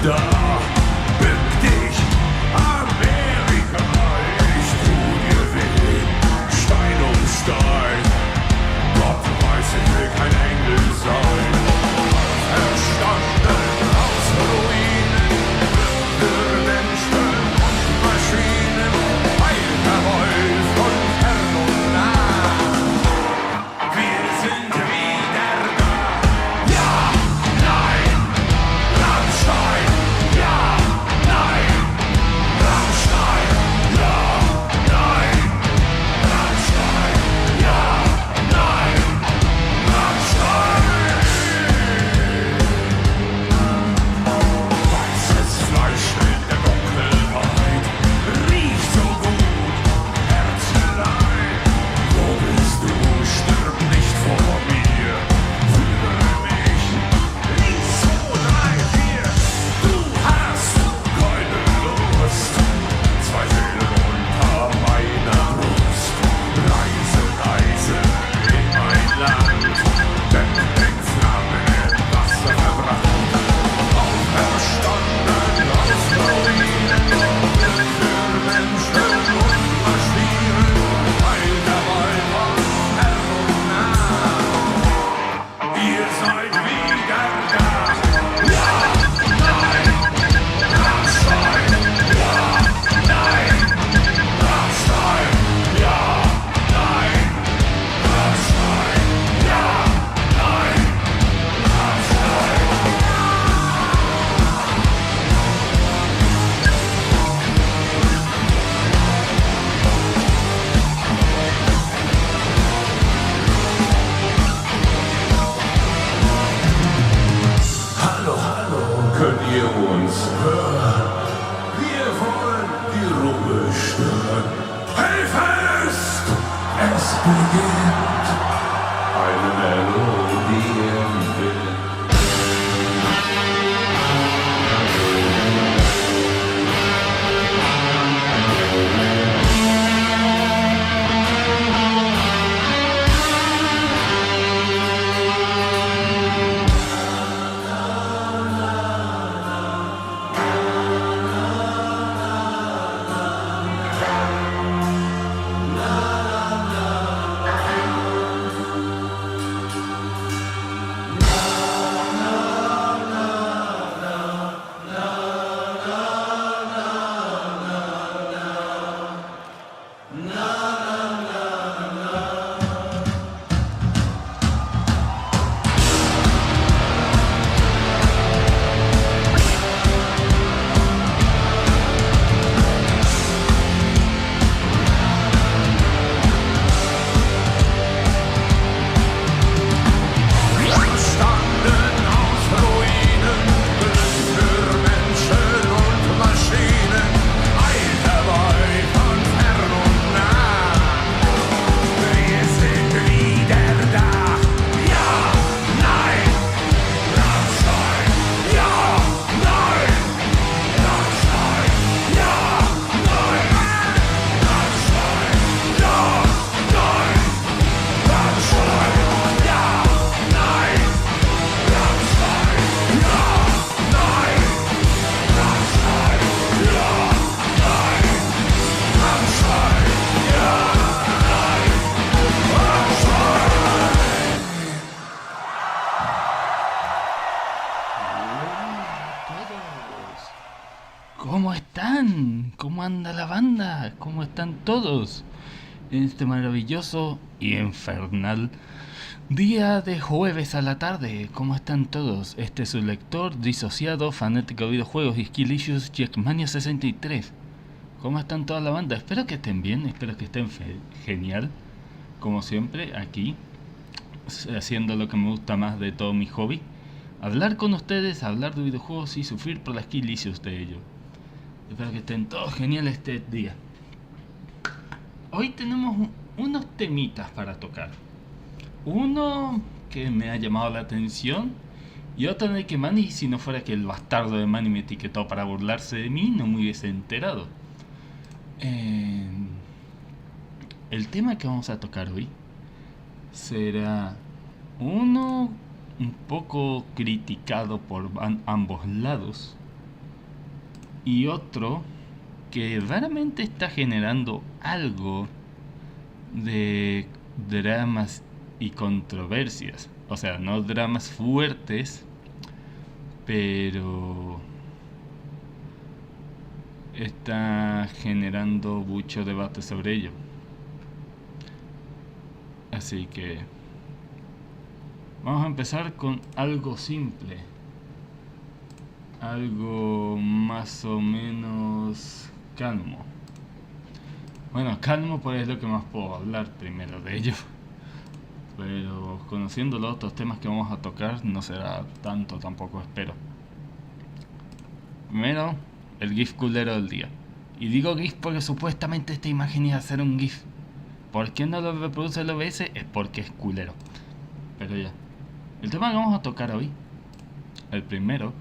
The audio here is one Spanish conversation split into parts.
Da bück dich, Amerika, ich tu dir weh, Stein und Stein. Gott weiß, ich will kein Engel sein. Auferstanden aus Ruinen, für Menschen und Maschinen, heilter Wolf und Herrn und Narr. Wir sind wieder da. Ja, nein, Rammstein. Ja, nein, Rammstein. Ja, nein, Rammstein. Ja, nein, Rammstein. Weißes Fleisch in der Dunkelheit riecht so gut, Herzelein. Wo bist du? Stirb nicht vor mir. Führe mich. Lies 2, 3, 4. Du hast keine Lust. 2 Seelen unter meiner Brust. Reise, Reise in mein Land. Denn in Flammen im Wasser verbrannt. Auferstanden aus Ruinen. Für Menschen und Maschinen. Heilter Wald aus Herr und Narr. Ihr seid wieder da. Ja, nein, Rammstein. Ja, nein, Rammstein. Ja, nein, Rammstein. Ja, nein, Rammstein. Hallo, hallo, könnt ihr uns hören? Wir wollen die Ruhe stören. Hellfest! Es beginnt eine Melodie im Wind. Standen aus Ruinen, für Menschen und Maschinen, heilter Wald von Fern und nah. Wir sind wieder da. Ja, nein, Rammstein. Ja, nein, Rammstein. Ja, nein, Rammstein. Ja, nein, Rammstein. Ja, nein, Rammstein. Ja, nein, Rammstein. Ja, nein, Rammstein. Ja, nein, ¿Cómo están? ¿Cómo anda la banda? ¿Cómo están todos? En este maravilloso y infernal día de jueves a la tarde. ¿Cómo están todos? Este es su lector disociado, fanático de videojuegos y Skillicious Jackmania 63. ¿Cómo están toda la banda? Espero que estén bien, espero que estén genial. Como siempre, aquí, haciendo lo que me gusta más de todo mi hobby. Hablar con ustedes, hablar de videojuegos y sufrir por las Skillicious de ello. Espero que estén todos geniales este día. Hoy tenemos unos temitas para tocar. Uno que me ha llamado la atención y otro en el que Manny, si no fuera que el bastardo de Manny me etiquetó para burlarse de mí, no me hubiese enterado. El tema que vamos a tocar hoy será uno un poco criticado por ambos lados, y otro que raramente está generando algo de dramas y controversias. O sea, no dramas fuertes, pero está generando mucho debate sobre ello. Así que vamos a empezar con algo simple, algo más o menos calmo. Bueno, calmo pues es lo que más puedo hablar primero de ello, pero conociendo los otros temas que vamos a tocar no será tanto tampoco, espero. Primero, el GIF culero del día. Y digo GIF porque supuestamente esta imagen iba a ser un GIF. ¿Por qué no lo reproduce el OBS? Es porque es culero. Pero ya. El tema que vamos a tocar hoy, el primero,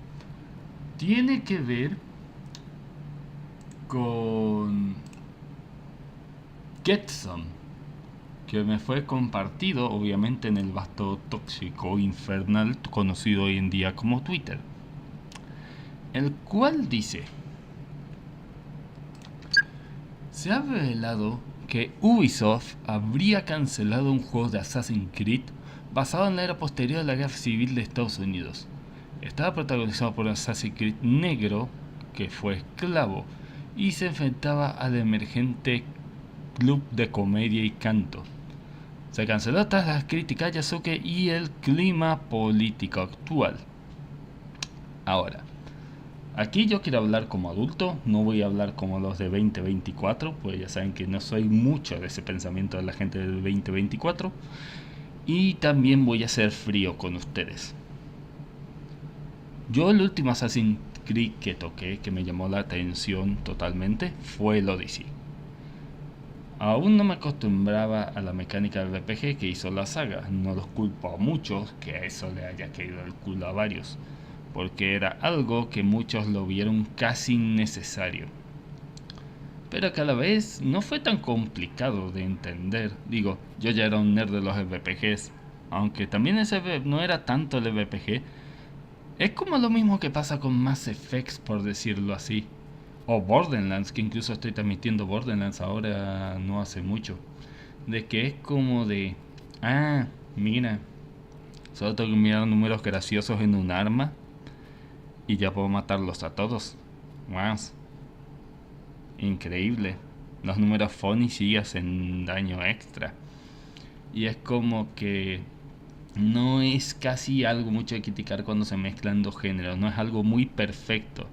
tiene que ver con Getson, que me fue compartido obviamente en el vasto tóxico infernal conocido hoy en día como Twitter, el cual dice: se ha revelado que Ubisoft habría cancelado un juego de Assassin's Creed basado en la era posterior a la Guerra Civil de Estados Unidos. Estaba protagonizado por un Assassin's Creed negro que fue esclavo y se enfrentaba al emergente club de comedia y canto. Se canceló tras las críticas a Yasuke y el clima político actual. Ahora, aquí yo quiero hablar como adulto, no voy a hablar como los de 2024, pues ya saben que no soy mucho de ese pensamiento de la gente del 2024. Y también voy a ser frío con ustedes. Yo el último Assassin's Creed que toqué, que me llamó la atención totalmente, fue el Odyssey. Aún no me acostumbraba a la mecánica del RPG que hizo la saga. No los culpo a muchos que a eso le haya caído el culo a varios, porque era algo que muchos lo vieron casi innecesario. Pero que a la vez no fue tan complicado de entender. Digo, yo ya era un nerd de los RPGs, aunque también ese no era tanto el RPG. Es como lo mismo que pasa con Mass Effect, por decirlo así. O Borderlands, que incluso estoy transmitiendo Borderlands ahora no hace mucho. De que es como de... ah, mira, solo tengo que mirar números graciosos en un arma y ya puedo matarlos a todos. Más. Increíble. Los números funny sí hacen daño extra. Y es como que no es casi algo mucho de criticar cuando se mezclan dos géneros. No es algo muy perfecto.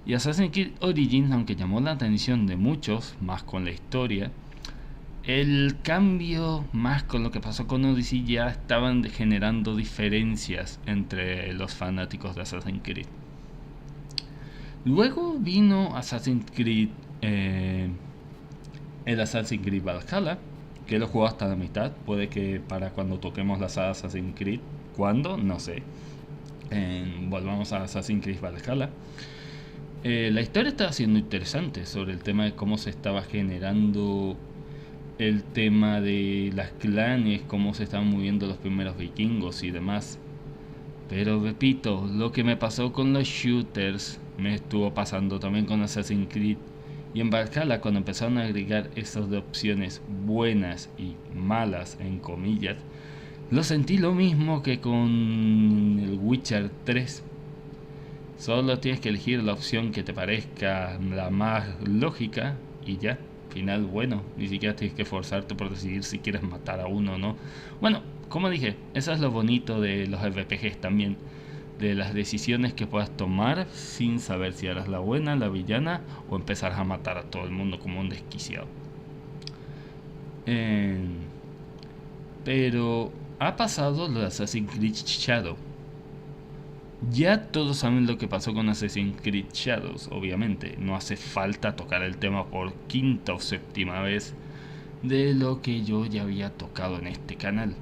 Y Assassin's Creed Origins, aunque llamó la atención de muchos, más con la historia, el cambio más con lo que pasó con Odyssey ya estaban generando diferencias entre los fanáticos de Assassin's Creed. Luego vino Assassin's Creed, el Assassin's Creed Valhalla, que lo jugó hasta la mitad. Puede que para cuando toquemos la saga Assassin's Creed, ¿cuándo? No sé. Volvamos a Assassin's Creed Valhalla. La historia estaba siendo interesante sobre el tema de cómo se estaba generando el tema de las clanes, cómo se estaban moviendo los primeros vikingos y demás. Pero repito, lo que me pasó con los shooters me estuvo pasando también con Assassin's Creed. Y en Valhalla, cuando empezaron a agregar esas de opciones buenas y malas, en comillas, lo sentí lo mismo que con el Witcher 3. Solo tienes que elegir la opción que te parezca la más lógica y ya. Final bueno, ni siquiera tienes que esforzarte por decidir si quieres matar a uno o no. Bueno, como dije, eso es lo bonito de los RPGs también, de las decisiones que puedas tomar sin saber si eres la buena, la villana o empezarás a matar a todo el mundo como un desquiciado. Pero ha pasado lo de Assassin's Creed Shadow. Ya todos saben lo que pasó con Assassin's Creed Shadows, obviamente. No hace falta tocar el tema por quinta o séptima vez de lo que yo ya había tocado en este canal.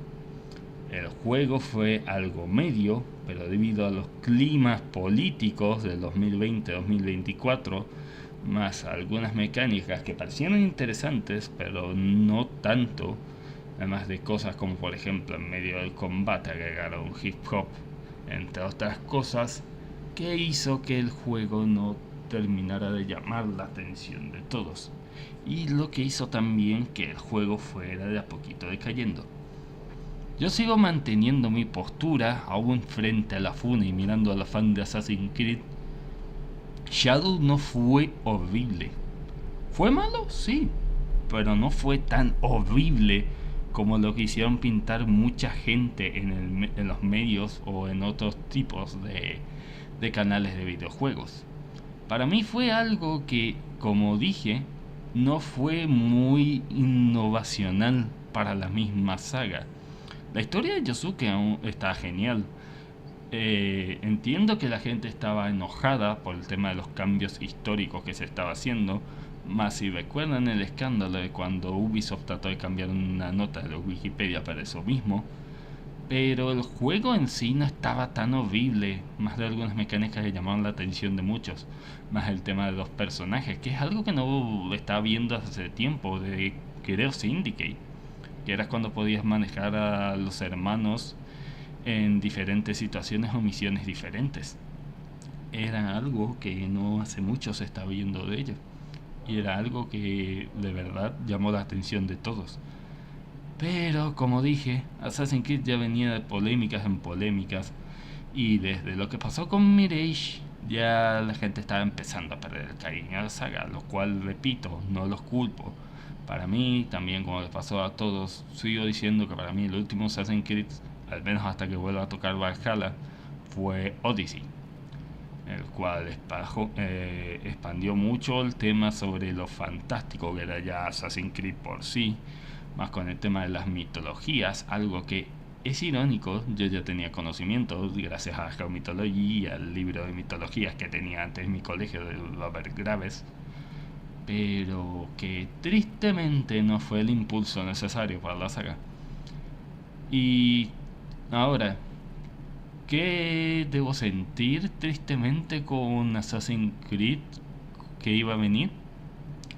El juego fue algo medio, pero debido a los climas políticos del 2020-2024, más algunas mecánicas que parecieron interesantes, pero no tanto, además de cosas como por ejemplo en medio del combate agregaron hip hop, entre otras cosas, que hizo que el juego no terminara de llamar la atención de todos, y lo que hizo también que el juego fuera de a poquito decayendo. Yo sigo manteniendo mi postura aún frente a la funa y mirando a la fan de Assassin's Creed. Shadow no fue horrible. ¿Fue malo? Sí, pero no fue tan horrible como lo que hicieron pintar mucha gente en los medios o en otros tipos de canales de videojuegos. Para mí fue algo que, como dije, no fue muy innovacional para la misma saga. La historia de Yosuke aún está genial. Entiendo que la gente estaba enojada por el tema de los cambios históricos que se estaba haciendo, más si recuerdan el escándalo de cuando Ubisoft trató de cambiar una nota de la Wikipedia para eso mismo. Pero el juego en sí no estaba tan horrible, más de algunas mecánicas que llamaron la atención de muchos, más el tema de los personajes, que es algo que no estaba viendo hace tiempo, de creo Syndicate, que era cuando podías manejar a los hermanos en diferentes situaciones o misiones diferentes. Era algo que no hace mucho se estaba viendo de ello, y era algo que de verdad llamó la atención de todos. Pero como dije, Assassin's Creed ya venía de polémicas en polémicas, y desde lo que pasó con Mirage ya la gente estaba empezando a perder el cariño a la saga, lo cual, repito, no los culpo. Para mí, también como les pasó a todos, sigo diciendo que para mí el último Assassin's Creed, al menos hasta que vuelva a tocar Valhalla, fue Odyssey, el cual expandió mucho el tema sobre lo fantástico que era ya Assassin's Creed por sí, más con el tema de las mitologías, algo que es irónico. Yo ya tenía conocimiento gracias a Geomitología y al libro de mitologías que tenía antes en mi colegio de Robert Graves, pero que tristemente no fue el impulso necesario para la saga. Y ahora, ¿qué debo sentir tristemente con Assassin's Creed que iba a venir?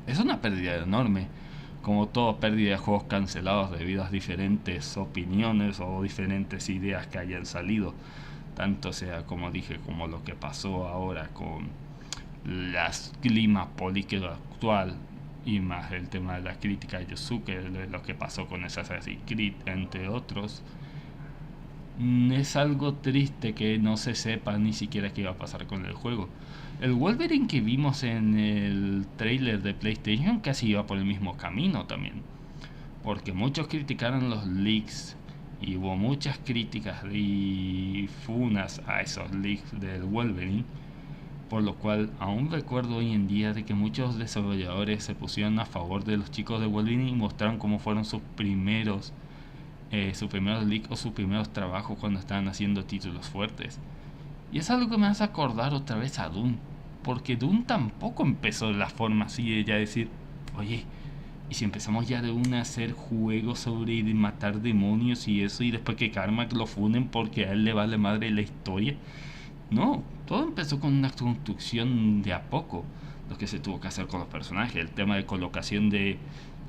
Es una pérdida enorme, como toda pérdida de juegos cancelados debido a diferentes opiniones o diferentes ideas que hayan salido, tanto sea, como dije, como lo que pasó ahora con las clima político actual, y más el tema de la crítica de Yosuke, de lo que pasó con Assassin's Creed, entre otros. Es algo triste que no se sepa ni siquiera qué iba a pasar con el juego. El Wolverine que vimos en el trailer de PlayStation casi iba por el mismo camino también, porque muchos criticaron los leaks y hubo muchas críticas y funas a esos leaks del Wolverine, por lo cual aún recuerdo hoy en día de que muchos desarrolladores se pusieron a favor de los chicos de Wolverine y mostraron cómo fueron sus primeros leaks o sus primeros trabajos cuando estaban haciendo títulos fuertes. Y es algo que me hace acordar otra vez a Doom, porque Doom tampoco empezó de la forma así de ya decir, oye, y si empezamos ya de una a hacer juegos sobre matar demonios y eso, y después que Karma lo funen porque a él le vale madre la historia. No, todo empezó con una construcción de a poco, lo que se tuvo que hacer con los personajes, el tema de colocación de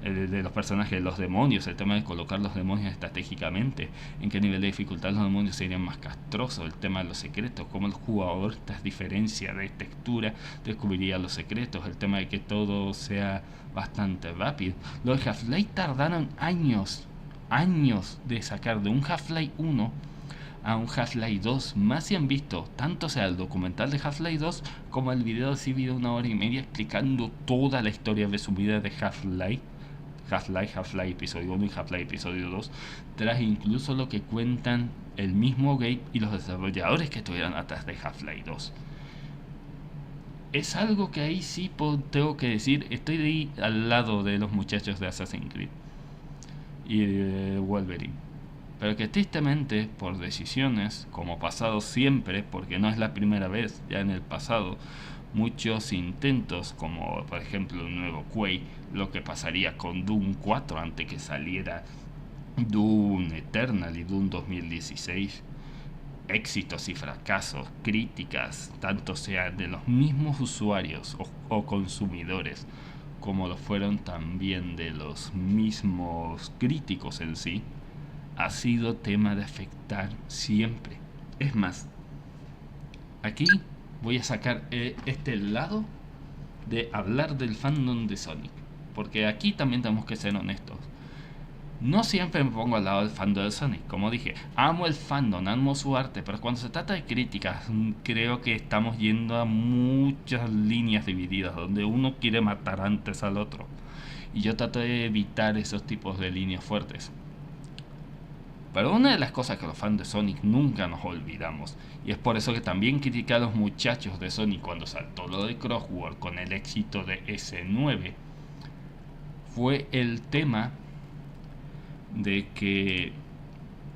los personajes, los demonios, el tema de colocar los demonios estratégicamente, en qué nivel de dificultad los demonios serían más castrosos, el tema de los secretos, cómo el jugador, tras diferencia de textura, descubriría los secretos, el tema de que todo sea bastante rápido. Los de Half-Life tardaron años de sacar de un Half-Life 1 a un Half-Life 2, más si han visto tanto sea el documental de Half-Life 2 como el video de de 1 hora y media explicando toda la historia resumida de Half-Life episodio 1 y Half-Life episodio 2, tras incluso lo que cuentan el mismo Gabe y los desarrolladores que estuvieron atrás de Half-Life 2. Es algo que ahí sí tengo que decir, estoy de ahí al lado de los muchachos de Assassin's Creed y de Wolverine, pero que tristemente por decisiones, como pasado siempre, porque no es la primera vez, ya en el pasado muchos intentos, como por ejemplo un nuevo Quake, lo que pasaría con Doom 4 antes que saliera Doom Eternal y Doom 2016, éxitos y fracasos, críticas, tanto sea de los mismos usuarios o consumidores, como lo fueron también de los mismos críticos en sí, ha sido tema de afectar siempre. Es más, aquí voy a sacar este lado de hablar del fandom de Sonic. Porque aquí también tenemos que ser honestos. No siempre me pongo al lado del fandom de Sonic. Como dije, amo el fandom, amo su arte, pero cuando se trata de críticas, creo que estamos yendo a muchas líneas divididas, donde uno quiere matar antes al otro. Y yo trato de evitar esos tipos de líneas fuertes. Pero una de las cosas que los fans de Sonic nunca nos olvidamos, y es por eso que también critiqué a los muchachos de Sonic cuando saltó lo de Crossword con el éxito de S9, fue el tema de que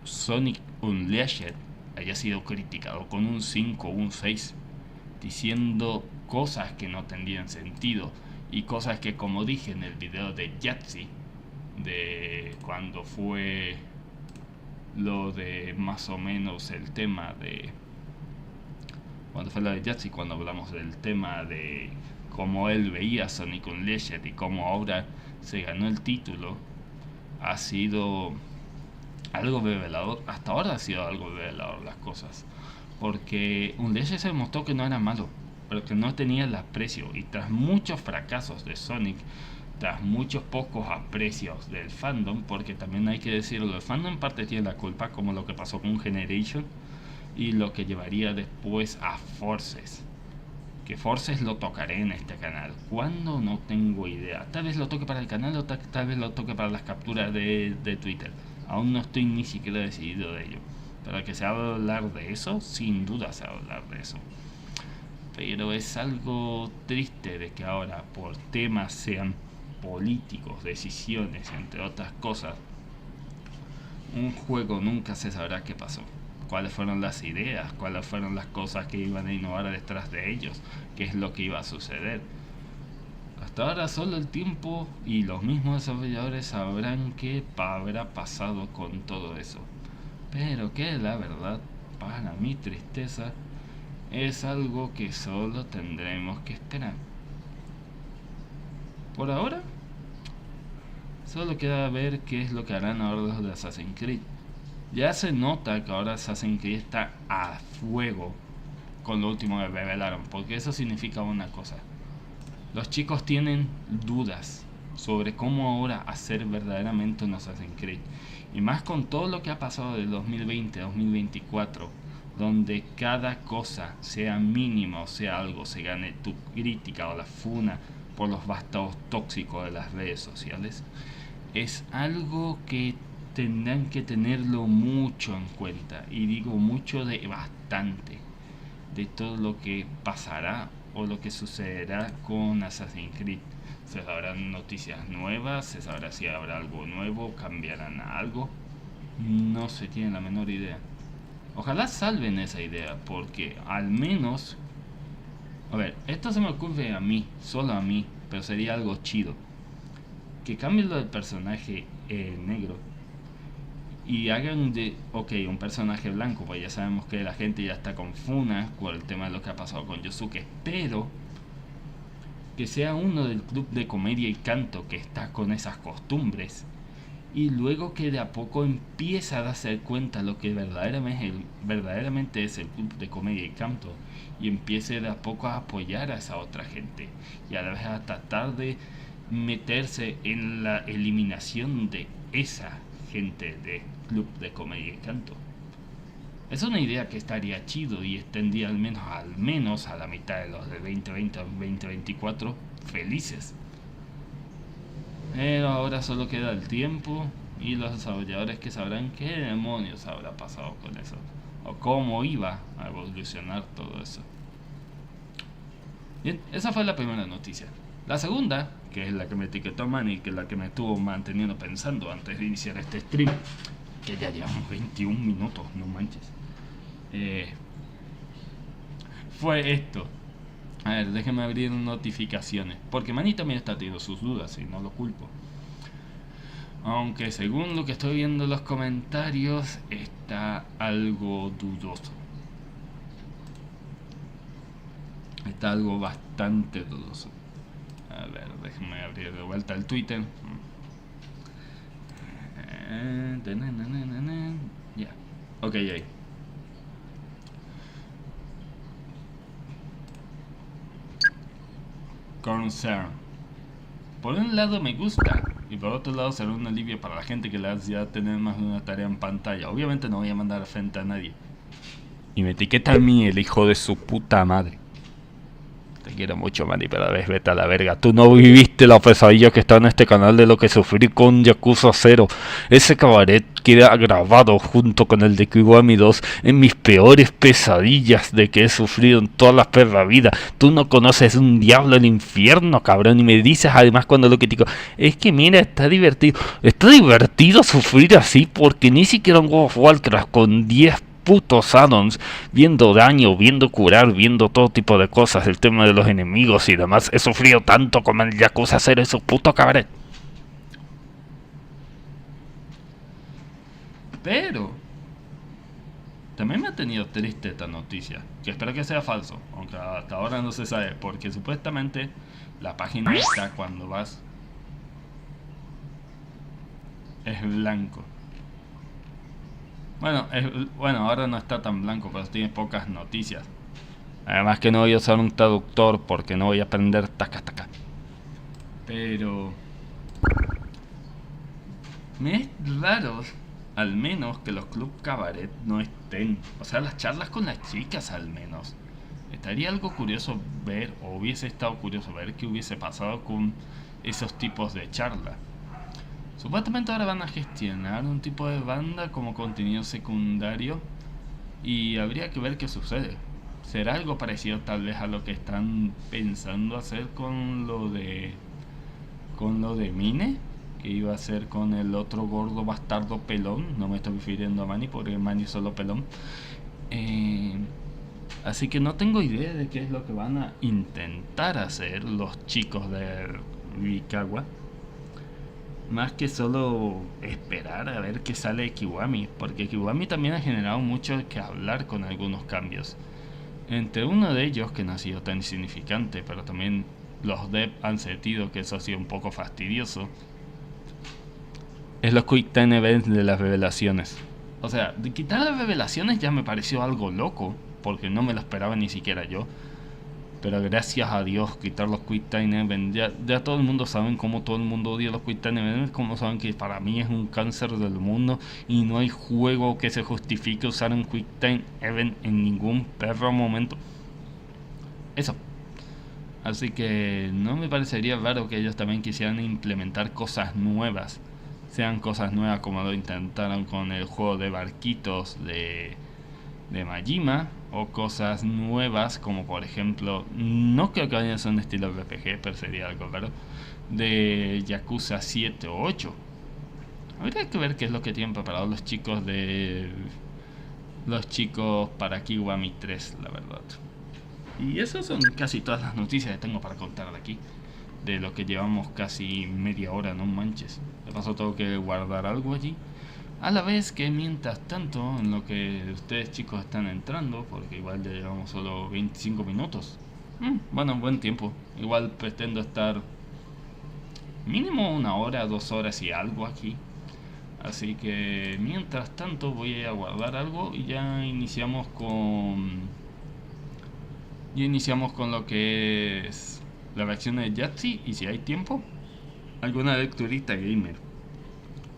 Sonic Unleashed haya sido criticado con un 5 o un 6, diciendo cosas que no tendrían sentido y cosas que, como dije en el video de Yahtzee, de cuando fue lo de más o menos el tema de cuando fue la de Yahtzee, cuando hablamos del tema de cómo él veía Sonic Unleashed y cómo ahora se ganó el título, ha sido algo revelador. Hasta ahora ha sido algo revelador las cosas, porque Unleashed se demostró que no era malo, pero que no tenía el aprecio, y tras muchos fracasos de Sonic, tras muchos pocos aprecios del fandom, porque también hay que decirlo, el fandom en parte tiene la culpa, como lo que pasó con Generation y lo que llevaría después a Forces. Que Forces lo tocaré en este canal. ¿Cuándo? No tengo idea. Tal vez lo toque para el canal o tal vez lo toque para las capturas de Twitter. Aún no estoy ni siquiera decidido de ello. Pero que se va a hablar de eso, sin duda se va a hablar de eso. Pero es algo triste de que ahora, por temas sean políticos, decisiones, entre otras cosas, un juego nunca se sabrá qué pasó. Cuáles fueron las ideas, cuáles fueron las cosas que iban a innovar detrás de ellos, qué es lo que iba a suceder. Hasta ahora solo el tiempo y los mismos desarrolladores sabrán qué habrá pasado con todo eso. Pero que la verdad, para mi tristeza, es algo que solo tendremos que esperar. Por ahora, solo queda ver qué es lo que harán ahora los de Assassin's Creed. Ya se nota que ahora Assassin's Creed está a fuego con lo último que revelaron, porque eso significa una cosa. Los chicos tienen dudas sobre cómo ahora hacer verdaderamente un Assassin's Creed. Y más con todo lo que ha pasado del 2020 a 2024, donde cada cosa, sea mínima o sea algo, se gane tu crítica o la funa por los bastardos tóxicos de las redes sociales, es algo que tendrán que tenerlo mucho en cuenta, y digo mucho de bastante, de todo lo que pasará o lo que sucederá con Assassin's Creed. Se sabrán noticias nuevas, se sabrá si habrá algo nuevo, cambiarán a algo, no se tiene la menor idea. Ojalá salven esa idea, porque al menos, a ver, esto se me ocurre a mí, solo a mí, pero sería algo chido, que cambien lo del personaje negro y hagan de, ok, un personaje blanco, pues ya sabemos que la gente ya está con funa por el tema de lo que ha pasado con Yosuke, pero que sea uno del club de comedia y canto que está con esas costumbres, y luego que de a poco empieza a darse cuenta lo que verdaderamente es el club de comedia y canto, y empiece de a poco a apoyar a esa otra gente, y a la vez a tratar de meterse en la eliminación de esa gente de club de comedia y canto. Es una idea que estaría chido y extendía al menos a la mitad de los de 2020 o 2024 felices. Pero ahora solo queda el tiempo y los desarrolladores que sabrán qué demonios habrá pasado con eso, o cómo iba a evolucionar todo eso. Bien, esa fue la primera noticia. La segunda, que es la que me etiquetó Manny, que es la que me estuvo manteniendo pensando antes de iniciar este stream, que ya llevamos 21 minutos, no manches, fue esto. A ver, déjenme abrir notificaciones, porque Manny también está teniendo sus dudas y no lo culpo. Aunque según lo que estoy viendo en los comentarios, está algo dudoso. Está algo bastante dudoso. A ver, déjenme abrir de vuelta el Twitter. Ya. Ok, ahí. concern. Por un lado me gusta, y por otro lado será un alivio para la gente que le hace tener más de una tarea en pantalla. Obviamente no voy a mandar frente a nadie. Y me etiqueta a mí, el hijo de su puta madre. Te quiero mucho, Manny, pero a ver, vete a la verga. Tú no viviste la pesadilla que está en este canal de lo que sufrí con Yakuza 0. Ese cabaret queda grabado junto con el de Kiwami 2 en mis peores pesadillas de que he sufrido en toda la perra vida. Tú no conoces un diablo el infierno, cabrón. Y me dices además cuando lo critico, es que mira, está divertido. Está divertido sufrir así porque ni siquiera un World of Warcraft con 10 putos addons, viendo daño, viendo curar, viendo todo tipo de cosas, el tema de los enemigos y demás, he sufrido tanto como el Yakuza 0 esos puto cabaret. Pero también me ha tenido triste esta noticia, que espero que sea falso, aunque hasta ahora no se sabe, porque supuestamente la página esta cuando vas es blanco. Bueno, ahora no está tan blanco, pero tiene pocas noticias. Además que no voy a usar un traductor porque no voy a aprender taca. Pero me es raro, al menos, que los club cabaret no estén. O sea, las charlas con las chicas al menos. Estaría algo curioso ver, o hubiese estado curioso ver qué hubiese pasado con esos tipos de charla. Supuestamente ahora van a gestionar un tipo de banda como contenido secundario y habría que ver qué sucede. ¿Será algo parecido tal vez a lo que están pensando hacer con lo de Mine? Que iba a hacer con el otro gordo bastardo pelón. No me estoy refiriendo a Manny porque Manny es solo pelón. Así que no tengo idea de qué es lo que van a intentar hacer los chicos de Rikawa. Más que solo esperar a ver qué sale de Kiwami, porque Kiwami también ha generado mucho que hablar con algunos cambios. Entre uno de ellos, que no ha sido tan insignificante, pero también los devs han sentido que eso ha sido un poco fastidioso, es los Quick Time Events de las revelaciones. O sea, de quitar las revelaciones ya me pareció algo loco, porque no me lo esperaba ni siquiera yo. Pero gracias a Dios, quitar los Quick Time Events. Ya todo el mundo sabe cómo todo el mundo odia los Quick Time Events. Como saben que para mí es un cáncer del mundo. Y no hay juego que se justifique usar un Quick Time Event en ningún perro momento. Eso. Así que no me parecería raro que ellos también quisieran implementar cosas nuevas. Sean cosas nuevas como lo intentaron con el juego de barquitos de Majima, o cosas nuevas como por ejemplo, no creo que vayan a ser un estilo RPG, pero sería algo raro, de Yakuza 7 o 8. Habría que ver qué es lo que tienen preparado los chicos para Kiwami 3, la verdad. Y esas son casi todas las noticias que tengo para contar de aquí, de lo que llevamos casi media hora, no manches. De paso tengo que guardar algo allí. A la vez que mientras tanto, en lo que ustedes chicos están entrando, porque igual ya llevamos solo 25 minutos. Bueno, buen tiempo. Igual pretendo estar mínimo 1 hora, 2 horas y algo aquí. Así que mientras tanto voy a guardar algo y ya iniciamos con lo que es la reacción de Yahtzee y si hay tiempo, alguna lecturita gamer.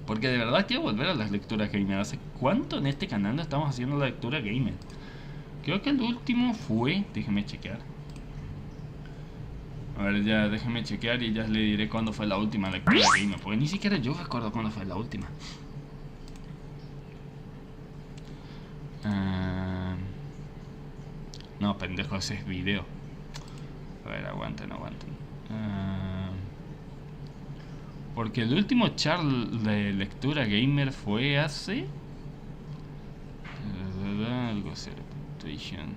Porque de verdad quiero volver a las lecturas gamer. ¿Hace cuánto en este canal no estamos haciendo la lectura gamer? Creo que el último fue... Déjeme chequear. A ver, ya déjeme chequear y ya le diré cuándo fue la última lectura gamer. Porque ni siquiera yo recuerdo cuándo fue la última. No, pendejo, ese es video. A ver, aguanten. Porque el último charla de lectura gamer fue hace... algo así, reputation.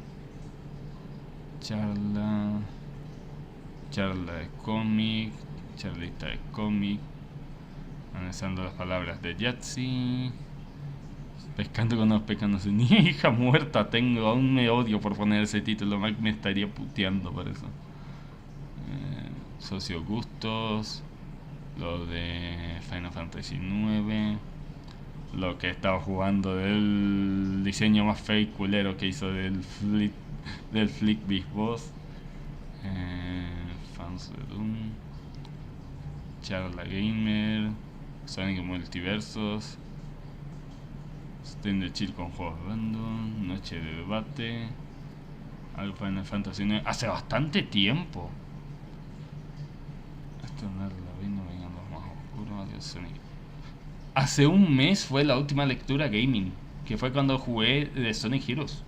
Charla de cómic. Charlita de cómic. Analizando las palabras de Yahtzee. Pescando con los pescados. Ni hija muerta tengo. Aún me odio por poner ese título. Mac me estaría puteando por eso. Socio Gustos. Lo de Final Fantasy 9. Lo que estaba jugando del diseño más fake culero que hizo del Flick Big Boss. 11 de Doom, Charla Gamer, Sonic Multiversos, Steam de Chill con juegos random, Noche de Debate, algo Final Fantasy 9. Hace bastante tiempo. Esto no lo vino, vengan los más oscuros, adiós Sonic. Hace un mes fue la última lectura gaming, que fue cuando jugué de Sonic Heroes.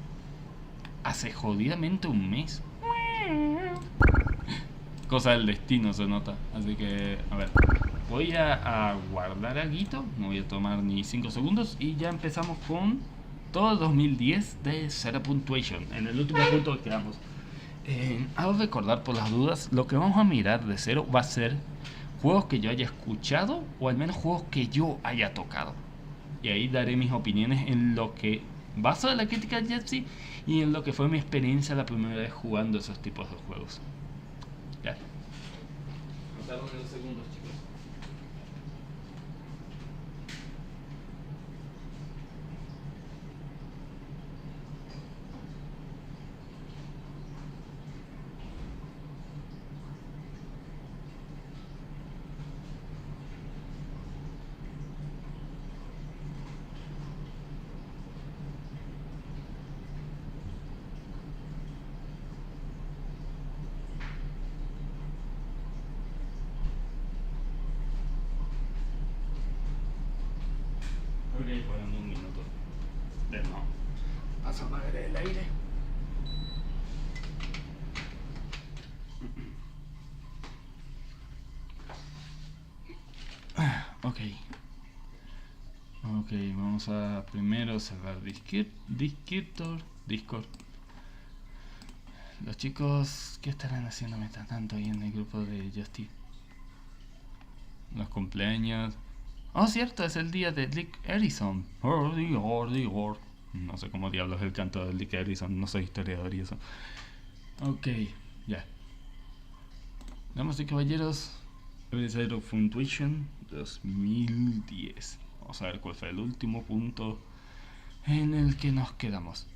Hace jodidamente un mes. Cosa del destino se nota. Así que, a ver, voy a guardar algo. No voy a tomar ni 5 segundos. Y ya empezamos con todo el 2010 de Zero Punctuation. En el último punto que quedamos. Hago recordar por las dudas, lo que vamos a mirar de cero va a ser juegos que yo haya escuchado o al menos juegos que yo haya tocado. Y ahí daré mis opiniones en lo que baso de la crítica de Jetsi y en lo que fue mi experiencia la primera vez jugando esos tipos de juegos. Ya. Contaron en los segundos, chicos. Ok, fueron un minuto. De no. Paso a apagar el aire. Ok. Ok, vamos a primero cerrar Discord. Los chicos, ¿qué estarán haciendo mientras tanto ahí en el grupo de Justice? Los cumpleaños. Oh, cierto, es el día de Lick Harrison. No sé cómo diablos es el canto de Lick Harrison, no soy historiador y eso. Ok, ya. Damas y caballeros, Zero Punctuation 2010. Vamos a ver cuál fue el último punto en el que nos quedamos.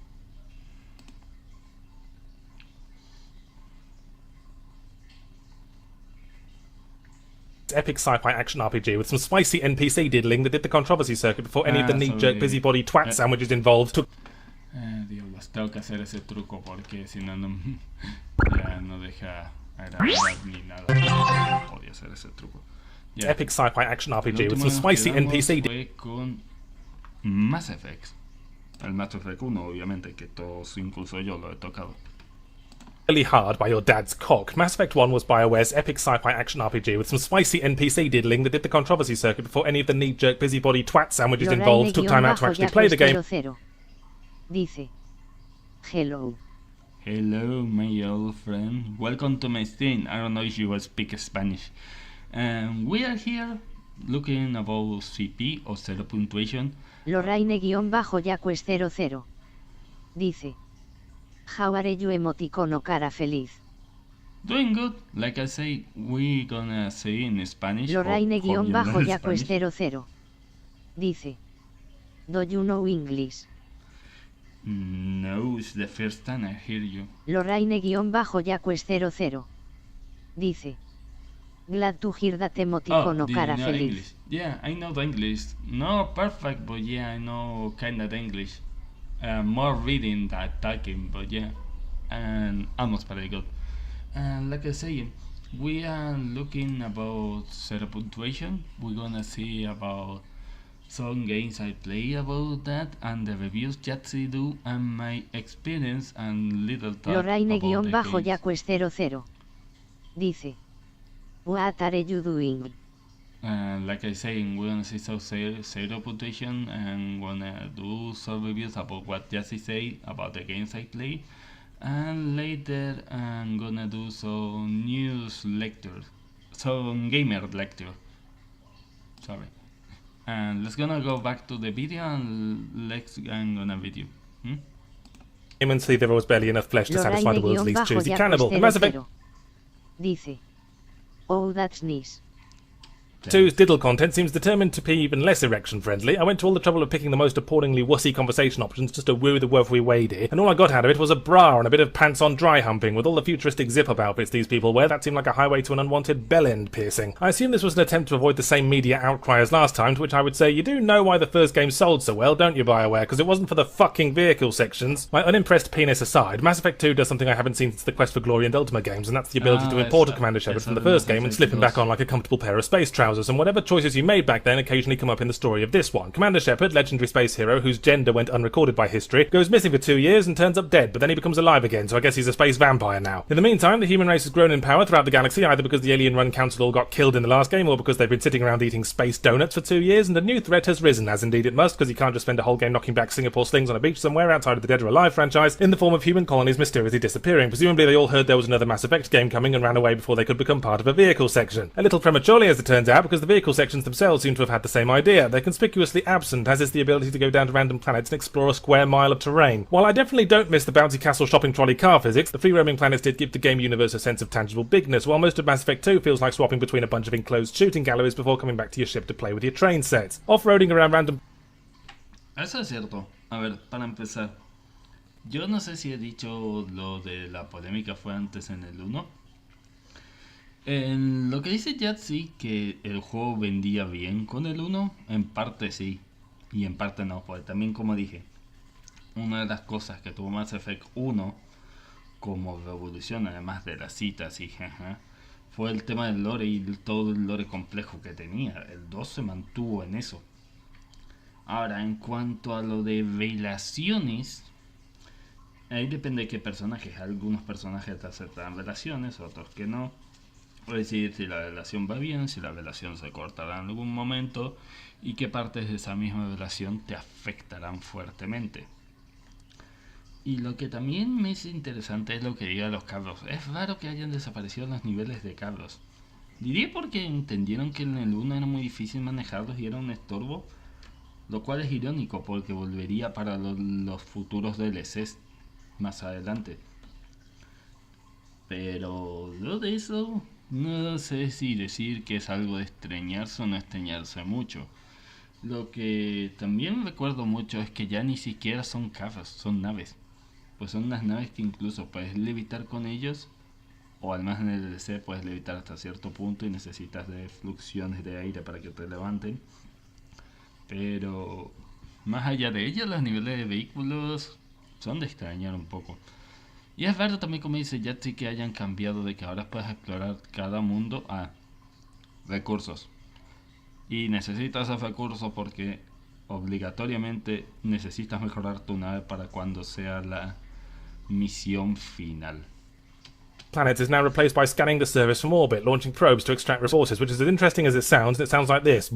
Epic sci-fi action RPG with some spicy NPC diddling that did the controversy circuit before any of the knee-jerk busybody twat sandwiches involved took... Dios, tengo que hacer ese truco porque si no, ya no deja grabar ni nada. Podía hacer ese truco. Yeah. Epic sci-fi action RPG with some spicy NPC fue con Mass Effect. El Mass Effect 1, obviamente, que todos, incluso yo, lo he tocado. really hard by your dad's cock. Mass Effect 1 was BioWare's epic sci-fi action RPG with some spicy NPC diddling that did the controversy circuit before any of the knee-jerk busybody twat sandwiches involved took time out to actually play the game. Dice: Hello. Hello, my old friend. Welcome to my stream. I don't know if you will speak Spanish. We are here looking about CP or Zero Punctuation. Lorraine-Yaques00 dice: How are you, emoticono cara feliz? Doing good. Like I say, we gonna say in Spanish. Lorraine-Yaques00 dice: Do you know English? No, it's the first time I hear you. Lorraine-Yaques00 dice: Glad to hear that, emoticono cara know feliz. English? Yeah, I know the English. No perfect, but yeah, I know kind of English. More reading than talking, but yeah, and almost pretty good. And like I say, we are looking about Zero Punctuation. We're gonna see about some games I play about that, and the reviews Jatsi do, and my experience and little talk about the games. Lorraine-Yaques00 dice: What are you doing? Like I say, we're gonna see some zero punctuation and gonna do some reviews about what Jesse say about the games I play, and later I'm gonna do some news lecture, some gamer lecture. Sorry. And let's gonna go back to the video and I'm gonna video. And see there was barely enough flesh to satisfy the world's least choosy cannibal. Mass Effect dice: Oh, that's nice. 2's diddle content seems determined to be even less erection friendly. I went to all the trouble of picking the most appallingly wussy conversation options just to woo the worthy wadey, and all I got out of it was a bra and a bit of pants on dry humping. With all the futuristic zip-up outfits these people wear, that seemed like a highway to an unwanted bell-end piercing. I assume this was an attempt to avoid the same media outcry as last time, to which I would say, you do know why the first game sold so well, don't you, BioWare? Because it wasn't for the fucking vehicle sections. My unimpressed penis aside, Mass Effect 2 does something I haven't seen since the Quest for Glory and Ultima games, and that's the ability to import a Commander Shepard from the first game and slip him back on like a comfortable pair of space trousers, and whatever choices you made back then occasionally come up in the story of this one. Commander Shepard, legendary space hero whose gender went unrecorded by history, goes missing for 2 years and turns up dead, but then he becomes alive again, so I guess he's a space vampire now. In the meantime, the human race has grown in power throughout the galaxy, either because the alien-run council all got killed in the last game, or because they've been sitting around eating space donuts for 2 years, and a new threat has risen, as indeed it must, because you can't just spend a whole game knocking back Singapore slings on a beach somewhere outside of the Dead or Alive franchise, in the form of human colonies mysteriously disappearing. Presumably they all heard there was another Mass Effect game coming and ran away before they could become part of a vehicle section. A little prematurely, as it turns out, because the vehicle sections themselves seem to have had the same idea. They're conspicuously absent, as is the ability to go down to random planets and explore a square mile of terrain. While I definitely don't miss the bouncy castle shopping trolley car physics, the free-roaming planets did give the game universe a sense of tangible bigness, while most of Mass Effect 2 feels like swapping between a bunch of enclosed shooting galleries before coming back to your ship to play with your train sets. Off-roading around random... Eso es cierto. A ver, para empezar, yo no sé si he dicho lo de la polémica fue antes en el 1. En lo que dice Jet, sí, que el juego vendía bien con el 1, en parte sí, y en parte no, pues también como dije, una de las cosas que tuvo Mass Effect 1 como revolución, además de las citas y jaja, fue el tema del lore y todo el lore complejo que tenía. El 2 se mantuvo en eso. Ahora, en cuanto a lo de relaciones, ahí depende de qué personajes. Algunos personajes te aceptan relaciones, otros que no. Es decir, si la relación va bien, si la relación se cortará en algún momento y qué partes de esa misma relación te afectarán fuertemente. Y lo que también me es interesante es lo que diga los cabros. Es raro que hayan desaparecido los niveles de cabros. Diría porque entendieron que en el 1 era muy difícil manejarlos y era un estorbo, lo cual es irónico porque volvería para los futuros DLCs más adelante. Pero lo de eso, no sé si decir que es algo de extrañarse o no extrañarse mucho. Lo que también recuerdo mucho es que ya ni siquiera son cabros, son naves. Pues son unas naves que incluso puedes levitar con ellos, o al menos en el DLC puedes levitar hasta cierto punto y necesitas de fluxiones de aire para que te levanten. Pero más allá de ello, los niveles de vehículos son de extrañar un poco. Y es verdad también, como dice Yatsi, que hayan cambiado de que ahora puedes explorar cada mundo a recursos. Y necesitas esos recursos porque obligatoriamente necesitas mejorar tu nave para cuando sea la misión final. planets is now replaced by scanning the surface from orbit, launching probes to extract resources, which is as interesting as it sounds, and it sounds like this.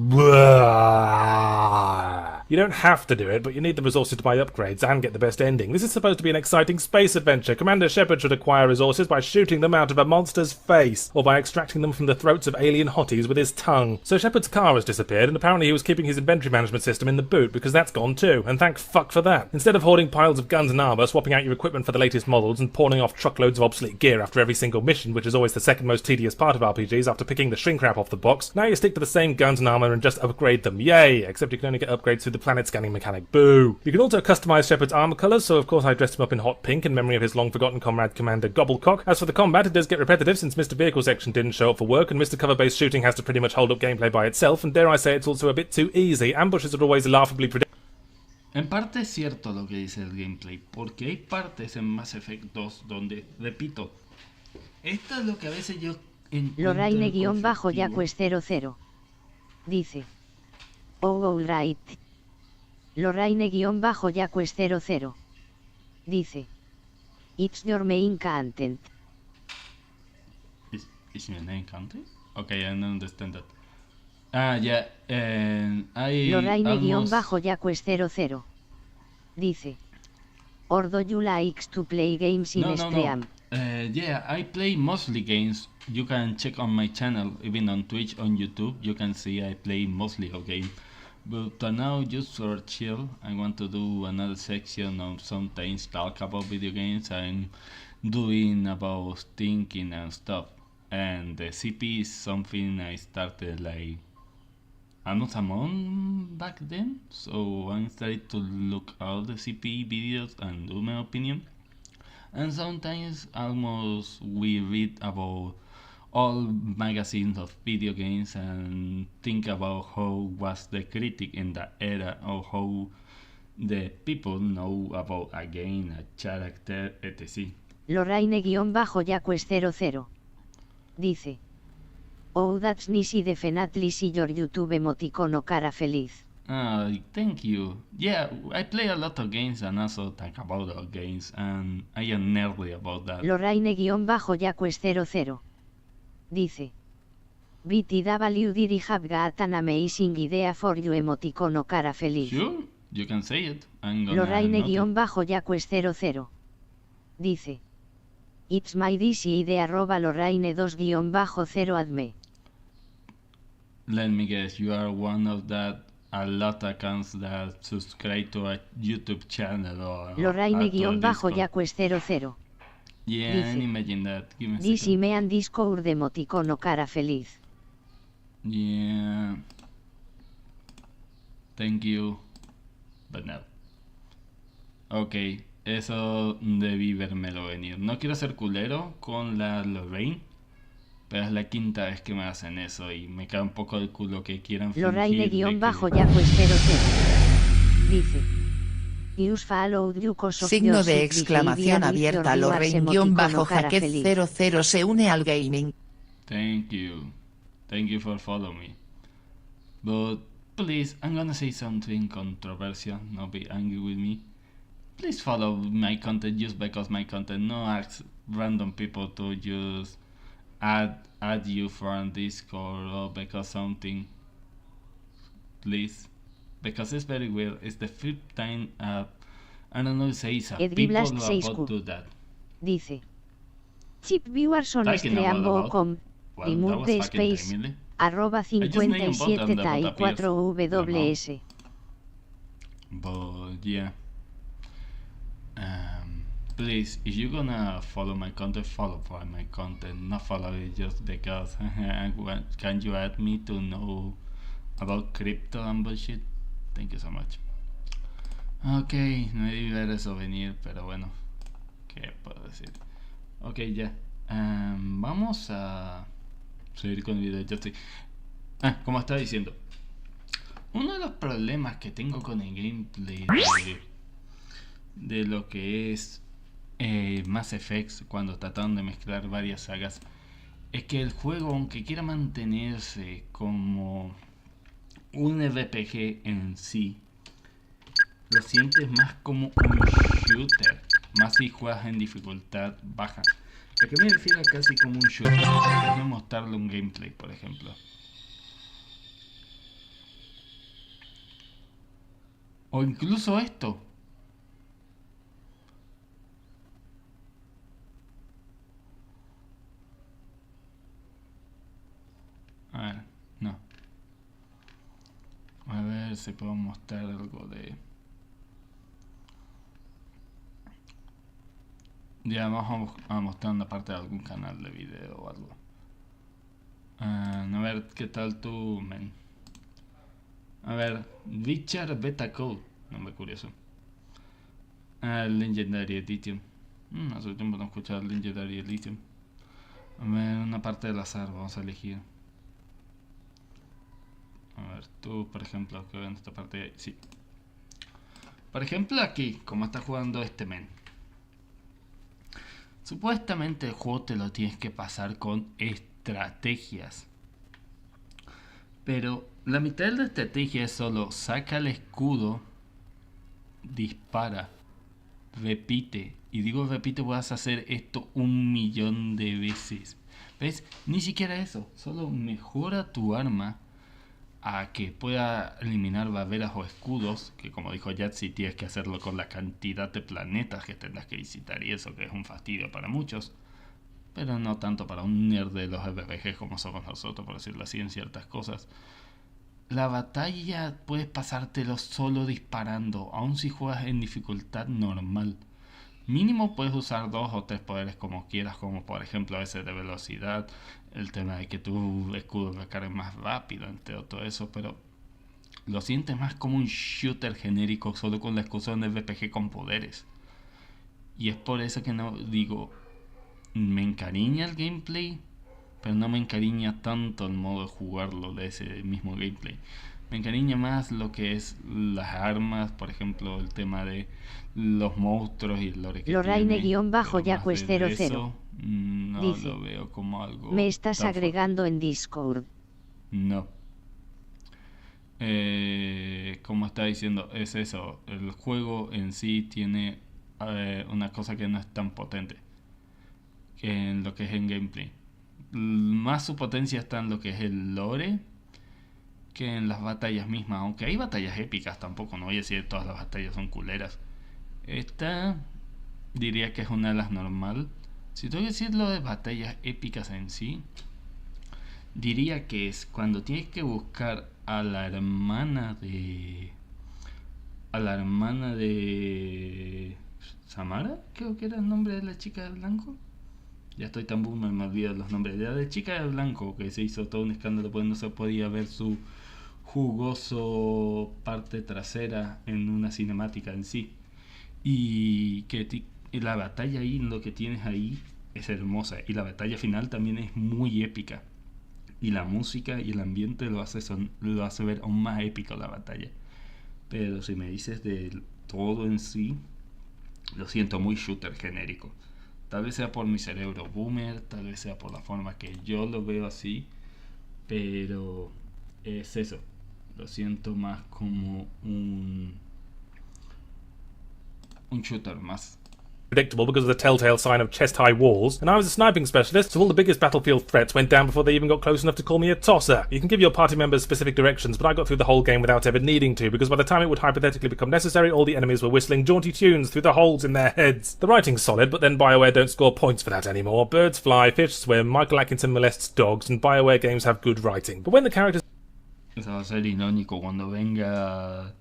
You don't have to do it, but you need the resources to buy upgrades and get the best ending. This is supposed to be an exciting space adventure. Commander Shepard should acquire resources by shooting them out of a monster's face, or by extracting them from the throats of alien hotties with his tongue. So Shepard's car has disappeared, and apparently he was keeping his inventory management system in the boot, because that's gone too, and thank fuck for that. Instead of hoarding piles of guns and armour, swapping out your equipment for the latest models, and pawning off truckloads of obsolete gear after every single mission, which is always the second most tedious part of RPGs after picking the shrink wrap off the box, now you stick to the same guns and armour and just upgrade them. Yay! Except you can only get upgrades through the planet scanning mechanic. Boo! You can also customise Shepard's armour colours, so of course I dressed him up in hot pink in memory of his long-forgotten comrade Commander Gobblecock. As for the combat, it does get repetitive since Mr. Vehicle Section didn't show up for work, and Mr. Cover-based shooting has to pretty much hold up gameplay by itself, and dare I say it's also a bit too easy. Ambushes are always laughably predictable. En parte es cierto lo que dice el gameplay, porque hay partes en Mass Effect 2 donde, repito, esto es lo que a veces yo encuentro Lorraine-Yaquest00 dice: Oh alright. Lorraine-Yaquest00 dice: It's your main content. Is your name country? Okay, I don't understand that. Ah, yeah, I Lorraine-Yaquest00 dice: Or do you like to play games in stream? Yeah, I play mostly games. You can check on my channel, even on Twitch, on YouTube. You can see I play mostly a game. But now, just for chill, I want to do another section of sometimes talk about video games I'm doing about thinking and stuff. And the CP is something I started like almost a month back then, so I started to look all the CP videos and do my opinion. And sometimes almost we read about all magazines of video games and think about how was the critic in that era, or how the people know about a game, a character, etc. Lorraine-Jacques00 dice: Oh, that's nice, definitely see your YouTube emoticono cara feliz. Thank you. Yeah, I play a lot of games and also talk about our games, and I am nerdy about that. Lorraine-Jacques00 dice: BTW did I have got an amazing idea for you emoticono cara feliz. Sure, you can say it. I'm gonna note it. Lorraine-Jacques00 dice: It's my DC idea Lorraine2-0 adme. Let me guess, you are one of that a lot of accounts that subscribe to a YouTube channel or Lorraine-Jacques00 yeah, I dice: can imagine that. Give me a DC second. me and Discord de emoticono cara feliz. Yeah. Thank you. But no. Ok, eso debí vérmelo venir. No quiero ser culero con la Lorraine, pero es la quinta vez que me hacen eso y me cae un poco el culo que quieran fingir de Lorraine-Jacques00 dice: Use follow you cause of Signo your de sick exclamación behavior abierta. with your viewers emoticono cara feliz. Lorraine-Jaquet00 se une al gaming. Thank you. Thank you for following me. But please, I'm gonna say something controversial. Not be angry with me. Please follow my content just because my content. No ask random people to just add you from Discord or because something. Please. Because it's very weird. It's the fifth time I don't know, says people about do that. Dice: Chip viewers on Talking about streambo.com well, remove that was the fucking space timely. arroba just named 57 button that tai appears. 4 ws. But yeah. Please, if you're gonna follow my content, follow for my content, not follow it just because can you add me to know about crypto and bullshit? Thank you so much. Ok, no debí ver eso venir, pero bueno, ¿qué puedo decir? Ok, ya. Vamos a seguir con el video. Ya estoy. Como estaba diciendo, uno de los problemas que tengo con el gameplay de lo que es Mass Effect cuando trataron de mezclar varias sagas es que el juego, aunque quiera mantenerse como un RPG en sí, lo sientes más como un shooter, más si juegas en dificultad baja. ¿A qué me refiero? Casi como un shooter. Déjame mostrarle un gameplay, por ejemplo. O incluso esto. A ver, no. A ver si puedo mostrar algo de... Ya vamos a mostrar una parte de algún canal de video o algo. A ver qué tal tú, men. A ver, Richard Beta Code, nombre curioso. Legendary Edition. Hace tiempo no escuchaba Legendary Edition. A ver, una parte del azar, vamos a elegir. A ver, tú, por ejemplo, que en esta parte, sí. Por ejemplo, aquí, como está jugando este men. Supuestamente el juego te lo tienes que pasar con estrategias. Pero la mitad de la estrategia es solo saca el escudo, dispara, repite. Y digo repite, vas a hacer esto 1.000.000 de veces. ¿Ves? Ni siquiera eso. Solo mejora tu arma a que pueda eliminar barreras o escudos, que como dijo Yatsi, tienes que hacerlo con la cantidad de planetas que tendrás que visitar y eso, que es un fastidio para muchos, pero no tanto para un nerd de los RPG como somos nosotros, por decirlo así, en ciertas cosas. La batalla puedes pasártelo solo disparando, aun si juegas en dificultad normal. Mínimo puedes usar 2 o 3 poderes como quieras, como por ejemplo ese de velocidad, el tema de que tu escudo recargue más rápido, entre todo eso, pero Lo sientes más como un shooter genérico, solo con la excusa de un RPG con poderes. Y es por eso que no digo, me encariña el gameplay, pero no me encariña tanto el modo de jugarlo de ese mismo gameplay. Me encariña más lo que es las armas, por ejemplo, el tema de los monstruos y el lore que Lorraine-Yacues00 no dice, lo veo como algo me estás tan agregando en Discord. no. Como está diciendo, es eso. El juego en sí tiene una cosa que no es tan potente que en lo que es en gameplay. Más su potencia está en lo que es el lore que en las batallas mismas. Aunque hay batallas épicas, tampoco no voy a decir que todas las batallas son culeras. Esta diría que es una de las normal. Si tengo que decir lo de batallas épicas en sí, diría que es cuando tienes que buscar a la hermana de Samara, creo que era el nombre de la chica de blanco. Ya estoy tan boomer, me olvido los nombres. De la chica de blanco, que se hizo todo un escándalo porque no se podía ver su jugoso parte trasera en una cinemática en sí. Y que la batalla ahí, lo que tienes ahí, es hermosa. Y la batalla final también es muy épica. Y la música y el ambiente lo hace ver aún más épico la batalla. Pero si me dices de todo en sí, lo siento muy shooter genérico. Tal vez sea por mi cerebro boomer, tal vez sea por la forma que yo lo veo así, pero es eso. Lo siento más como un shooter más. Predictable because of the telltale sign of chest-high walls, and I was a sniping specialist, so all the biggest battlefield threats went down before they even got close enough to call me a tosser. You can give your party members specific directions, but I got through the whole game without ever needing to, because by the time it would hypothetically become necessary, all the enemies were whistling jaunty tunes through the holes in their heads. The writing's solid, but then BioWare don't score points for that anymore. Birds fly, fish swim, Michael Atkinson molests dogs, and BioWare games have good writing. But when the characters... Eso va a ser irónico cuando venga...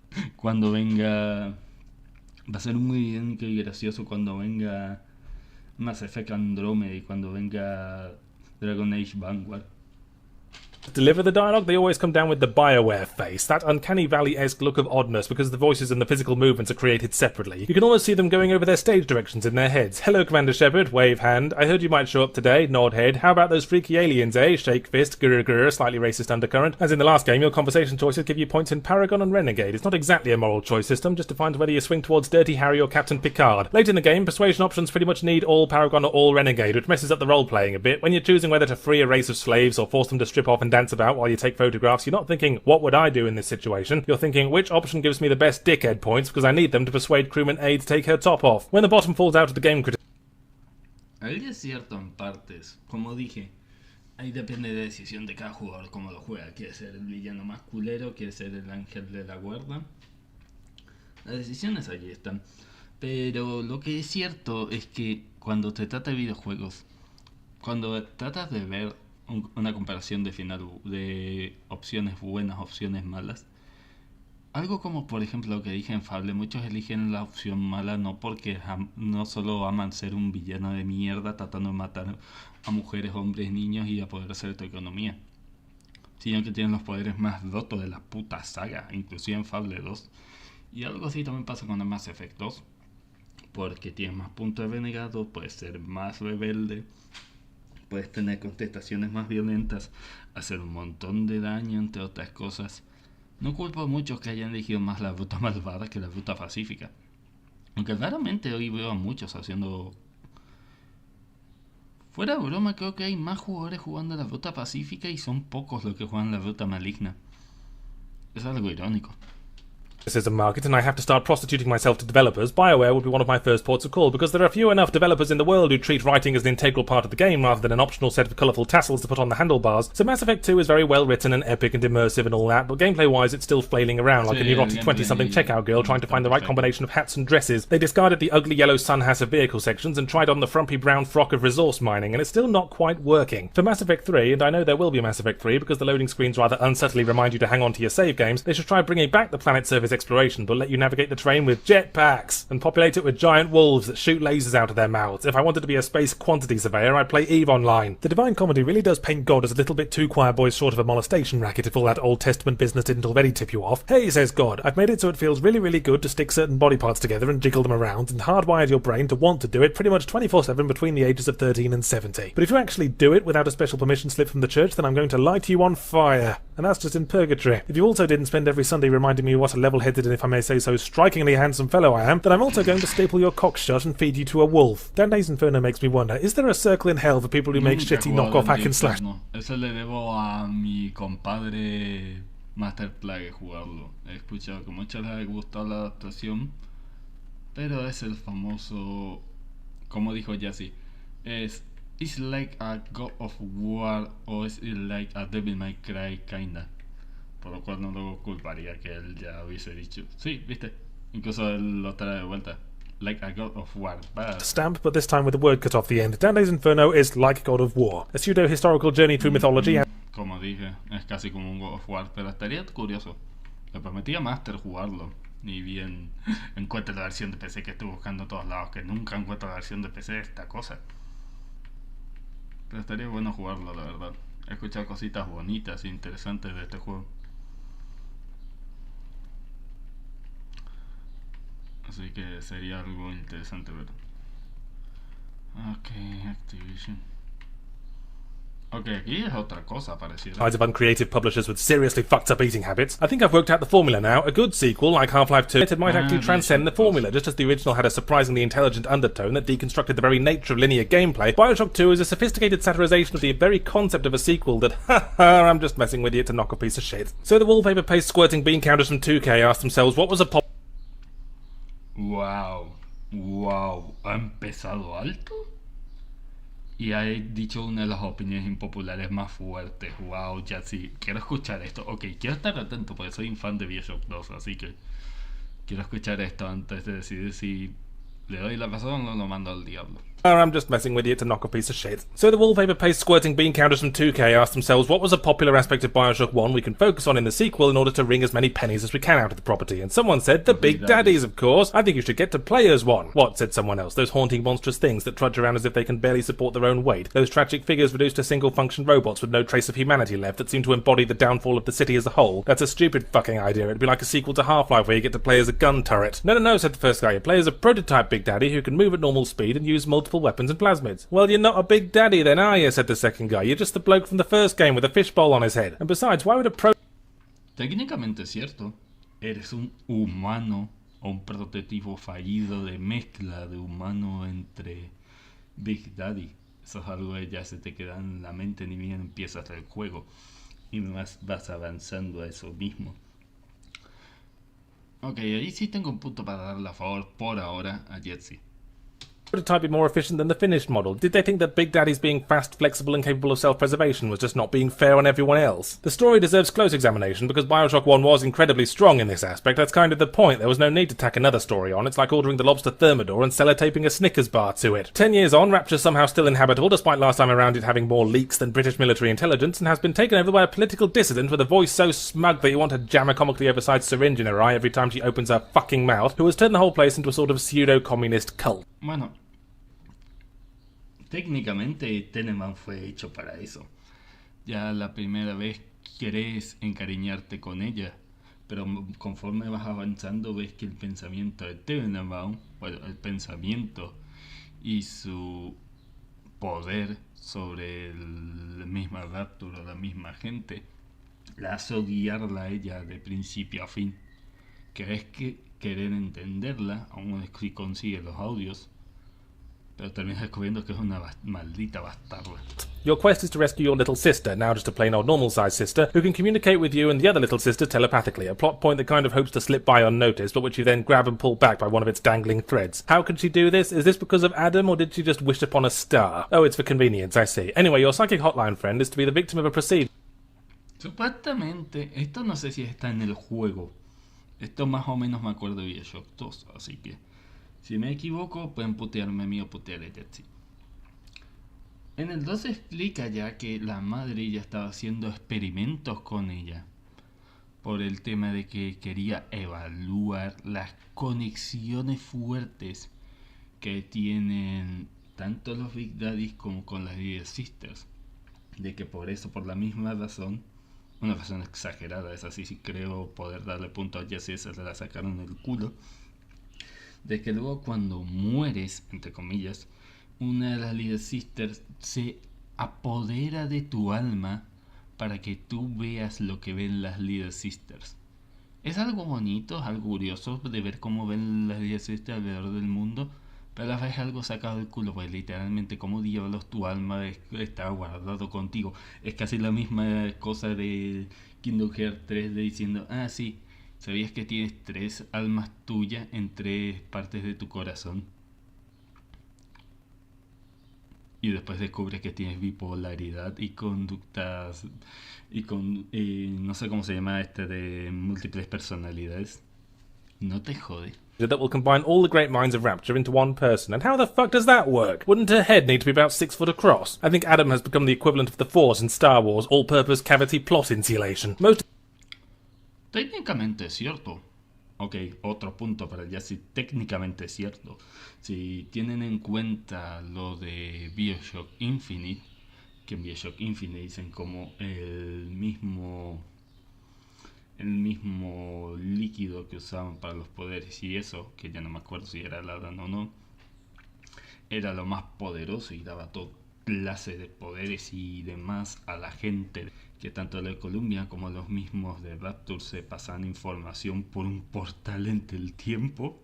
Va a ser muy irónico y gracioso cuando venga Mass Effect Andromeda y cuando venga Dragon Age Vanguard. deliver the dialogue, they always come down with the BioWare face, that uncanny valley-esque look of oddness because the voices and the physical movements are created separately. You can almost see them going over their stage directions in their heads. Hello, Commander Shepard, wave hand. I heard you might show up today, nod head. How about those freaky aliens, eh? Shake fist, grr grr, slightly racist undercurrent. As in the last game, your conversation choices give you points in Paragon and Renegade. It's not exactly a moral choice system, just defines whether you swing towards Dirty Harry or Captain Picard. Late in the game, persuasion options pretty much need all Paragon or all Renegade, which messes up the role-playing a bit. When you're choosing whether to free a race of slaves or force them to strip off and dance about while you take photographs, you're not thinking, what would I do in this situation? You're thinking, which option gives me the best dickhead points because I need them to persuade crewman A to take her top off. When the bottom falls out of the game critic... Ahí es cierto en partes, como dije, ahí depende de la decisión de cada jugador cómo lo juega. Quiere ser el villano más culero, quiere ser el ángel de la guarda. Las decisiones allí están. Pero lo que es cierto es que cuando te trata de videojuegos, cuando tratas de ver una comparación de final de opciones buenas, opciones malas, algo como por ejemplo lo que dije en Fable, muchos eligen la opción mala no porque no solo aman ser un villano de mierda tratando de matar a mujeres, hombres, niños y apoderarse de tu economía, sino que tienen los poderes más rotos de la puta saga, inclusive en Fable 2. Y algo así también pasa con el Mass Effect 2, porque tienes más puntos de renegado, puedes ser más rebelde, puedes tener contestaciones más violentas, hacer un montón de daño, entre otras cosas. No culpo a muchos que hayan elegido más la ruta malvada que la ruta pacífica, aunque raramente hoy veo a muchos haciendo... Fuera de broma, creo que hay más jugadores jugando la ruta pacífica y son pocos los que juegan la ruta maligna. Es algo irónico. market and I have to start prostituting myself to developers, BioWare would be one of my first ports of call, because there are few enough developers in the world who treat writing as an integral part of the game rather than an optional set of colourful tassels to put on the handlebars. So Mass Effect 2 is very well written and epic and immersive and all that, but gameplay-wise it's still flailing around like a neurotic 20-something checkout girl trying to find the right combination of hats and dresses. They discarded the ugly yellow Sunhass of vehicle sections and tried on the frumpy brown frock of resource mining, and it's still not quite working. For Mass Effect 3, and I know there will be a Mass Effect 3 because the loading screens rather unsubtly remind you to hang on to your save games, they should try bringing back the planet service exploration, but let you navigate the terrain with jetpacks and populate it with giant wolves that shoot lasers out of their mouths. If I wanted to be a space quantity surveyor, I'd play EVE Online. The Divine Comedy really does paint God as a little bit too choir boys short of a molestation racket if all that Old Testament business didn't already tip you off. Hey, says God, I've made it so it feels really, really good to stick certain body parts together and jiggle them around, and hardwired your brain to want to do it pretty much 24/7 between the ages of 13 and 70. But if you actually do it without a special permission slip from the church, then I'm going to light you on fire. And that's just in purgatory. If you also didn't spend every Sunday reminding me what a level-headed and, if I may say so, strikingly handsome fellow I am, then I'm also going to staple your cock shut and feed you to a wolf. Dante's Inferno makes me wonder, is there a circle in hell for people who make Nunca he shitty jugado knockoff Dante hack and slash? Inferno. Eso le debo a mi compadre Master Plague jugarlo. He escuchado que muchos les ha gustado la adaptación, pero es el famoso, como dijo Yassi, it's like a God of War o es like a Devil May Cry kinda. Por lo cual no lo culparía que él ya hubiese dicho. Sí, viste, incluso él lo trae de vuelta. Like a God of War. Stamp, but this time with the word cut off the end. Dante's Inferno is like God of War, a pseudo-historical journey through mythology. Como dije, es casi como un God of War, pero estaría curioso. Le prometí a Master jugarlo. Ni bien encuentre la versión de PC que estoy buscando a todos lados, que nunca encuentro la versión de PC de esta cosa. Pero estaría bueno jugarlo, la verdad. He escuchado cositas bonitas e interesantes de este juego. Así que sería algo interesante ver. Ok, Activision. Ok, aquí es otra cosa parecida. Of uncreative publishers with seriously fucked up eating habits. I think I've worked out the formula now. A good sequel, like Half-Life 2, it might actually transcend the formula, just as the original had a surprisingly intelligent undertone that deconstructed the very nature of linear gameplay. Bioshock 2 is a sophisticated satirization of the very concept of a sequel that, haha, I'm just messing with you to knock a piece of shit. So the wallpaper paste squirting bean counters from 2K asked themselves what was a pop... Wow, ha empezado alto y ha dicho una de las opiniones impopulares más fuertes. Wow, ya sí, quiero escuchar esto. Ok, quiero estar atento porque soy un fan de Bioshock 2, así que quiero escuchar esto antes de decidir si le doy la razón o lo mando al diablo. I'm just messing with you to knock a piece of shit. So the wallpaper paste squirting bean counters from 2K asked themselves what was a popular aspect of Bioshock 1 we can focus on in the sequel in order to wring as many pennies as we can out of the property, and someone said the Big Daddies, of course. I think you should get to play as one. What, said someone else, those haunting monstrous things that trudge around as if they can barely support their own weight, those tragic figures reduced to single-function robots with no trace of humanity left that seem to embody the downfall of the city as a whole. That's a stupid fucking idea. It'd be like a sequel to Half-Life where you get to play as a gun turret. No, said the first guy, you play as a prototype Big Daddy who can move at normal speed and use multiple weapons and plasmids. Well, you're not a Big Daddy then, are you? Said the second guy. You're just the bloke from the first game with a fishbowl on his head. And besides, why would a Técnicamente es cierto. Eres un humano o un prototipo fallido de mezcla de humano entre Big Daddy. Eso es algo que ya se te queda en la mente ni bien empiezas el juego. Y vas avanzando a eso mismo. Ok, ahí sí tengo un punto para darle a favor por ahora a Jetsi. prototype be more efficient than the finished model? Did they think that Big Daddy's being fast, flexible and capable of self-preservation was just not being fair on everyone else? The story deserves close examination because Bioshock 1 was incredibly strong in this aspect. That's kind of the point. There was no need to tack another story on. It's like ordering the Lobster Thermidor and sellotaping a Snickers bar to it. 10 years on, Rapture's somehow still inhabitable despite last time around it having more leaks than British military intelligence, and has been taken over by a political dissident with a voice so smug that you want to jam a comically oversized syringe in her eye every time she opens her fucking mouth, who has turned the whole place into a sort of pseudo-communist cult. Bueno, técnicamente Teneman fue hecho para eso. Ya la primera vez querés encariñarte con ella, pero conforme vas avanzando ves que el pensamiento de Teneman, bueno, el pensamiento y su poder sobre la misma Rapture o la misma gente la hace guiarla a ella de principio a fin. Crees que querer entenderla, aún si consigues los audios, pero terminas descubriendo que es una maldita bastarda. Your quest is to rescue your little sister, now just a plain old normal-sized sister, who can communicate with you and the other little sister telepathically, a plot point that kind of hopes to slip by unnoticed, but which you then grab and pull back by one of its dangling threads. How could she do this? Is this because of Adam, or did she just wish upon a star? Oh, it's for convenience, I see. Anyway, your psychic hotline friend is to be the victim of a procedure. Supuestamente, esto no sé si está en el juego. Esto más o menos me acuerdo de Bioshock 2, así que si me equivoco pueden putearme a mí o putear a Jetsi. En el 2 se explica ya que la madre ya estaba haciendo experimentos con ella por el tema de que quería evaluar las conexiones fuertes que tienen tanto los Big Daddies como con las Little Sisters. De que por eso, por la misma razón, una razón exagerada, es así, si creo poder darle punto a Jessie, se la sacaron del culo, de que luego cuando mueres, entre comillas, una de las Little Sisters se apodera de tu alma para que tú veas lo que ven las Little Sisters. Es algo bonito, es algo curioso de ver cómo ven las Little Sisters alrededor del mundo, pero a la vez es algo sacado del culo, pues literalmente como diablos tu alma está guardado contigo. Es casi la misma cosa de Kingdom Hearts 3 de diciendo, ah sí, ¿sabías que tienes 3 almas tuyas en 3 partes de tu corazón? Y después descubres que tienes bipolaridad y conductas y con no sé cómo se llama de múltiples personalidades. No te jode. That will combine all the great minds of Rapture into one person. And how the fuck does that work? Wouldn't her head need to be about 6 foot across? I think Adam has become the equivalent of the Force in Star Wars, all-purpose cavity plot insulation. Técnicamente es cierto. Ok, otro punto para ya si técnicamente es cierto. Si tienen en cuenta lo de Bioshock Infinite, que en Bioshock Infinite dicen como el mismo líquido que usaban para los poderes y eso, que ya no me acuerdo si era el Adam o no, era lo más poderoso y daba toda clase de poderes y demás a la gente, que tanto la de Columbia como los mismos de Rapture se pasaban información por un portal entre el tiempo,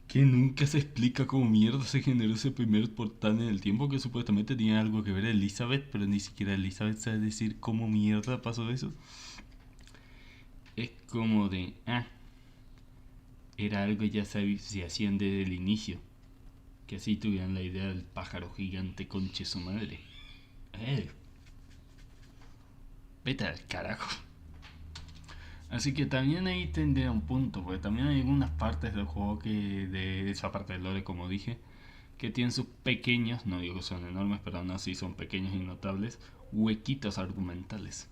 que nunca se explica cómo mierda se generó ese primer portal en el tiempo, que supuestamente tenía algo que ver Elizabeth, pero ni siquiera Elizabeth sabe decir cómo mierda pasó eso. Es como de, era algo que ya se hacían desde el inicio. Que así tuvieran la idea del pájaro gigante conche su madre. Vete al carajo. Así que también ahí tendría un punto, porque también hay algunas partes del juego que, de esa parte del lore como dije, que tienen sus pequeños, no digo que son enormes, pero aún así son pequeños y notables, huequitos argumentales.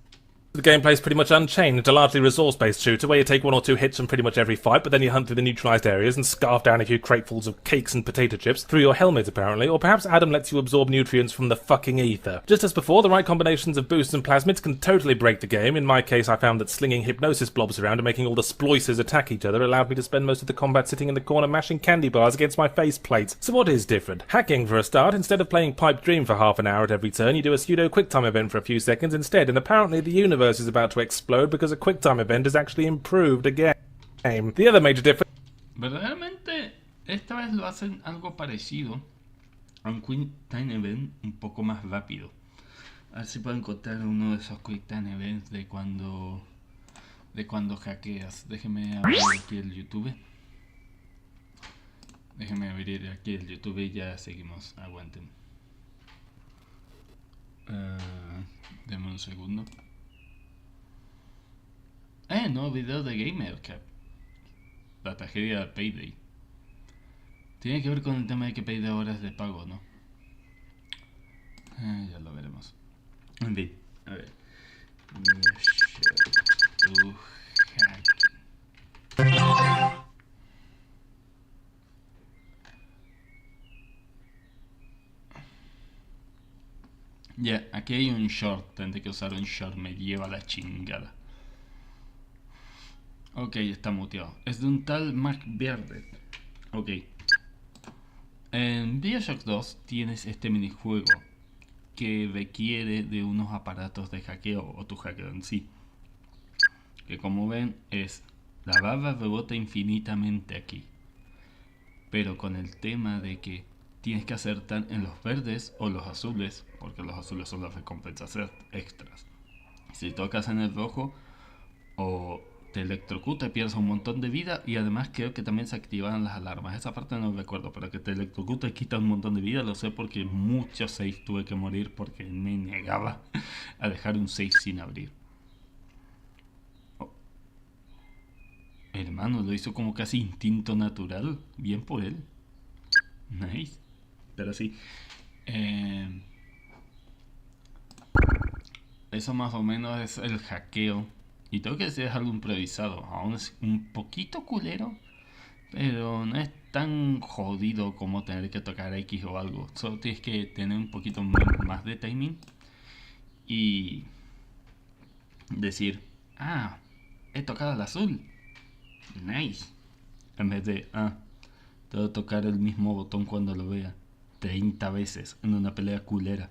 The gameplay is pretty much unchanged, a largely resource-based shooter where you take 1 or 2 hits from pretty much every fight, but then you hunt through the neutralized areas and scarf down a few cratefuls of cakes and potato chips through your helmet apparently, or perhaps Adam lets you absorb nutrients from the fucking ether. Just as before, the right combinations of boosts and plasmids can totally break the game. In my case, I found that slinging hypnosis blobs around and making all the sploicers attack each other allowed me to spend most of the combat sitting in the corner mashing candy bars against my faceplate. So what is different? Hacking for a start. Instead of playing Pipe Dream for half an hour at every turn, you do a pseudo QuickTime event for a few seconds instead, and apparently the universe is about to explode because a QuickTime event has actually improved a game. The other major difference... Verdaderamente, esta vez lo hacen algo parecido a un QuickTime event un poco más rápido. A ver si puedo encontrar uno de esos QuickTime events de cuando hackeas. Déjeme abrir aquí el YouTube. Déjeme abrir aquí el YouTube y ya seguimos. Aguanten. Deme un segundo. No, video de Gamercap. La tragedia de Payday. Tiene que ver con el tema de que Payday ahora es de pago, ¿no? Ya lo veremos. En fin, a ver. Ya, aquí hay un short. Tendré que usar un short, me lleva la chingada. Ok, está muteado. Es de un tal Mark Verde. Ok. En Bioshock 2 tienes este minijuego que requiere de unos aparatos de hackeo, o tu hackeo en sí. Que como ven es la barra rebota infinitamente aquí. Pero con el tema de que tienes que acertar en los verdes o los azules, porque los azules son las recompensas extras. Si tocas en el rojo o te electrocuta, pierdes un montón de vida y además creo que también se activaban las alarmas. Esa parte no recuerdo, pero que te electrocuta y quita un montón de vida lo sé porque muchos saves tuve que morir porque me negaba a dejar un save sin abrir. Hermano, lo hizo como casi instinto natural. Bien por él. Nice. Pero sí. Eso más o menos es el hackeo. Y tengo que decir, es algo improvisado. Aún es un poquito culero, pero no es tan jodido como tener que tocar X o algo. Solo tienes que tener un poquito más de timing y decir, ah, he tocado el azul. Nice. En vez de, tengo que tocar el mismo botón cuando lo vea 30 veces en una pelea culera.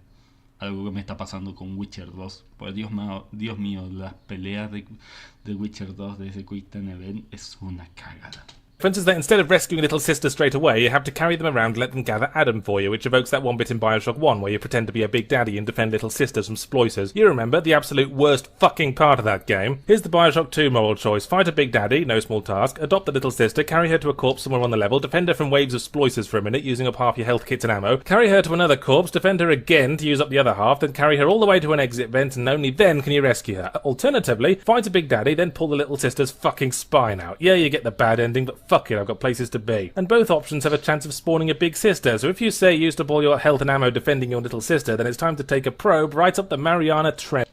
Algo que me está pasando con Witcher 2. Pues Dios mío, las peleas de Witcher 2 de ese Quick Time Event es una cagada. Difference is that instead of rescuing little sister straight away, you have to carry them around and let them gather Adam for you, which evokes that one bit in Bioshock 1 where you pretend to be a big daddy and defend little sisters from sploicers. You remember, the absolute worst fucking part of that game. Here's the Bioshock 2 moral choice. Fight a big daddy, no small task, adopt the little sister, carry her to a corpse somewhere on the level, defend her from waves of sploicers for a minute using up half your health kits and ammo, carry her to another corpse, defend her again to use up the other half, then carry her all the way to an exit vent and only then can you rescue her. Alternatively, fight a big daddy, then pull the little sister's fucking spine out. Yeah, you get the bad ending, but fuck it, I've got places to be. And both options have a chance of spawning a big sister, so if you say you used up all your health and ammo defending your little sister, then it's time to take a probe right up the Mariana Trench.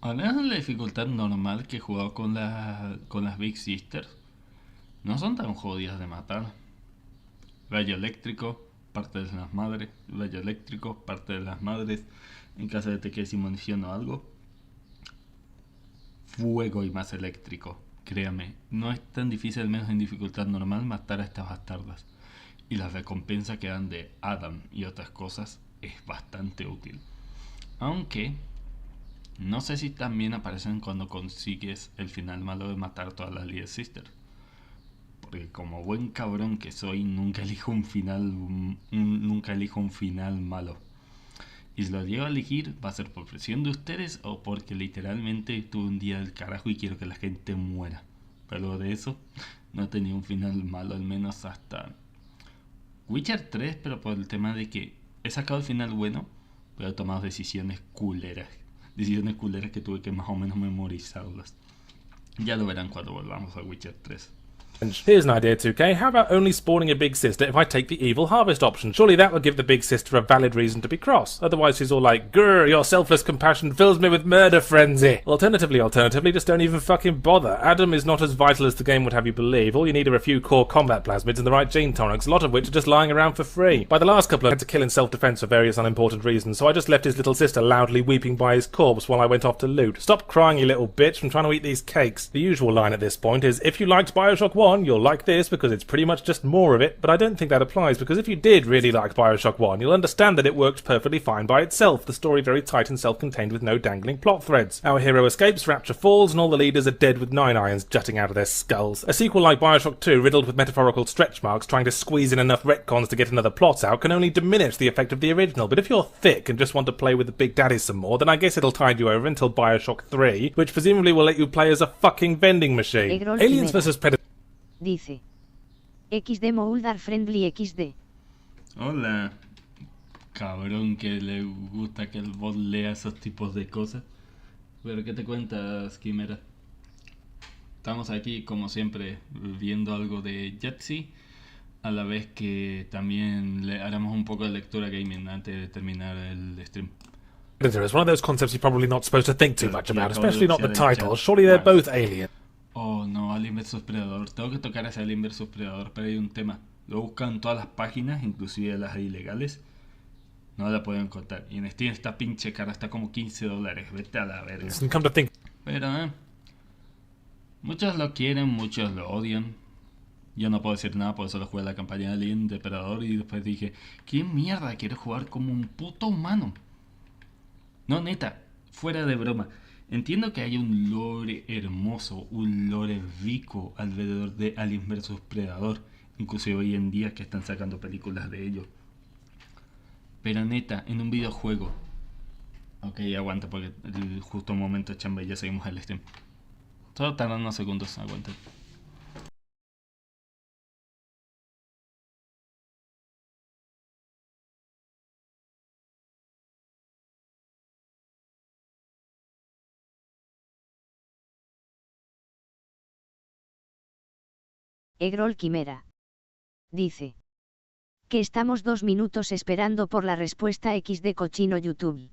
Al menos en la dificultad normal que he jugado con las Big Sisters, no son tan jodidas de matar. Rayo eléctrico, parte de las madres. Rayo eléctrico, parte de las madres. En caso de que te quedes sin munición o algo. Fuego y más eléctrico. Créame, no es tan difícil, al menos en dificultad normal, matar a estas bastardas. Y la recompensa que dan de Adam y otras cosas es bastante útil. Aunque no sé si también aparecen cuando consigues el final malo de matar todas las Little Sisters. Porque como buen cabrón que soy, nunca elijo un final malo. Y si lo llego a elegir, va a ser por presión de ustedes o porque literalmente tuve un día del carajo y quiero que la gente muera. Pero de eso, no he tenido un final malo, al menos hasta Witcher 3, pero por el tema de que he sacado el final bueno, pero he tomado decisiones culeras. Decisiones culeras que tuve que más o menos memorizarlas. Ya lo verán cuando volvamos a Witcher 3. Here's an idea, 2K. How about only spawning a big sister if I take the evil harvest option? Surely that would give the big sister a valid reason to be cross. Otherwise she's all like, grr, your selfless compassion fills me with murder frenzy. Alternatively, just don't even fucking bother. Adam is not as vital as the game would have you believe. All you need are a few core combat plasmids and the right gene tonics, a lot of which are just lying around for free. By the last couple I had to kill in self-defense for various unimportant reasons, so I just left his little sister loudly weeping by his corpse while I went off to loot. Stop crying, you little bitch, I'm trying to eat these cakes. The usual line at this point is, if you liked Bioshock 1, you'll like this, because it's pretty much just more of it, but I don't think that applies, because if you did really like Bioshock 1, you'll understand that it worked perfectly fine by itself, the story very tight and self-contained with no dangling plot threads. Our hero escapes, Rapture falls, and all the leaders are dead with 9 irons jutting out of their skulls. A sequel like Bioshock 2, riddled with metaphorical stretch marks, trying to squeeze in enough retcons to get another plot out, can only diminish the effect of the original, but if you're thick and just want to play with the big daddies some more, then I guess it'll tide you over until Bioshock 3, which presumably will let you play as a fucking vending machine. Aliens vs Predators. Dice. XD Moldar Friendly XD. Hola, cabrón que le gusta que el bot lea esos tipos de cosas. Pero ¿qué te cuentas, Quimera? Estamos aquí como siempre viendo algo de Jetsi, a la vez que también le haremos un poco de lectura gaming antes de terminar el stream. Predator is one of those concepts you're probably not supposed to think too much about, especially not the title. Surely they're both alien. Oh no, Alien vs Predador. Tengo que tocar ese Alien vs Predador, pero hay un tema. Lo buscan en todas las páginas, inclusive las ilegales. No la puedo encontrar. Y en Steam esta pinche cara está como $15. Vete a la verga. Come to think. Pero muchos lo quieren, muchos lo odian. Yo no puedo decir nada, por eso lo jugué la campaña de Alien de Predador y después dije, ¿quién mierda quiere jugar como un puto humano? No, neta, fuera de broma. Entiendo que hay un lore hermoso, un lore rico alrededor de Alien vs Predador, inclusive hoy en día que están sacando películas de ello. Pero neta, en un videojuego... Ok, aguanta porque el justo momento chamba y ya seguimos el stream. Solo tardan unos segundos, aguanta. Egrol Quimera. Dice. Que estamos 2 minutos esperando por la respuesta XD cochino YouTube.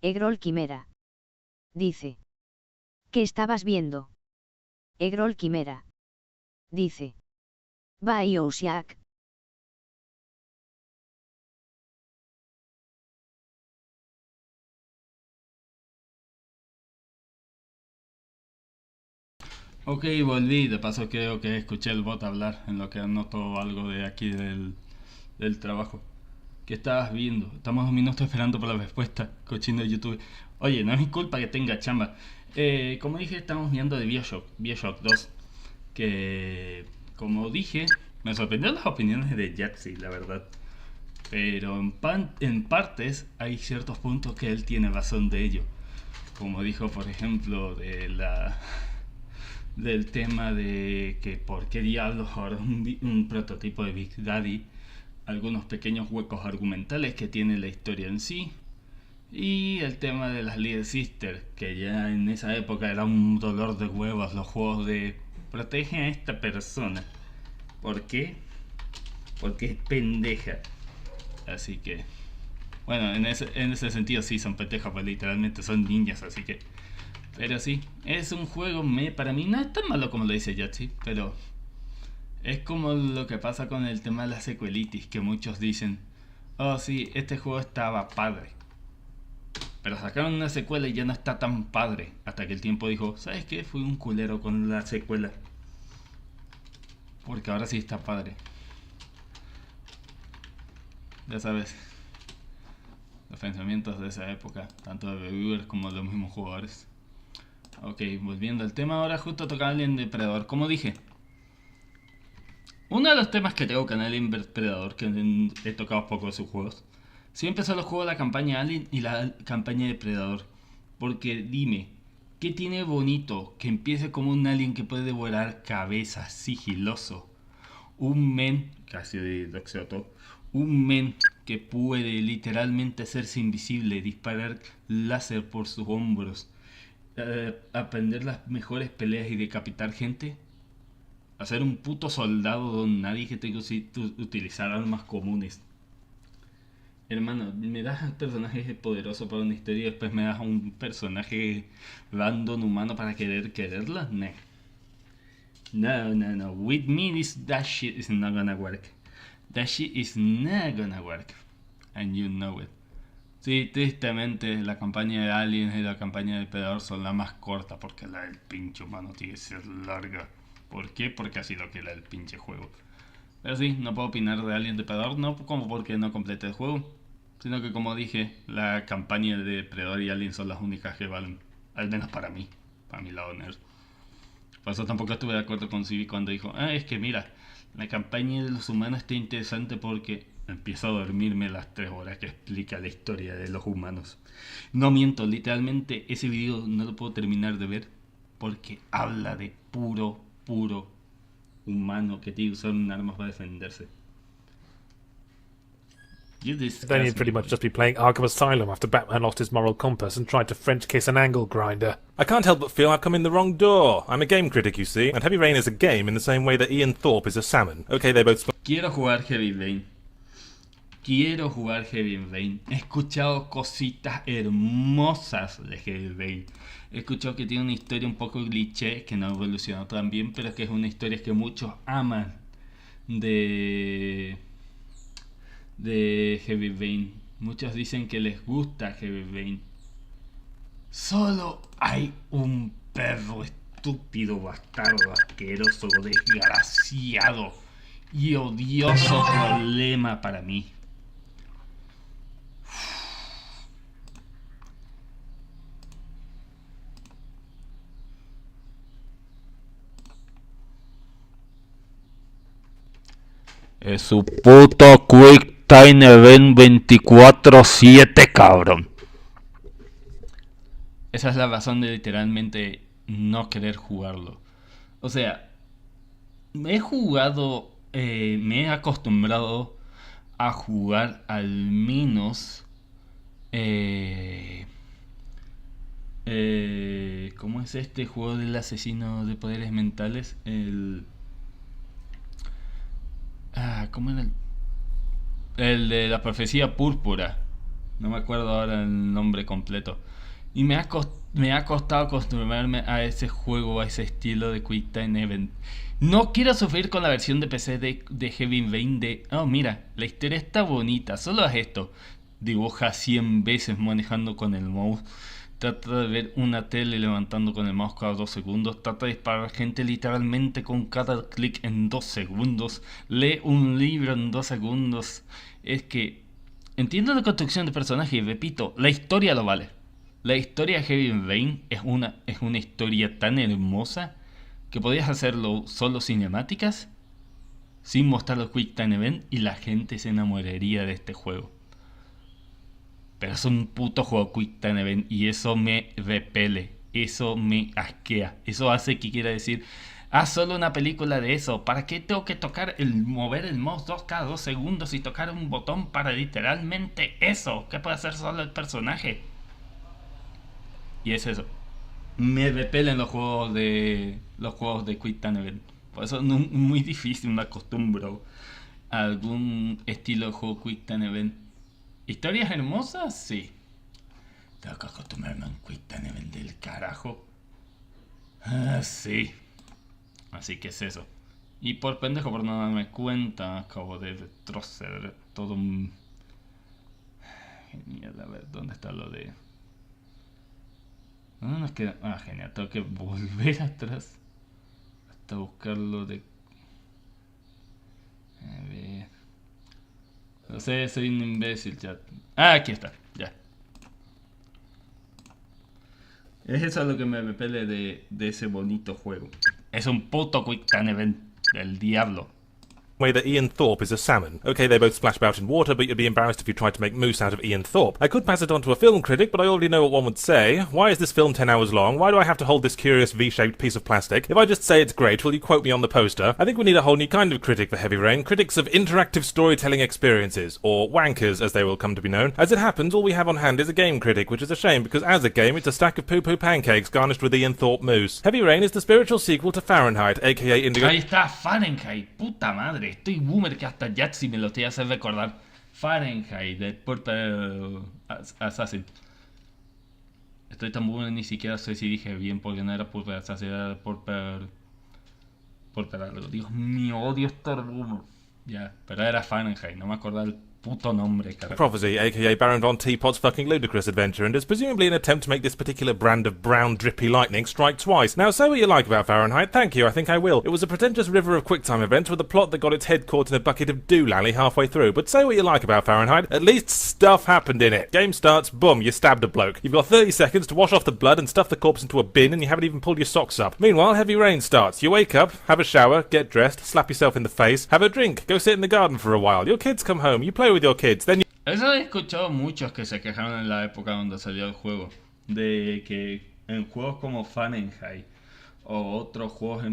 Egrol Quimera. Dice. ¿Qué estabas viendo? Egrol Quimera. Dice. Bioshock. Ok, volví. De paso creo que escuché el bot hablar en lo que anoto algo de aquí del trabajo. ¿Qué estabas viendo? Estamos 2 minutos esperando por la respuesta. Cochino de YouTube. Oye, no es mi culpa que tenga chamba. Como dije, estamos viendo de Bioshock 2. Que, como dije, me sorprendieron las opiniones de Jaxi, la verdad. Pero en partes hay ciertos puntos que él tiene razón de ello. Como dijo, por ejemplo, del tema de que por qué diablos ahora un prototipo de Big Daddy, algunos pequeños huecos argumentales que tiene la historia en sí, y el tema de las Little Sisters, que ya en esa época era un dolor de huevos los juegos de protege a esta persona. ¿Por qué? Porque es pendeja. Así que, bueno, en ese sentido sí son pendejas, pues literalmente son niñas, así que. Pero sí, es un juego, para mí no es tan malo como lo dice Yatsi, pero es como lo que pasa con el tema de la sequelitis, que muchos dicen, oh sí, este juego estaba padre, pero sacaron una secuela y ya no está tan padre, hasta que el tiempo dijo, ¿sabes qué? Fui un culero con la secuela, porque ahora sí está padre. Ya sabes, los pensamientos de esa época, tanto de reviewers como de los mismos jugadores. Ok, volviendo al tema, ahora justo toca Alien Depredador. Como dije, uno de los temas que tengo con Alien Depredador, que he tocado poco de sus juegos, siempre solo juego la campaña Alien y la campaña Depredador. Porque dime, ¿qué tiene bonito que empiece como un alien que puede devorar cabezas sigiloso? Un men, casi de Doxoto, un men que puede literalmente hacerse invisible, disparar láser por sus hombros, aprender las mejores peleas y decapitar gente, hacer un puto soldado donde nadie que tenga que utilizar armas comunes. Hermano, me das un personaje poderoso para una historia y después me das un personaje random humano para quererla. No. With me, that shit is not gonna work. That shit is not gonna work. And you know it. Sí, tristemente la campaña de Aliens y la campaña de Depredador son la más corta, porque la del pinche humano tiene que ser larga. ¿Por qué? Porque así lo quiere el pinche juego. Pero sí, no puedo opinar de Alien Depredador, no como porque no completé el juego, sino que como dije, la campaña de Depredador y Alien son las únicas que valen, al menos para mí lado nerd. Por eso tampoco estuve de acuerdo con Civi cuando dijo, es que mira, la campaña de los humanos está interesante porque empiezo a dormirme las 3 horas que explica la historia de los humanos. No miento, literalmente ese video no lo puedo terminar de ver porque habla de puro humano que tiene que usar un arma para defenderse. Then you'd pretty much just be playing Arkham Asylum after Batman lost his moral compass and tried to French kiss an angle grinder. I can't help but feel I've come in the wrong door. I'm a game critic, you see, and Heavy Rain is a game in the same way that Ian Thorpe is a salmon. Okay, they both... Quiero jugar Heavy Rain. He escuchado cositas hermosas de Heavy Rain. He escuchado que tiene una historia un poco cliché, que no evolucionó tan bien, pero que es una historia que muchos aman de Heavy Rain. Muchos dicen que les gusta Heavy Rain. Solo hay un perro estúpido, bastardo, asqueroso, desgraciado y odioso problema para mí. Es su puto Quick Time Event 24/7, cabrón. Esa es la razón de literalmente no querer jugarlo. O sea, me he acostumbrado a jugar al menos... ¿cómo es este juego del asesino de poderes mentales? ¿Cómo era el de la profecía púrpura? No me acuerdo ahora el nombre completo. Y me ha costado acostumbrarme a ese juego, a ese estilo de Quick Time Event. No quiero sufrir con la versión de PC de Heavy Rain de... Oh, mira, la historia está bonita, solo haz esto. Dibuja 100 veces manejando con el mouse. Trata de ver una tele levantando con el mouse cada 2 segundos. Trata de disparar gente literalmente con cada clic en 2 segundos. Lee un libro en 2 segundos. Es que... Entiendo la construcción de personajes y repito, la historia lo vale. La historia de Heavy Rain es una historia tan hermosa que podías hacerlo solo cinemáticas sin mostrar los Quick Time Event y la gente se enamoraría de este juego. Pero es un puto juego Quick Time Event y eso me repele, eso me asquea, eso hace que quiera decir, haz solo una película de eso. ¿Para qué tengo que mover el mouse cada 2 segundos y tocar un botón para literalmente eso? ¿Qué puede hacer solo el personaje? Y es eso. Me repelen los juegos de Quick Time Event. Por eso es muy difícil, me acostumbro a algún estilo de juego Quick Time Event. ¿Historias hermosas? Sí. Tengo que acostumbrarme a un Quick Time Event del carajo. Sí. Así que es eso. Y por pendejo, por no darme cuenta, acabo de retroceder todo un... Genial, a ver, ¿dónde está lo de...? No nos queda... genial, tengo que volver atrás hasta buscar lo de... A ver... No sé, soy un imbécil, chat. Aquí está, ya. Es eso lo que me repele de ese bonito juego. Es un puto Quick Time Event del diablo. Way that Ian Thorpe is a salmon. Okay, they both splash about in water, but you'd be embarrassed if you tried to make mousse out of Ian Thorpe. I could pass it on to a film critic, but I already know what one would say. Why is this film 10 hours long? Why do I have to hold this curious V-shaped piece of plastic? If I just say it's great, will you quote me on the poster? I think we need a whole new kind of critic for Heavy Rain. Critics of interactive storytelling experiences, or wankers as they will come to be known. As it happens, all we have on hand is a game critic, which is a shame because as a game, it's a stack of poo-poo pancakes garnished with Ian Thorpe mousse. Heavy Rain is the spiritual sequel to Fahrenheit, aka Indigo... Ahí está Fahrenheit, puta madre, estoy boomer que hasta Yahtzee me lo estoy haciendo recordar. Fahrenheit de Purple Assassin. Estoy tan boomer ni siquiera sé si dije bien porque no era Purple Assassin, era Purple algo. Dios mío, odio estar boomer. Ya, pero era Fahrenheit, no me acordaba el puto nombre, carajo. Prophecy, aka Baron Von Teapot's fucking ludicrous adventure, and is presumably an attempt to make this particular brand of brown drippy lightning strike twice. Now, say what you like about Fahrenheit, thank you, I think I will. It was a pretentious river of QuickTime events with a plot that got its head caught in a bucket of doolally halfway through, but say what you like about Fahrenheit, at least stuff happened in it. Game starts, boom, you stabbed a bloke. You've got 30 seconds to wash off the blood and stuff the corpse into a bin, and you haven't even pulled your socks up. Meanwhile, Heavy Rain starts. You wake up, have a shower, get dressed, slap yourself in the face, have a drink, go sit in the garden for a while. Your kids come home, you play with your kids, then you... Eso he escuchado muchos que se quejaron en la época donde salió el juego. De que en juegos como Fahrenheit o otros juegos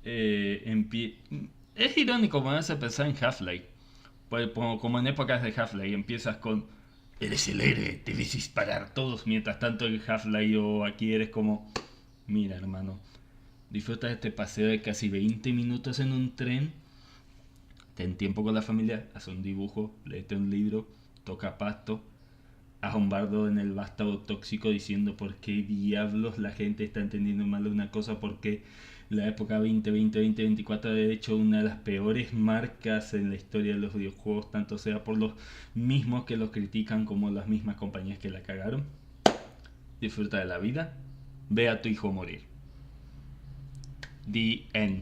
es irónico ponerse a pensar en Half-Life. Pues, como en épocas de Half-Life empiezas con eres el héroe, debes disparar todos. Mientras tanto en Half-Life o aquí eres como mira hermano, disfrutas de este paseo de casi 20 minutos en un tren. Ten tiempo con la familia, haz un dibujo, léete un libro, toca pasto, haz un bardo en el vástago tóxico diciendo por qué diablos la gente está entendiendo mal una cosa, porque la época 2020-2024 ha hecho una de las peores marcas en la historia de los videojuegos, tanto sea por los mismos que los critican como las mismas compañías que la cagaron. Disfruta de la vida, ve a tu hijo morir. The end.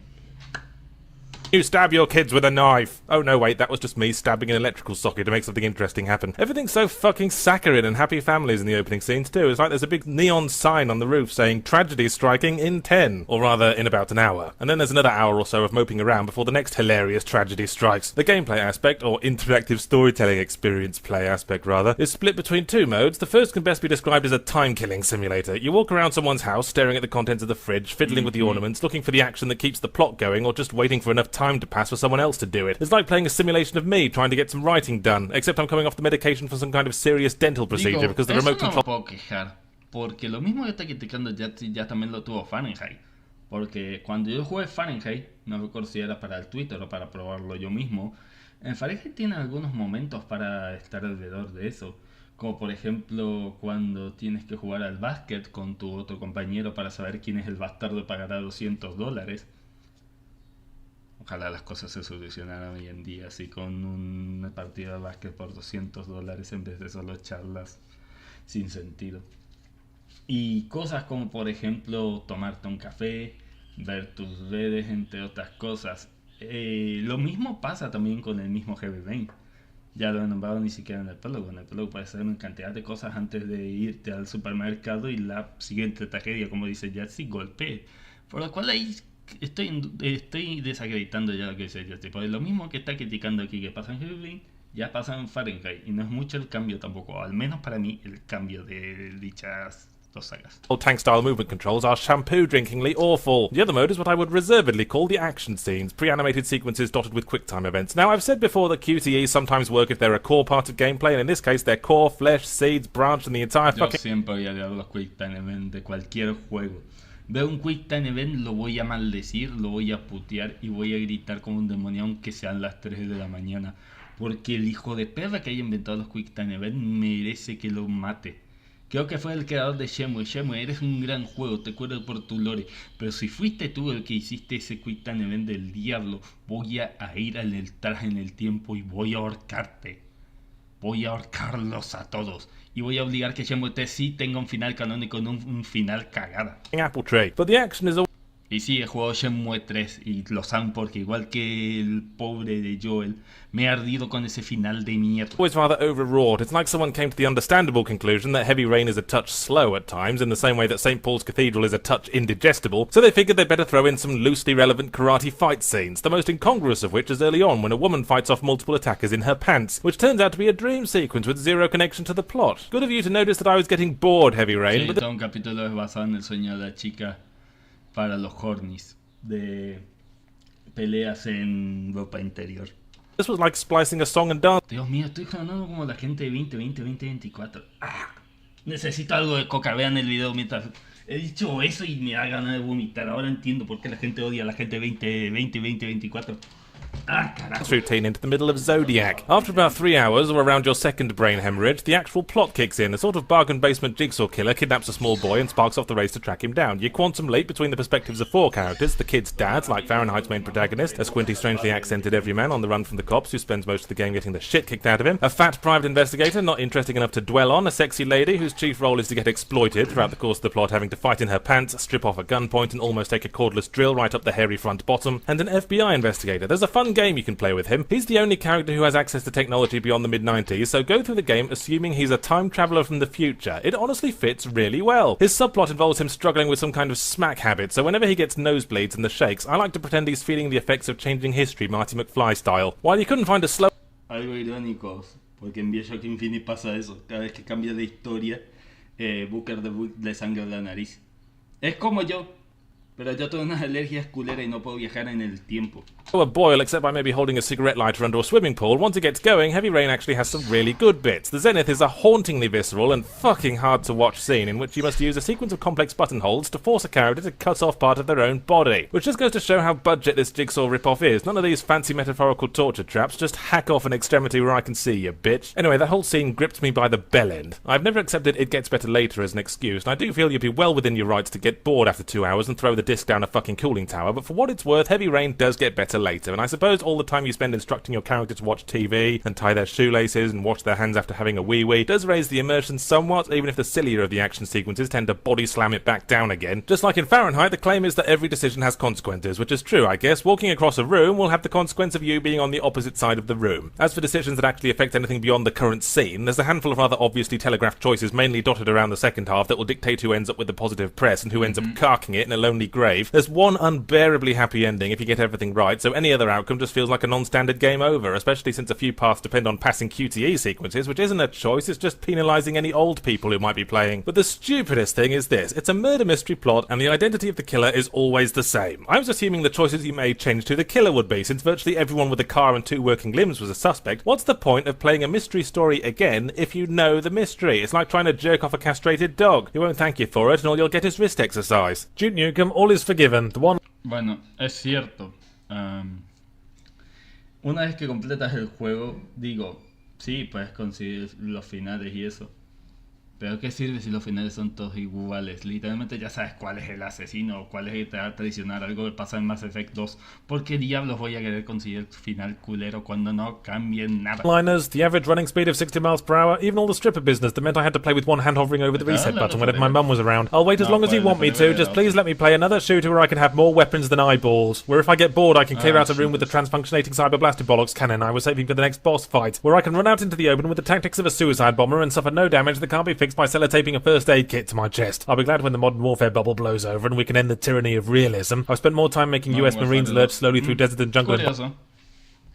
You stab your kids with a knife. Oh no, wait, that was just me stabbing an electrical socket to make something interesting happen. Everything's so fucking saccharine and happy families in the opening scenes too. It's like there's a big neon sign on the roof saying tragedy striking in 10, or rather in about an hour. And then there's another hour or so of moping around before the next hilarious tragedy strikes. The gameplay aspect, or interactive storytelling experience play aspect rather, is split between two modes. The first can best be described as a time-killing simulator. You walk around someone's house, staring at the contents of the fridge, fiddling with the ornaments, looking for the action that keeps the plot going, or just waiting for enough time to pass for someone else to do it. It's like playing a simulation of me trying to get some writing done, except I'm coming off the medication for some kind of serious dental procedure because the remote control... No me puedo quejar, porque lo mismo que está criticando Yahtzee ya también lo tuvo Fahrenheit. Porque cuando yo jugué Fahrenheit, no recuerdo si era para el Twitter o para probarlo yo mismo, En Fahrenheit tiene algunos momentos para estar alrededor de eso. Como por ejemplo cuando tienes que jugar al básquet con tu otro compañero para saber quién es el bastardo que pagará $200. Ojalá las cosas se solucionaran hoy en día así con una partida de básquet por $200 en vez de solo charlas sin sentido. Y cosas como por ejemplo tomarte un café, ver tus redes, entre otras cosas. Lo mismo pasa también con el mismo Heavy Rain. Ya lo he nombrado ni siquiera en el prólogo. En el prólogo puedes hacer una cantidad de cosas antes de irte al supermercado y la siguiente tragedia, como dice Yatsi, golpee. Por lo cual ahí estoy desacreditando ya lo que dice Yatsi. Porque lo mismo que está criticando aquí que pasa en Heavy Rain, ya pasa en Fahrenheit. Y no es mucho el cambio tampoco. Al menos para mí el cambio de dichas dos sagas. Old tank-style movement controls are shampoo-drinkingly awful. The other mode is what I would reservedly call the action scenes, pre-animated sequences dotted with QuickTime events. Now, I've said before that QTEs sometimes work if they're a core part of gameplay, and in this case, they're core, flesh, seeds, branched, and the entire Yo fucking... siempre voy a leer los QuickTime Event de cualquier juego. Veo un QuickTime Event, lo voy a maldecir, lo voy a putear y voy a gritar como un demonio aunque sean las 3 de la mañana. Porque el hijo de perra que haya inventado los QuickTime Event merece que lo mate. Creo que fue el creador de Shenmue. Shenmue, eres un gran juego, te acuerdo por tu lore. Pero si fuiste tú el que hiciste ese QuickTime Event del diablo, voy a ir al traje en el tiempo y voy a ahorcarte. Voy a ahorcarlos a todos. Y voy a obligar que Shenmue 3 sí tenga un final canónico, no un final cagada. apple tree. But the action is... Y sí, he jugado Shenmue 3 y lo saben porque igual que el pobre de Joel, me he ardido con ese final de mierda. always rather overwrought. It's like someone came to the understandable conclusion that Heavy Rain is a touch slow at times, in the same way that St. Paul's Cathedral is a touch indigestible, so they figured they'd better throw in some loosely relevant karate fight scenes, the most incongruous of which is early on when a woman fights off multiple attackers in her pants, which turns out to be a dream sequence with zero connection to the plot. Good of you to notice that I was getting bored, Heavy Rain, Sí, but... todo un capítulo es basado en el sueño de la chica para los hornies, de peleas en ropa interior. This was like splicing a song and dance. Dios mío, estoy sonando como la gente de 2024. Necesito algo de coca, vean el video mientras he dicho eso y me da ganas de vomitar. Ahora entiendo por qué la gente odia a la gente 2024. Carajo. Routine into the middle of Zodiac. After about 3 hours, or around your second brain hemorrhage, the actual plot kicks in. A sort of bargain basement jigsaw killer kidnaps a small boy and sparks off the race to track him down. You quantum leap between the perspectives of 4 characters: the kid's dad, like Fahrenheit's main protagonist, a squinty, strangely accented everyman on the run from the cops who spends most of the game getting the shit kicked out of him, a fat private investigator not interesting enough to dwell on, a sexy lady whose chief role is to get exploited throughout the course of the plot, having to fight in her pants, strip off at gunpoint, and almost take a cordless drill right up the hairy front bottom, and an FBI investigator. There's a fun game you can play with him. He's the only character who has access to technology beyond the mid-90s, so go through the game assuming he's a time traveller from the future. It honestly fits really well. His subplot involves him struggling with some kind of smack habit, so whenever he gets nosebleeds and the shakes, I like to pretend he's feeling the effects of changing history Marty McFly style. While you couldn't find a slow... Algo irónico, porque en Bioshock Infinite pasa eso. Cada vez que cambia de historia, Booker le sangra la nariz. Es como yo. Pero yo tengo unas alergias culeras y no puedo viajar en el tiempo. A boil, except by maybe holding a cigarette lighter under a swimming pool. Once it gets going, Heavy Rain actually has some really good bits. The Zenith is a hauntingly visceral and fucking hard to watch scene in which you must use a sequence of complex buttonholes to force a character to cut off part of their own body. Which just goes to show how budget this jigsaw ripoff is. None of these fancy metaphorical torture traps, just hack off an extremity where I can see you, bitch. Anyway, that whole scene gripped me by the bell end. I've never accepted it gets better later as an excuse, and I do feel you'd be well within your rights to get bored after 2 hours and throw the disc down a fucking cooling tower, but for what it's worth, Heavy Rain does get better later, and I suppose all the time you spend instructing your character to watch TV and tie their shoelaces and wash their hands after having a wee-wee does raise the immersion somewhat, even if the sillier of the action sequences tend to body slam it back down again. Just like in Fahrenheit, the claim is that every decision has consequences, which is true, I guess. Walking across a room will have the consequence of you being on the opposite side of the room. As for decisions that actually affect anything beyond the current scene, there's a handful of rather obviously telegraphed choices mainly dotted around the second half that will dictate who ends up with the positive press and who ends up carking it in a lonely grave. There's one unbearably happy ending if you get everything right, so any other outcome just feels like a non-standard game over, especially since a few paths depend on passing QTE sequences, which isn't a choice, it's just penalising any old people who might be playing. But the stupidest thing is this: it's a murder mystery plot, and the identity of the killer is always the same. I was assuming the choices you made changed who the killer would be, since virtually everyone with a car and 2 working limbs was a suspect. What's the point of playing a mystery story again if you know the mystery? It's like trying to jerk off a castrated dog. He won't thank you for it, and all you'll get is wrist exercise. Duke Nukem, all is forgiven. The one... Bueno, es cierto. una vez que completas el juego, digo, sí, puedes conseguir los finales y eso. Pero ¿qué sirve si los finales son todos iguales? Literalmente ya sabes cuál es el asesino o cuál es el que te va a traicionar. Algo que pasa en Mass Effect 2. ¿Por qué diablos voy a querer conseguir el final culero cuando no cambien nada? Liners, the average running speed of 60 miles per hour, even all the stripper business that meant I had to play with one hand hovering over the reset button whenever my mum was around. I'll wait as long as you want me to, just please let me play another shooter where I can have more weapons than eyeballs. Where if I get bored I can clear out a room with the transfunctionating cyber blaster bollocks cannon I was saving for the next boss fight. Where I can run out into the open with the tactics of a suicide bomber and suffer no damage that can't be fixed by sellotaping a first aid kit to my chest. I'll be glad when the modern warfare bubble blows over and we can end the tyranny of realism. I've spent more time making US Marines lurch slowly through desert and jungle Curioso.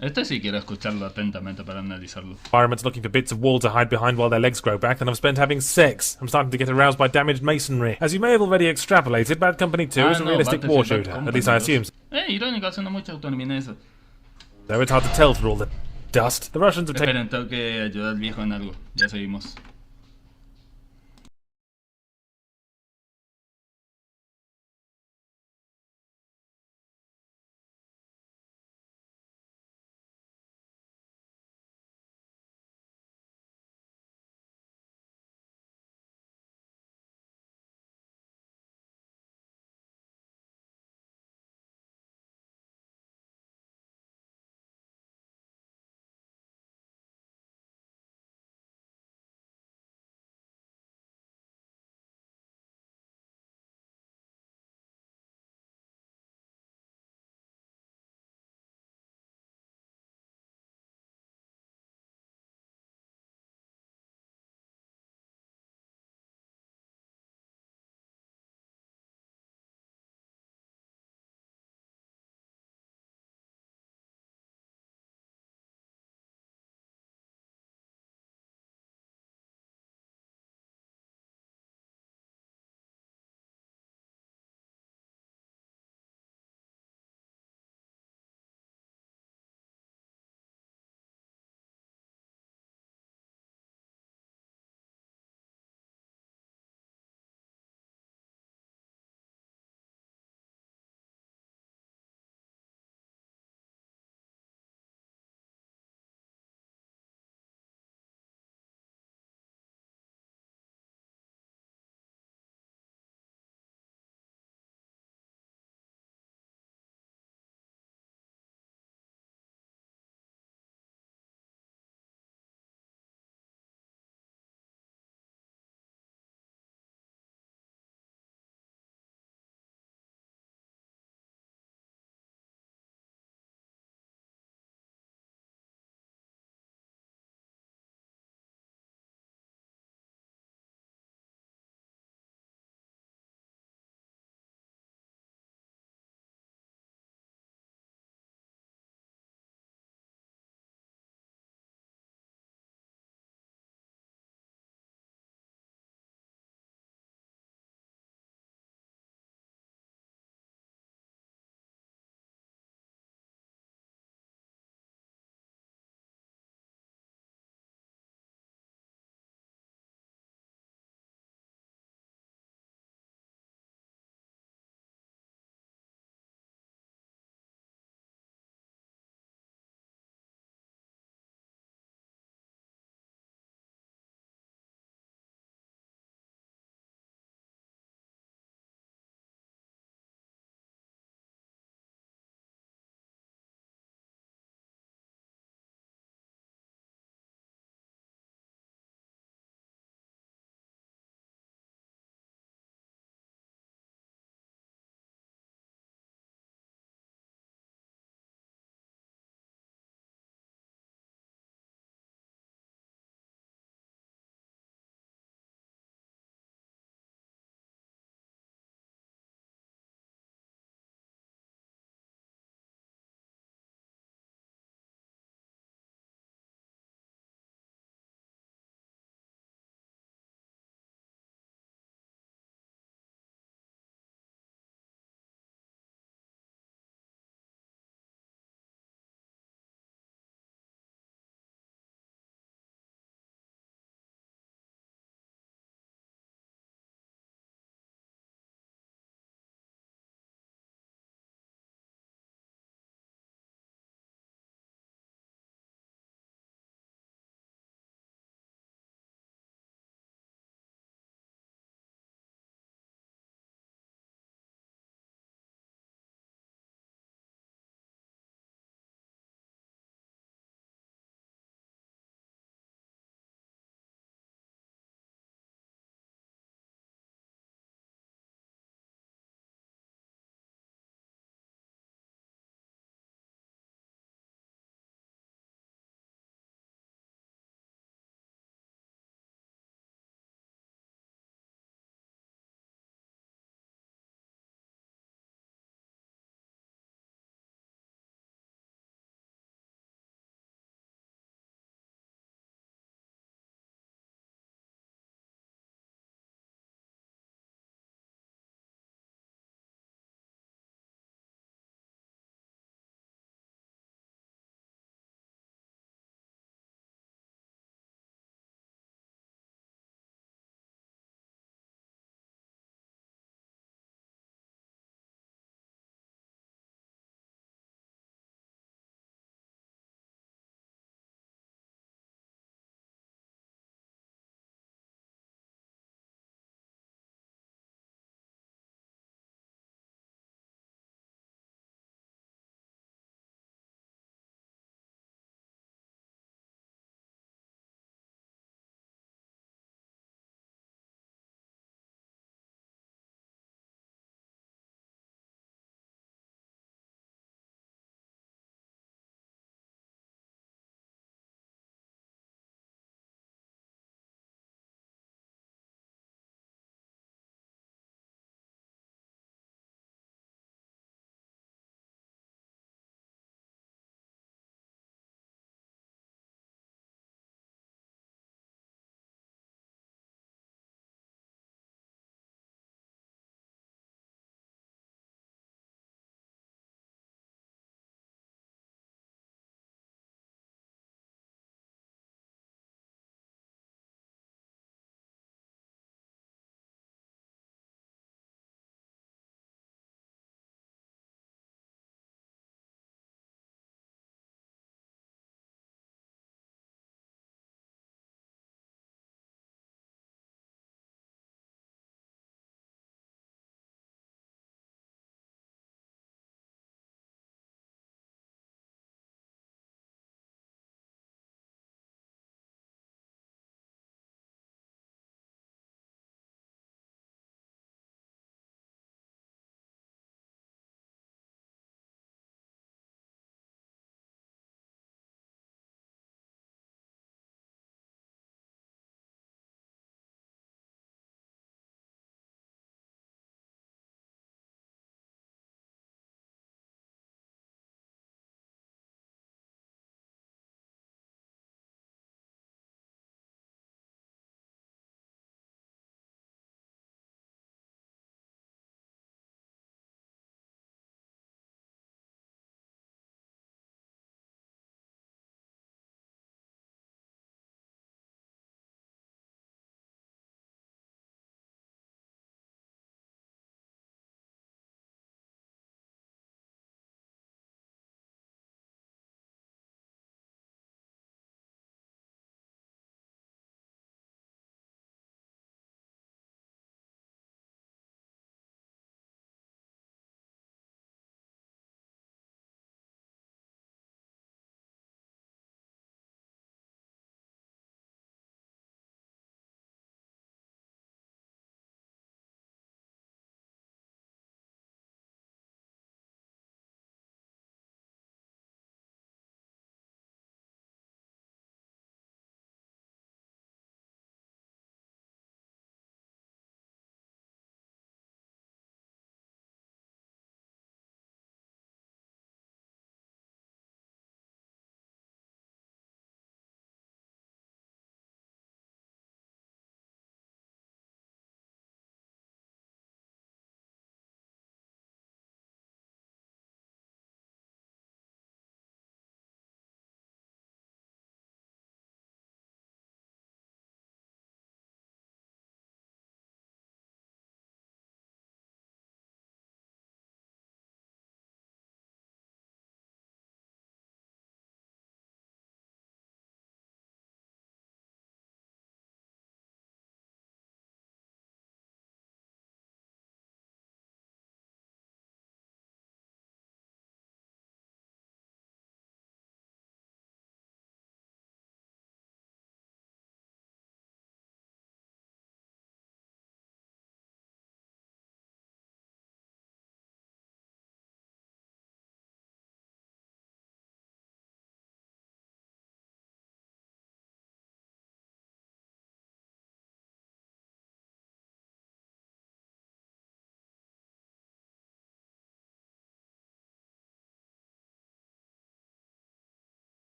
Este sí quiero escucharlo atentamente para analizarlo. environments looking for bits of wall to hide behind while their legs grow back than I've spent having sex. I'm starting to get aroused by damaged masonry. As you may have already extrapolated, Bad Company 2 is a realistic war shooter, at least I assume so. Irónico, haciendo mucha autonomía eso. Though it's hard to tell through all the dust. The Russians have taken... Esperen, tengo que ayudar al viejo en algo. Ya seguimos.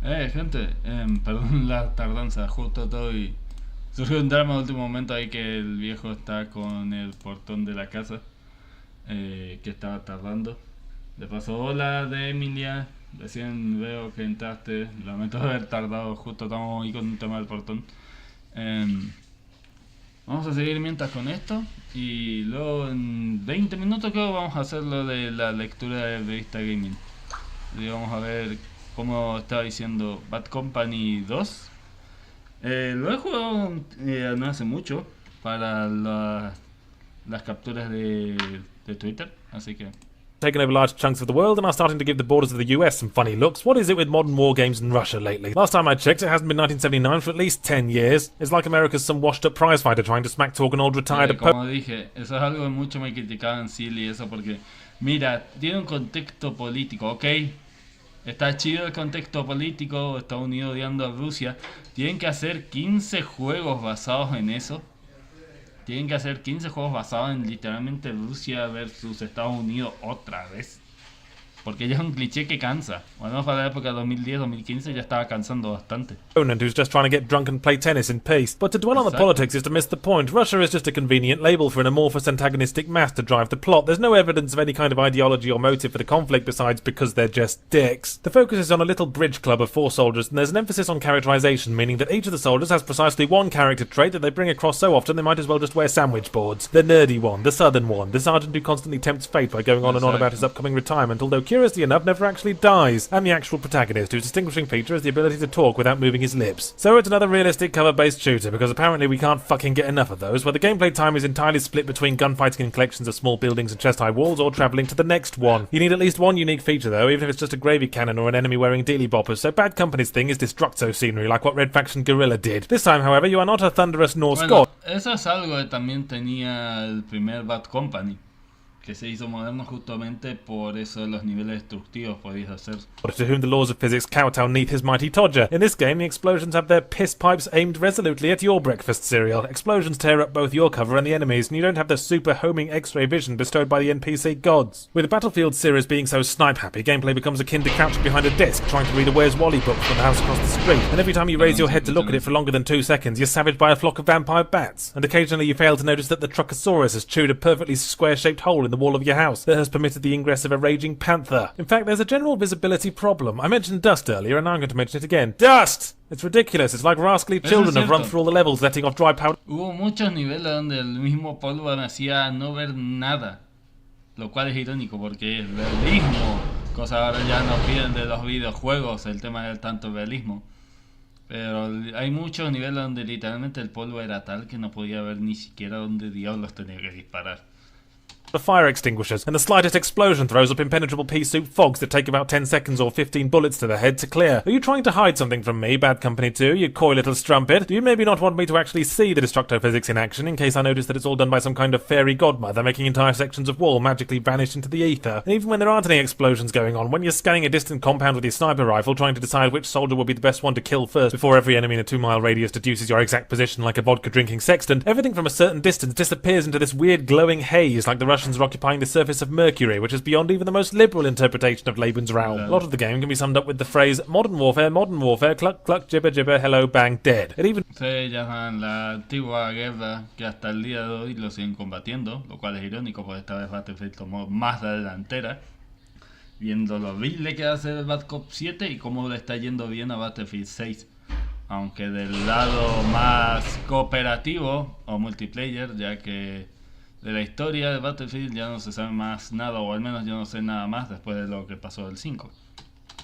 Gente, perdón la tardanza, justo estoy... Surgió un drama de último momento ahí que el viejo está con el portón de la casa, que estaba tardando. De paso, hola de Emilia, recién veo que entraste, lamento haber tardado, justo estamos ahí con un tema del portón. Vamos a seguir mientras con esto y luego en 20 minutos creo vamos a hacer lo de la lectura de revista gaming. Y vamos a ver, como estaba diciendo, Bad Company 2. Lo he jugado no hace mucho para las capturas de Twitter, así que... Taken over large chunks of the world and are starting to give the borders of the US some funny looks. What is it with modern war games in Russia lately? Last time I checked, it hasn't been 1979 for at least 10 years. It's like America's some washed-up prizefighter trying to smack talk an old retired como dije, eso es algo que mucho me criticaban Silly, eso porque, mira, tiene un contexto político, ok. Está chido el contexto político, Estados Unidos odiando a Rusia. Tienen que hacer 15 juegos basados en eso. Tienen que hacer 15 juegos basados en literalmente Rusia versus Estados Unidos otra vez. Porque ya es un cliché que cansa. Bueno, para la época 2010-2015 ya estaba cansando bastante. Opponent who's just trying to get drunk and play tennis in peace. But to dwell on the politics is to miss the point. Russia is just a convenient label for an amorphous antagonistic mass to drive the plot. There's no evidence of any kind of ideology or motive for the conflict besides because they're just dicks. The focus is on a little bridge club of 4 soldiers, and there's an emphasis on characterization, meaning that each of the soldiers has precisely one character trait that they bring across so often they might as well just wear sandwich boards. The nerdy one, the southern one, the sergeant who constantly tempts fate by going on and on about his upcoming retirement, although curiously enough never actually dies, and the actual protagonist, whose distinguishing feature is the ability to talk without moving his lips. So it's another realistic cover-based shooter, because apparently we can't fucking get enough of those, where the gameplay time is entirely split between gunfighting in collections of small buildings and chest-high walls, or travelling to the next one. You need at least one unique feature though, even if it's just a gravy cannon or an enemy wearing dealy boppers, so Bad Company's thing is destructo scenery, like what Red Faction Guerrilla did. This time, however, you are not a thunderous Norse god. Eso es algo que también tenía el primer Bad Company, que se hizo moderno justamente por eso de los niveles destructivos podéis hacer. To whom the laws of physics kowtow neath his mighty Todger. In this game, the explosions have their piss pipes aimed resolutely at your breakfast cereal. Explosions tear up both your cover and the enemies, and you don't have the super homing X-ray vision bestowed by the NPC gods. With the Battlefield series being so snipe-happy, gameplay becomes akin to crouching behind a desk trying to read a Where's Wally book from the house across the street, and every time you raise your head to look at it for longer than 2 seconds, you're savaged by a flock of vampire bats, and occasionally you fail to notice that the Truckosaurus has chewed a perfectly square-shaped hole in the wall of your house that has permitted the ingress of a raging panther. In fact, there's a general visibility problem. I mentioned dust earlier, and now I'm going to mention it again. Dust! It's ridiculous. It's like rascally children have run through all the levels letting off dry powder. Hubo muchos niveles donde el mismo polvo me hacía no ver nada, lo cual es irónico porque es realismo, cosa ahora ya nos piden de los videojuegos el tema del tanto realismo. Pero hay muchos niveles donde literalmente el polvo era tal que no podía ver ni siquiera dónde diablos tenía que disparar. The fire extinguishers, and the slightest explosion throws up impenetrable pea soup fogs that take about 10 seconds or 15 bullets to the head to clear. Are you trying to hide something from me, Bad Company 2, you coy little strumpet? Do you maybe not want me to actually see the destructo physics in action, in case I notice that it's all done by some kind of fairy godmother making entire sections of wall magically vanish into the ether? And even when there aren't any explosions going on, when you're scanning a distant compound with your sniper rifle trying to decide which soldier will be the best one to kill first before every enemy in a 2-mile radius deduces your exact position like a vodka-drinking sextant, everything from a certain distance disappears into this weird glowing haze like the Russians are occupying the surface of Mercury, which is beyond even the most liberal interpretation of Lebensraum. A lot of the game can be summed up with the phrase modern warfare, cluck cluck, gibber gibber, hello bang, dead. It even... Se llaman la antigua guerra que hasta el día de hoy lo siguen combatiendo, lo cual es irónico porque esta vez Battlefield tomó más la delantera, viendo lo horrible que hace el Bad Cop 7 y cómo le está yendo bien a Battlefield 6. Aunque del lado más cooperativo o multiplayer, ya que de la historia de Battlefield ya no se sabe más nada, o al menos yo no sé nada más después de lo que pasó del 5.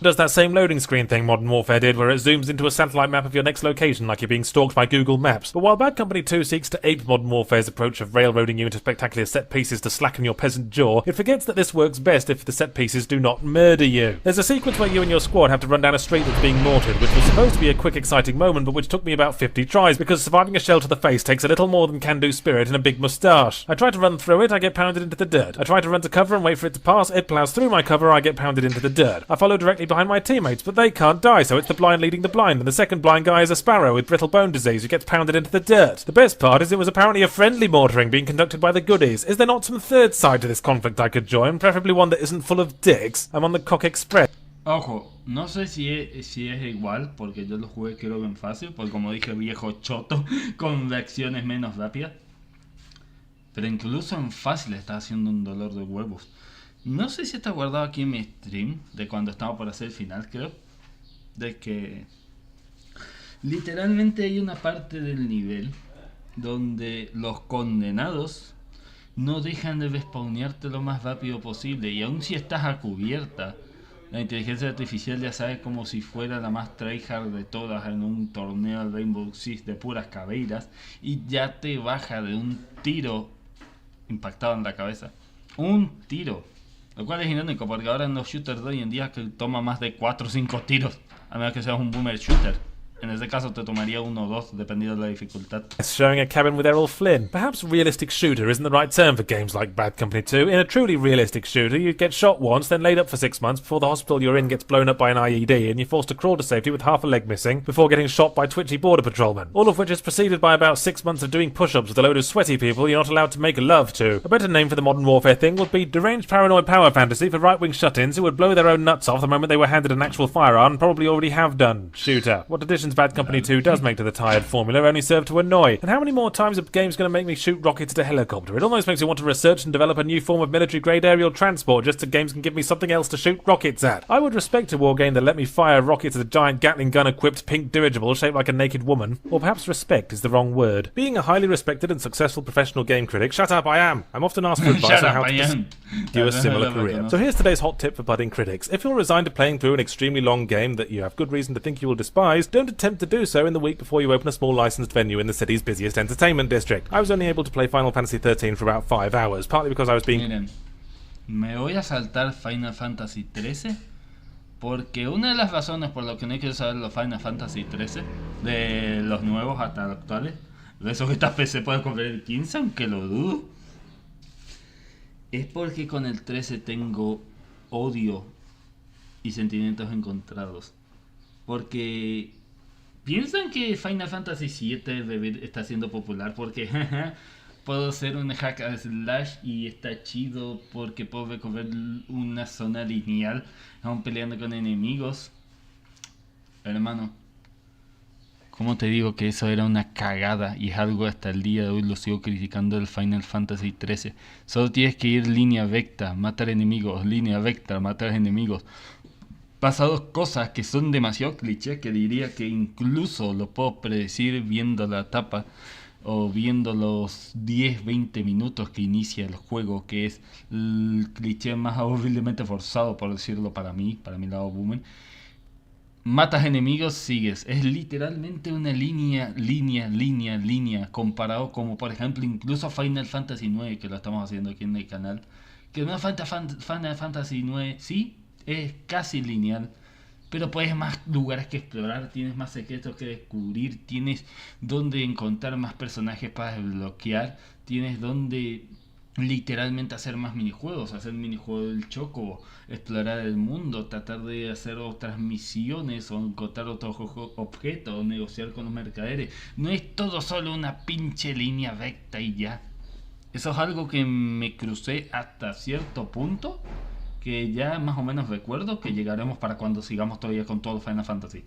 does that same loading screen thing Modern Warfare did, where it zooms into a satellite map of your next location like you're being stalked by Google Maps. But while Bad Company 2 seeks to ape Modern Warfare's approach of railroading you into spectacular set pieces to slacken your peasant jaw, it forgets that this works best if the set pieces do not murder you. There's a sequence where you and your squad have to run down a street that's being mortared, which was supposed to be a quick exciting moment, but which took me about 50 tries, because surviving a shell to the face takes a little more than can-do spirit and a big moustache. I try to run through it, I get pounded into the dirt. I try to run to cover and wait for it to pass, it plows through my cover, I get pounded into the dirt. I follow directly behind my teammates, but they can't die, so it's the blind leading the blind, and the second blind guy is a sparrow with brittle bone disease who gets pounded into the dirt. The best part is it was apparently a friendly mortaring being conducted by the goodies. Is there not some third side to this conflict I could join, preferably one that isn't full of dicks? I'm on the Cock Express. Ojo, no sé si es igual, porque yo lo jugué creo que en fácil, porque como dije, viejo choto, con reacciones menos rápidas. Pero incluso en fácil está haciendo un dolor de huevos. No sé si está guardado aquí en mi stream, de cuando estaba por hacer el final, creo. De que literalmente hay una parte del nivel donde los condenados no dejan de respawnearte lo más rápido posible. Y aun si estás a cubierta, la inteligencia artificial ya sabe como si fuera la más tryhard de todas en un torneo de Rainbow Six de puras cabeiras. Y ya te baja de un tiro impactado en la cabeza. Un tiro. Lo cual es irónico porque ahora en los shooters de hoy en día que toma más de 4 o 5 tiros. A menos que seas un boomer shooter. En ese caso te tomaría 1 o 2 dependiendo de la dificultad. Showing a cabin with Errol Flynn. Perhaps realistic shooter isn't the right term for games like Bad Company 2. In a truly realistic shooter, you get shot once, then laid up for 6 months before the hospital you're in gets blown up by an IED, and you're forced to crawl to safety with half a leg missing before getting shot by twitchy border patrolmen. All of which is preceded by about 6 months of doing push-ups with a load of sweaty people you're not allowed to make love to. A better name for the modern warfare thing would be deranged paranoid power fantasy for right-wing shut-ins who would blow their own nuts off the moment they were handed an actual firearm and probably already have done. Shooter. What additions Bad Company 2 does make to the tired formula only serve to annoy. And how many more times a game's going to make me shoot rockets at a helicopter? It almost makes me want to research and develop a new form of military-grade aerial transport just so games can give me something else to shoot rockets at. I would respect a war game that let me fire rockets at a giant Gatling gun-equipped pink dirigible shaped like a naked woman. Or perhaps respect is the wrong word. Being a highly respected and successful professional game critic, shut up, I am. I'm often asked for advice on how to pursue a similar career. So here's today's hot tip for budding critics. If you're resigned to playing through an extremely long game that you have good reason to think you will despise, don't attempt to do so in the week before you open a small licensed venue in the city's busiest entertainment district. I was only able to play Final Fantasy XIII for about 5 hours, partly because I was being... Miren, me voy a saltar Final Fantasy XIII porque una de las razones por lo que no quiero saber los Final Fantasy XIII, de los nuevos hasta los actuales, de eso que esta PC puede comprar el 15, aunque lo dudo, es porque con el 13 tengo odio y sentimientos encontrados. Porque piensan que Final Fantasy VII está siendo popular porque puedo ser un hack and slash y está chido porque puedo recorrer una zona lineal aún peleando con enemigos. Hermano, ¿cómo te digo que eso era una cagada? Y es algo hasta el día de hoy lo sigo criticando del Final Fantasy XIII. Solo tienes que ir línea recta, matar enemigos, línea recta, matar enemigos. Pasados cosas que son demasiado cliché que diría que incluso lo puedo predecir viendo la tapa o viendo los 10-20 minutos que inicia el juego, que es el cliché más horriblemente forzado, por decirlo para mi lado boomer. Matas enemigos, sigues. Es literalmente una línea, comparado como por ejemplo incluso Final Fantasy IX, que lo estamos haciendo aquí en el canal. Que no Final Fantasy IX, sí, es casi lineal, pero pues más lugares que explorar, tienes más secretos que descubrir, tienes donde encontrar más personajes para desbloquear, tienes donde literalmente hacer más minijuegos, hacer minijuegos del choco, explorar el mundo, tratar de hacer otras misiones o encontrar otros objetos, negociar con los mercaderes. No es todo solo una pinche línea recta y ya. Eso es algo que me crucé hasta cierto punto, que ya más o menos recuerdo que llegaremos para cuando sigamos todavía con todo Final Fantasy.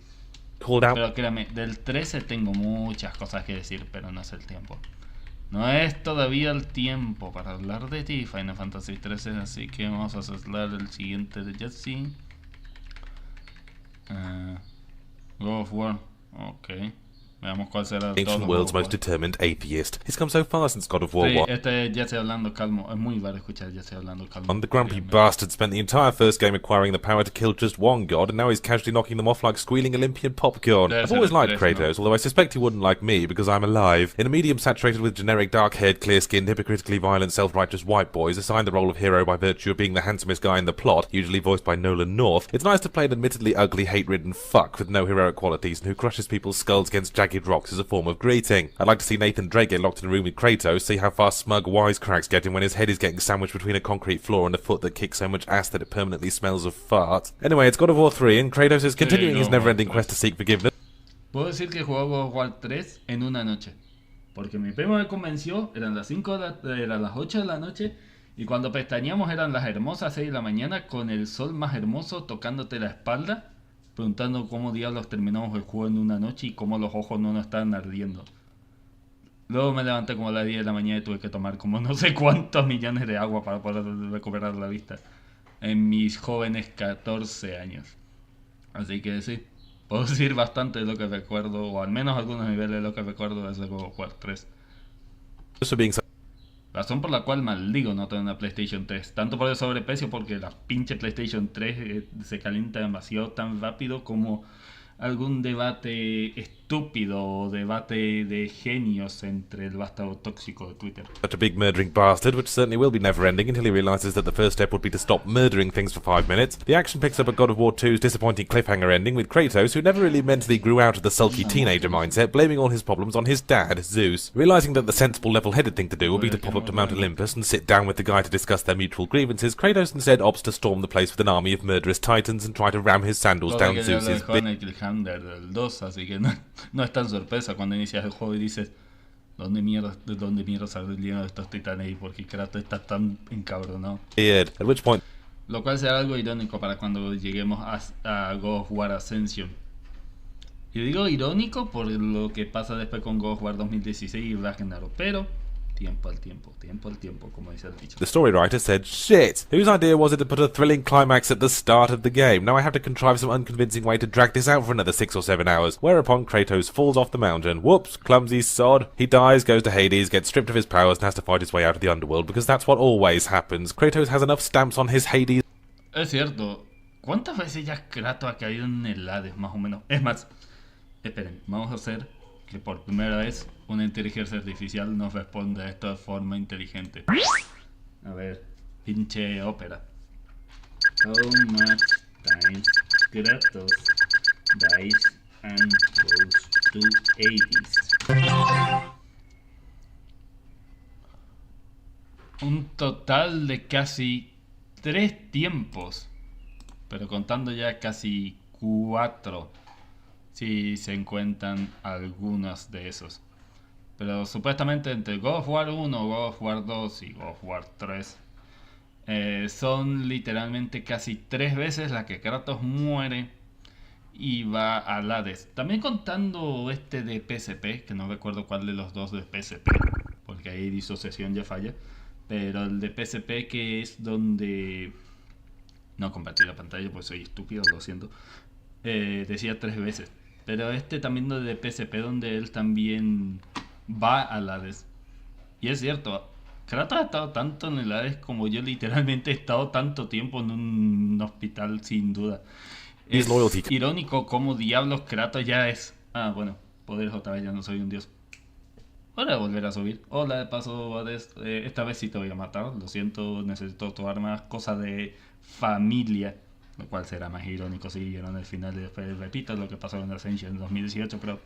Pero créame, del 13 tengo muchas cosas que decir, pero no es el tiempo. No es todavía el tiempo para hablar de ti, Final Fantasy 13, así que vamos a hacer el siguiente de Jesse. God of War, ok. Veamos cuál será el Ancient world's most determined atheist. He's come so far since God of War 1. Ya estoy hablando calmo. Es muy raro escuchar ya estoy hablando calmo. The grumpy bastard spent the entire first game acquiring the power to kill just one god, and now he's casually knocking them off like squealing Olympian popcorn. I've always liked Kratos, although I suspect he wouldn't like me because I'm alive. In a medium saturated with generic dark-haired, clear-skinned, hypocritically violent, self-righteous white boys assigned the role of hero by virtue of being the handsomest guy in the plot, usually voiced by Nolan North, it's nice to play an admittedly ugly, hate-ridden fuck with no heroic qualities and who crushes people's skulls against jagged rocks as a form of greeting. I'd like to see Nathan Drake get locked in a room with Kratos, see how far smug wisecracks get him when his head is getting sandwiched between a concrete floor and a foot that kicks so much ass that it permanently smells of fart. Anyway, it's God of War 3 and Kratos is continuing his never-ending quest to seek forgiveness. Puedo decir que jugó God of War 3 en una noche. Porque mi primo me convenció, eran las 8 de la noche, Y cuando pestañeamos eran las hermosas 6 de la mañana con el sol más hermoso tocándote la espalda, preguntando cómo diablos terminamos el juego en una noche y cómo los ojos no nos estaban ardiendo. Luego me levanté como a las 10 de la mañana y tuve que tomar como no sé cuántos millones de agua para poder recuperar la vista en mis jóvenes 14 años. Así que sí, puedo decir bastante de lo que recuerdo, o al menos algunos niveles de lo que recuerdo de ese God of War 3. For being so Razón por la cual maldigo no tener una PlayStation 3. Tanto por el sobreprecio, porque la pinche PlayStation 3 se calienta demasiado tan rápido como algún debate estúpido o debate de genios entre el vástago tóxico de Twitter. such a big murdering bastard, which certainly will be never-ending until he realises that the first step would be to stop murdering things for 5 minutes. The action picks up at God of War 2's disappointing cliffhanger ending with Kratos, who never really mentally grew out of the sulky teenager mindset, blaming all his problems on his dad, Zeus. Realising that the sensible, level-headed thing to do would be to pop up to Mount Olympus and sit down with the guy to discuss their mutual grievances, Kratos instead opts to storm the place with an army of murderous titans and try to ram his sandals down Zeus's con el cliffhanger del 2, así que no es tan sorpresa cuando inicias el juego y dices ¿de dónde mierda salieron estos titanes y por qué Kratos está tan encabronado? beard, at which point Lo cual será algo irónico para cuando lleguemos a God of War Ascension. Y digo irónico por lo que pasa después con God of War 2016 y Ragnarok, pero tiempo al tiempo, como dice el dicho. the story writer said, "Shit, whose idea was it to put a thrilling climax at the start of the game? Now I have to contrive some unconvincing way to drag this out for another 6 or 7 hours." Whereupon Kratos falls off the mountain. Whoops, clumsy sod. He dies, goes to Hades, gets stripped of his powers and has to fight his way out of the underworld, because that's what always happens. Kratos has enough stamps on his Hades. Es cierto, ¿cuántas veces ya Kratos ha caído en el Hades, más o menos? Es más, esperen, vamos a hacer que por primera vez una inteligencia artificial nos responda esto de forma inteligente. A ver, pinche ópera. How much times Kratos dies and goes to Hades? Un total de casi 3 tiempos, pero contando ya casi 4 si se encuentran algunos de esos. Pero supuestamente entre God of War 1, God of War 2 y God of War 3 son literalmente casi 3 veces la que Kratos muere y va al Hades. También contando este de PSP, que no recuerdo cuál de los dos de PSP, porque ahí disociación ya falla. Pero el de PSP, que es donde... No compartí la pantalla porque soy estúpido, lo siento. Decía 3 veces. Pero este también de PSP, donde él también va al Hades. Y es cierto, Kratos ha estado tanto en el Hades como yo literalmente he estado tanto tiempo en un hospital, sin duda. Es irónico como diablos Kratos ya es... Ah, bueno, poderes otra vez, ya no soy un dios. Hora de volver a subir. Hola, de paso, Hades, esta vez sí te voy a matar. Lo siento, necesito tu arma. Cosa de familia. Lo cual será más irónico si vieron el final y después repito lo que pasó en Ascension en 2018, pero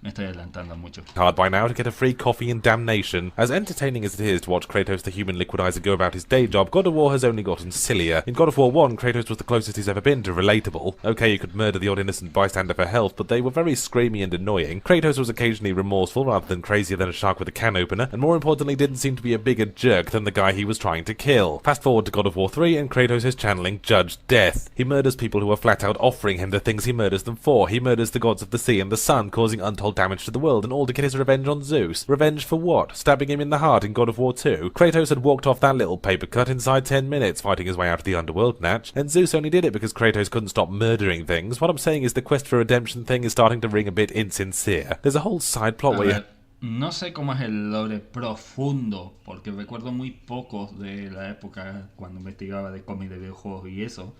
me estoy adelantando mucho. Hard by now to get a free coffee and damnation. As entertaining as it is to watch Kratos the human liquidizer go about his day job, God of War has only gotten sillier. In God of War 1, Kratos was the closest he's ever been to relatable. Okay, you could murder the odd innocent bystander for health, but they were very screamy and annoying. Kratos was occasionally remorseful rather than crazier than a shark with a can opener, and more importantly didn't seem to be a bigger jerk than the guy he was trying to kill. Fast forward to God of War 3 and Kratos is channeling Judge Death. He murders people who are flat out offering him the things he murders them for. He murders the gods of the sea and the sun, causing untold damage to the world, and all to get his revenge on Zeus. Revenge for what? Stabbing him in the heart in God of War 2? Kratos had walked off that little paper cut inside 10 minutes fighting his way out of the underworld, Natch, and Zeus only did it because Kratos couldn't stop murdering things. What I'm saying is the quest for redemption thing is starting to ring a bit insincere. There's a whole side plot where you... No sé cómo es el lore profundo, porque recuerdo muy pocos de la época cuando investigaba de cómics de videojuegos y eso.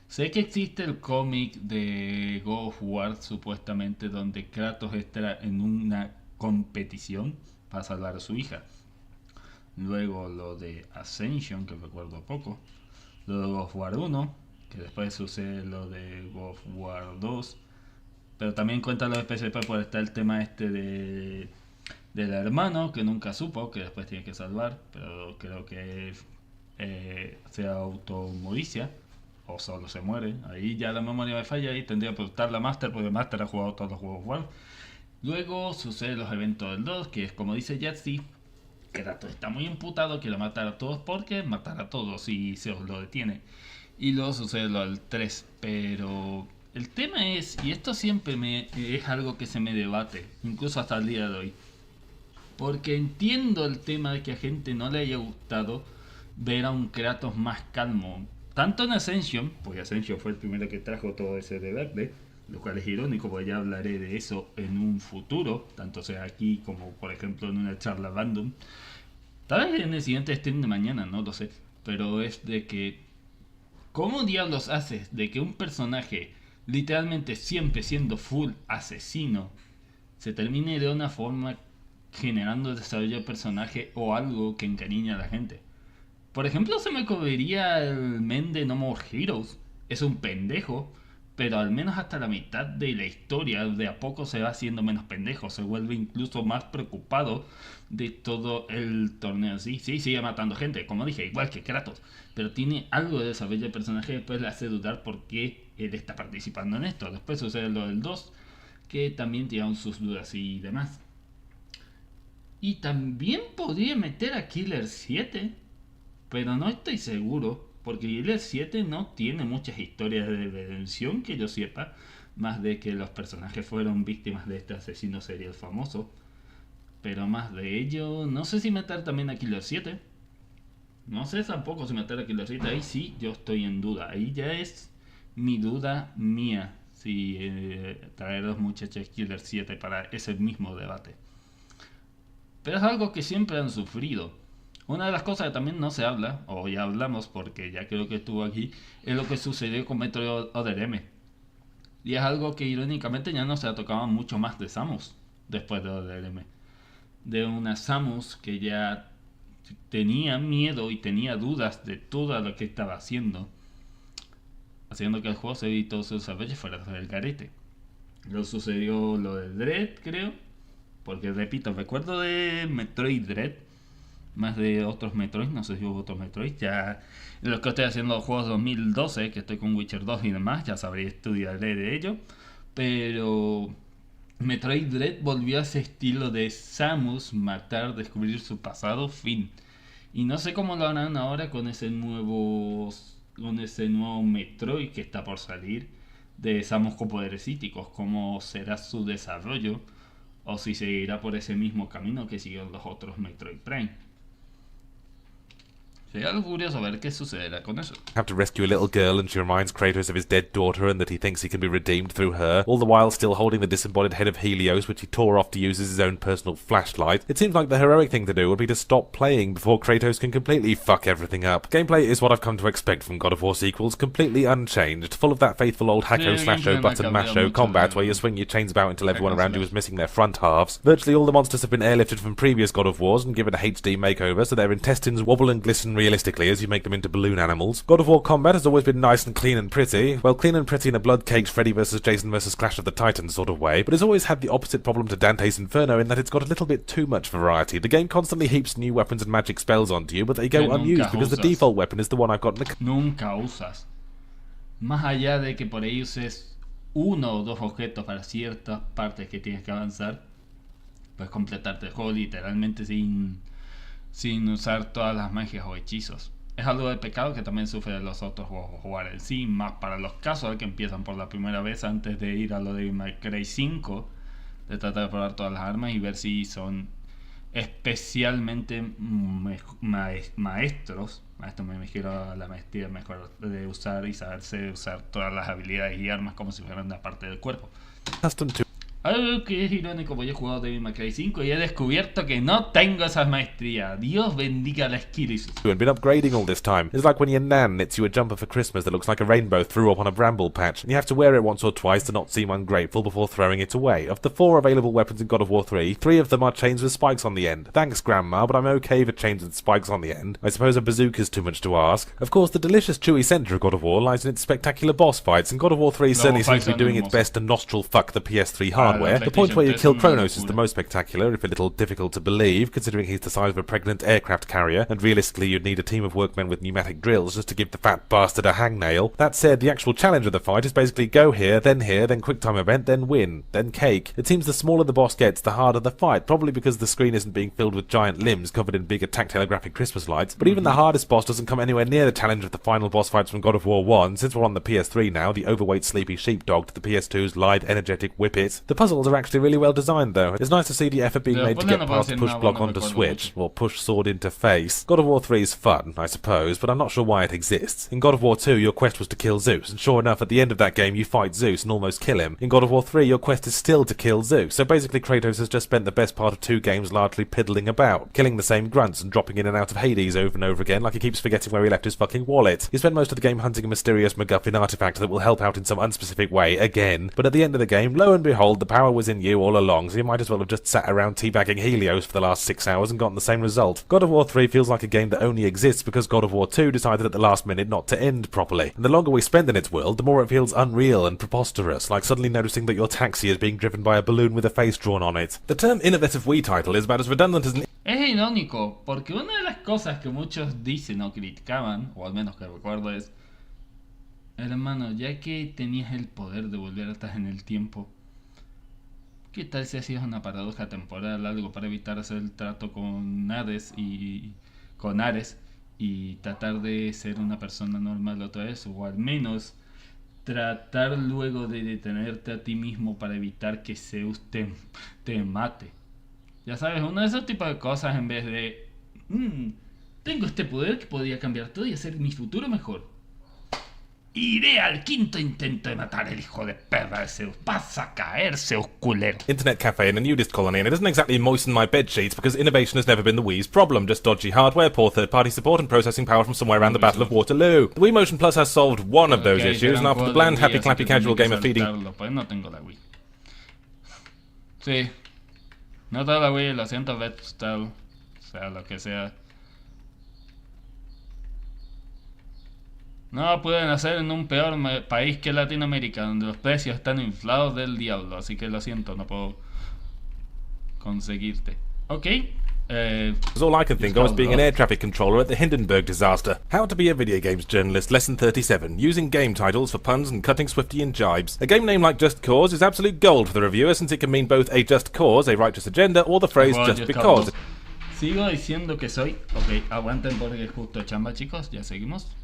Sé que existe el cómic de God of War, supuestamente, donde Kratos está en una competición para salvar a su hija. Luego lo de Ascension, que recuerdo poco. Luego God of War 1, que después sucede lo de God of War 2. Pero también cuenta lo de PSP por estar el tema este del hermano, que nunca supo, que después tiene que salvar. Pero creo que se automoricia. O solo se muere. Ahí ya la memoria me falla y tendría que preguntar la Master, porque Master ha jugado todos los juegos War. Luego suceden los eventos del 2, que es como dice Yatsi, Kratos está muy imputado, quiere matar a todos porque matar a todos y se os lo detiene. Y luego sucede lo del 3, pero el tema es, y esto siempre es algo que se me debate, incluso hasta el día de hoy, porque entiendo el tema de que a gente no le haya gustado ver a un Kratos más calmo, tanto en Ascension, porque Ascension fue el primero que trajo todo ese debate, lo cual es irónico porque ya hablaré de eso en un futuro, tanto sea aquí como por ejemplo en una charla random, tal vez en el siguiente stream de mañana, no lo sé, pero es de que ¿cómo diablos haces de que un personaje literalmente siempre siendo full asesino se termine de una forma generando desarrollo de personaje o algo que encariña a la gente? Por ejemplo, se me ocurriría el men de No More Heroes. Es un pendejo, pero al menos hasta la mitad de la historia de a poco se va haciendo menos pendejo. Se vuelve incluso más preocupado de todo el torneo. Sí, sigue matando gente, como dije, igual que Kratos. Pero tiene algo de desarrollo de personaje que después le hace dudar por qué él está participando en esto. Después sucede lo del 2, que también tiene sus dudas y demás. Y también podría meter a Killer 7, pero no estoy seguro, porque Killer 7 no tiene muchas historias de redención que yo sepa, más de que los personajes fueron víctimas de este asesino serial famoso. Pero más de ello, no sé si meter también a Killer 7. No sé tampoco si meter a Killer 7, ahí sí yo estoy en duda. Ahí ya es mi duda mía, si traer a los muchachos Killer 7 para ese mismo debate. Pero es algo que siempre han sufrido. Una de las cosas que también no se habla, o ya hablamos porque ya creo que estuvo aquí, es lo que sucedió con Metroid Other M. Y es algo que irónicamente ya no se ha tocado mucho más de Samus después de Other M. De una Samus que ya tenía miedo y tenía dudas de todo lo que estaba haciendo, haciendo que el juego se y todo su desarrollo fuera del garete. Luego sucedió lo de Dread, creo, porque repito, recuerdo de Metroid Dread más de otros Metroid, no sé si hubo otros Metroid, ya en los que estoy haciendo los juegos 2012, que estoy con Witcher 2 y demás, ya sabré, estudiaré de ello, pero Metroid Dread volvió a ese estilo de Samus matar, descubrir su pasado, fin. Y no sé cómo lo harán ahora con ese nuevo Metroid que está por salir de Samus con poderes psíquicos, cómo será su desarrollo, o si seguirá por ese mismo camino que siguieron los otros Metroid Prime. Sería algo curioso ver qué sucederá con eso. Have to rescue a little girl and she reminds Kratos of his dead daughter and that he thinks he can be redeemed through her, all the while still holding the disembodied head of Helios, which he tore off to use as his own personal flashlight. It seems like the heroic thing to do would be to stop playing before Kratos can completely fuck everything up. Gameplay is what I've come to expect from God of War sequels, completely unchanged, full of that faithful old hacko-slasho button masho combat where you swing your chains about until everyone around you is missing their front halves. Virtually all the monsters have been airlifted from previous God of Wars and given a HD makeover so their intestines wobble and glisten realistically as you make them into balloon animals. God of War combat has always been nice and clean and pretty. Well, clean and pretty in a blood-caked Freddy vs. Jason vs. Clash of the Titans sort of way, but it's always had the opposite problem to Dante's Inferno in that it's got a little bit too much variety. The game constantly heaps new weapons and magic spells onto you, but they go unused because the default weapon is the one I've got in the... Nunca usas. Más allá de que por ahí uses uno o dos objetos para ciertas partes que tienes que avanzar, puedes completarte el juego literalmente sin usar todas las magias o hechizos. Es algo de pecado que también sufre de los otros juegos de jugar en sí, más para los casos que empiezan por la primera vez antes de ir a lo de Devil May Cry 5, de tratar de probar todas las armas y ver si son especialmente maestros. Esto me refiero a la maestría mejor de usar y saberse usar todas las habilidades y armas como si fueran una parte del cuerpo. Algo que es irónico, porque yo he jugado Devil May Cry 5 y he descubierto que no tengo esa maestría. Dios bendiga la skills. And been upgrading all this time. It's like when your nan knits you a jumper for Christmas that looks like a rainbow threw up on a bramble patch, and you have to wear it once or twice to not seem ungrateful before throwing it away. Of the 4 available weapons in God of War 3, 3 of them are chains with spikes on the end. Thanks, Grandma, but I'm okay with chains with spikes on the end. I suppose a bazooka's too much to ask. Of course, the delicious chewy centre of God of War lies in its spectacular boss fights, and God of War 3 certainly seems to be doing its best to nostril fuck the PS3 hardware. hardware. The point where you kill Kronos is the most spectacular, if a little difficult to believe, considering he's the size of a pregnant aircraft carrier, and realistically you'd need a team of workmen with pneumatic drills just to give the fat bastard a hangnail. That said, the actual challenge of the fight is basically go here, then QuickTime event, then win, then cake. It seems the smaller the boss gets, the harder the fight, probably because the screen isn't being filled with giant limbs covered in bigger tactile graphic Christmas lights, but even the hardest boss doesn't come anywhere near the challenge of the final boss fights from God of War 1. Since we're on the PS3 now, the overweight sleepy sheepdog to the PS2's lithe energetic whippet. The puzzles are actually really well designed though. It's nice to see the effort being made to get past push block onto switch, or push sword into face. God of War 3 is fun, I suppose, but I'm not sure why it exists. In God of War 2 your quest was to kill Zeus, and sure enough at the end of that game you fight Zeus and almost kill him. In God of War 3 your quest is still to kill Zeus, so basically Kratos has just spent the best part of 2 games largely piddling about, killing the same grunts and dropping in and out of Hades over and over again like he keeps forgetting where he left his fucking wallet. He spent most of the game hunting a mysterious MacGuffin artifact that will help out in some unspecific way again, but at the end of the game, lo and behold, the power was in you all along, so you might as well have just sat around teabagging Helios for the last 6 hours and gotten the same result. God of War 3 feels like a game that only exists because God of War 2 decided at the last minute not to end properly, and the longer we spend in its world, the more it feels unreal and preposterous, like suddenly noticing that your taxi is being driven by a balloon with a face drawn on it. The term innovative Wii title is about as redundant as an... Es irónico, porque una de las cosas que muchos dicen o criticaban, o al menos que recuerdo es: hermano, ya que tenías el poder de volver atrás en el tiempo, ¿qué tal si hacías una paradoja temporal, algo para evitar hacer el trato con Ares y tratar de ser una persona normal otra vez, o al menos tratar luego de detenerte a ti mismo para evitar que Zeus te mate? Ya sabes, uno de esos tipos de cosas en vez de tengo este poder que podría cambiar todo y hacer mi futuro mejor. Iré al quinto intento de matar al hijo de perra de Zeus. Vas a caer, Zeus culero. Internet cafe in a nudist colony, and it doesn't exactly moisten my bed sheets because innovation has never been the Wii's problem, just dodgy hardware, poor third-party support, and processing power from somewhere around the Battle of Waterloo. The Wii Motion Plus has solved one of those issues, and after the bland, happy-clappy casual game of feeding... Pues no tengo la Wii. Sí. No tengo la Wii, lo siento, Betustal. Sea lo que sea. No lo pueden hacer en un peor país que Latinoamérica, donde los precios están inflados del diablo. Así que lo siento, no puedo conseguirte. Ok. All I can think of is being an air traffic controller at the Hindenburg disaster. How to be a video games journalist, lesson 37. Using game titles for puns and cutting Swiftian jibes. A game name like Just Cause is absolute gold for the reviewer, since it can mean both a just cause, a righteous agenda, or the phrase just because. Sigo diciendo que soy... Ok, aguanten porque es justo chamba, chicos. Ya seguimos.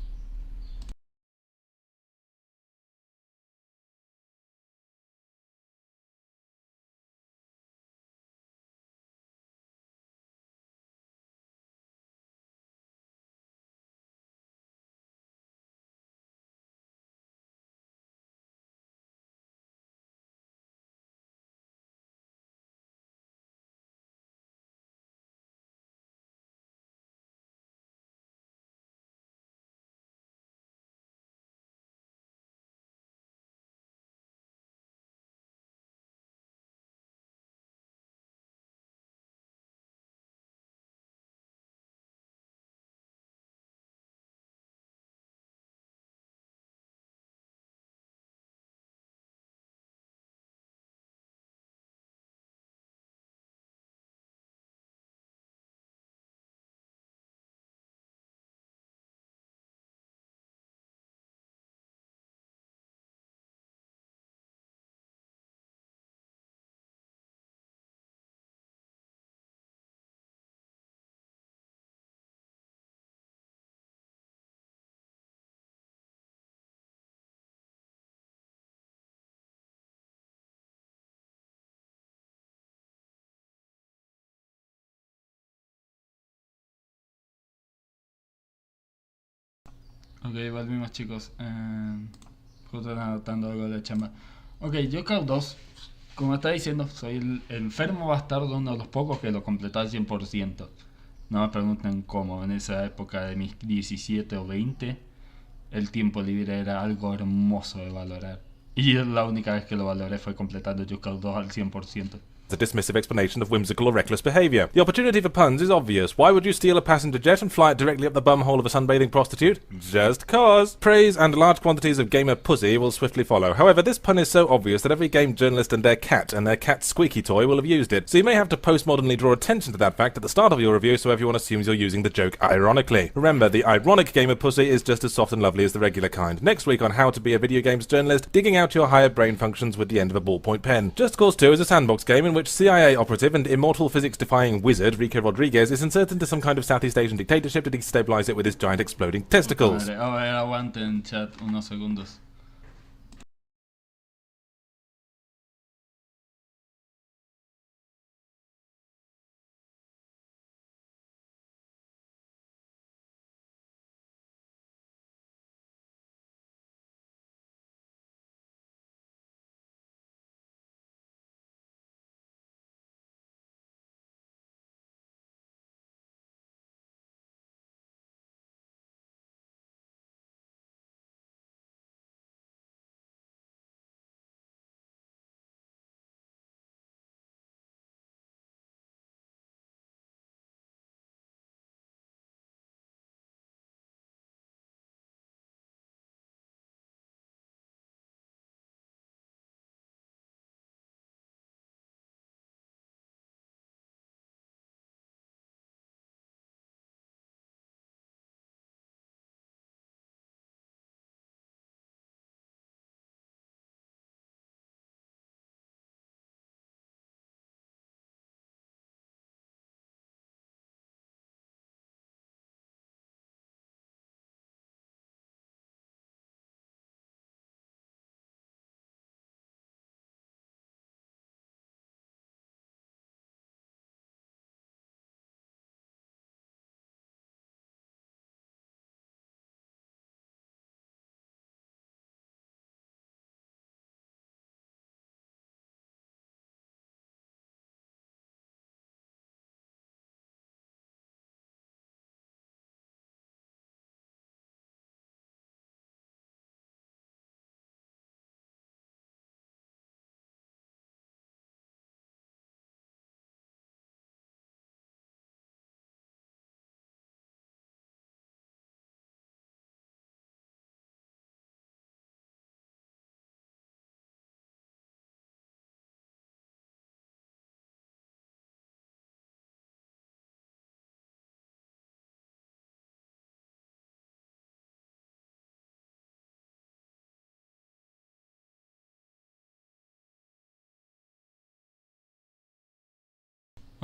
Ok, volvimos, chicos. Justo anotando algo de la chamba. Ok, Joker 2. Como está diciendo, soy el enfermo bastardo, uno de los pocos que lo completó al 100%. No me pregunten cómo. En esa época de mis 17 o 20, el tiempo libre era algo hermoso de valorar. Y la única vez que lo valoré fue completando Joker 2 al 100%. a dismissive explanation of whimsical or reckless behaviour. The opportunity for puns is obvious. Why would you steal a passenger jet and fly it directly up the bumhole of a sunbathing prostitute? Just cause. Praise and large quantities of gamer pussy will swiftly follow. However, this pun is so obvious that every game journalist and their cat's squeaky toy will have used it. So you may have to postmodernly draw attention to that fact at the start of your review so everyone assumes you're using the joke ironically. Remember, the ironic gamer pussy is just as soft and lovely as the regular kind. Next week on How to Be a Video Games Journalist, digging out your higher brain functions with the end of a ballpoint pen. Just Cause 2 is a sandbox game in which CIA operative and immortal physics-defying wizard Rico Rodriguez is inserted into some kind of Southeast Asian dictatorship to destabilize it with his giant exploding testicles. Madre. A ver, aguanten chat unos segundos.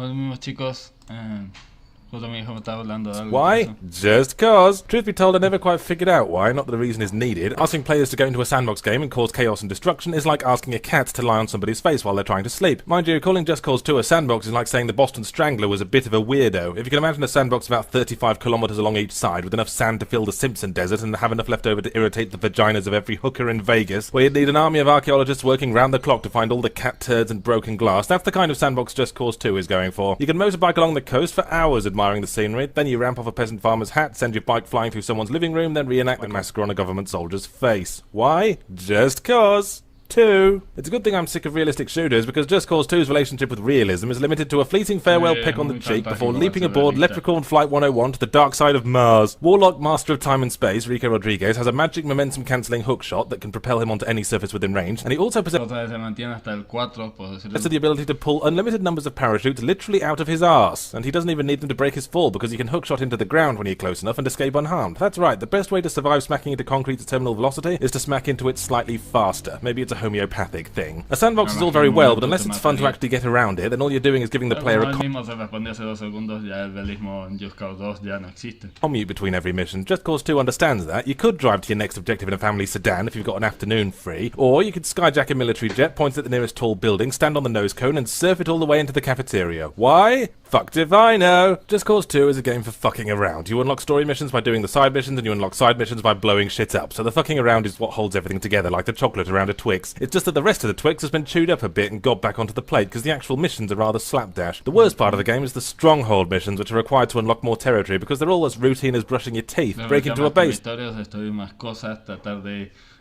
Hola mismos chicos, justo mi hijo me estaba hablando de algo. Why? Just cause. Truth be told, I never quite figured out why, not that the reason is needed. Asking players to go into a sandbox game and cause chaos and destruction is like asking a cat to lie on somebody's face while they're trying to sleep. Mind you, calling Just Cause 2 a sandbox is like saying the Boston Strangler was a bit of a weirdo. If you can imagine a sandbox about 35 kilometers along each side with enough sand to fill the Simpson Desert and have enough left over to irritate the vaginas of every hooker in Vegas, where you'd need an army of archaeologists working round the clock to find all the cat turds and broken glass, that's the kind of sandbox Just Cause 2 is going for. You can motorbike along the coast for hours admiring the scenery, then you ramp off a peasant farmer's hat, send your bike flying through someone's living room, then reenact the massacre on a government soldier's face. Why? Just cause. 2. It's a good thing I'm sick of realistic shooters, because Just Cause 2's relationship with realism is limited to a fleeting farewell pick on the cheek before leaping aboard Leprechaun Flight 101 to the dark side of Mars. Warlock Master of Time and Space, Rico Rodriguez, has a magic momentum-cancelling hookshot that can propel him onto any surface within range, and he also possesses the ability to pull unlimited numbers of parachutes literally out of his arse, and he doesn't even need them to break his fall, because he can hookshot into the ground when you're close enough and escape unharmed. That's right, the best way to survive smacking into concrete at terminal velocity is to smack into it slightly faster. Maybe it's a homeopathic thing. A sandbox is all very well, but unless it's fun to actually get around it, then all you're doing is giving the player a commute between every mission. Just Cause 2 understands that. You could drive to your next objective in a family sedan if you've got an afternoon free, or you could skyjack a military jet, point at the nearest tall building, stand on the nose cone, and surf it all the way into the cafeteria. Why? Fucked if I know. Just Cause 2 is a game for fucking around. You unlock story missions by doing the side missions, and you unlock side missions by blowing shit up. So the fucking around is what holds everything together, like the chocolate around a Twix. It's just that the rest of the Twix has been chewed up a bit and got back onto the plate, because the actual missions are rather slapdash. The worst part of the game is the stronghold missions, which are required to unlock more territory, because they're all as routine as brushing your teeth. Break into a base.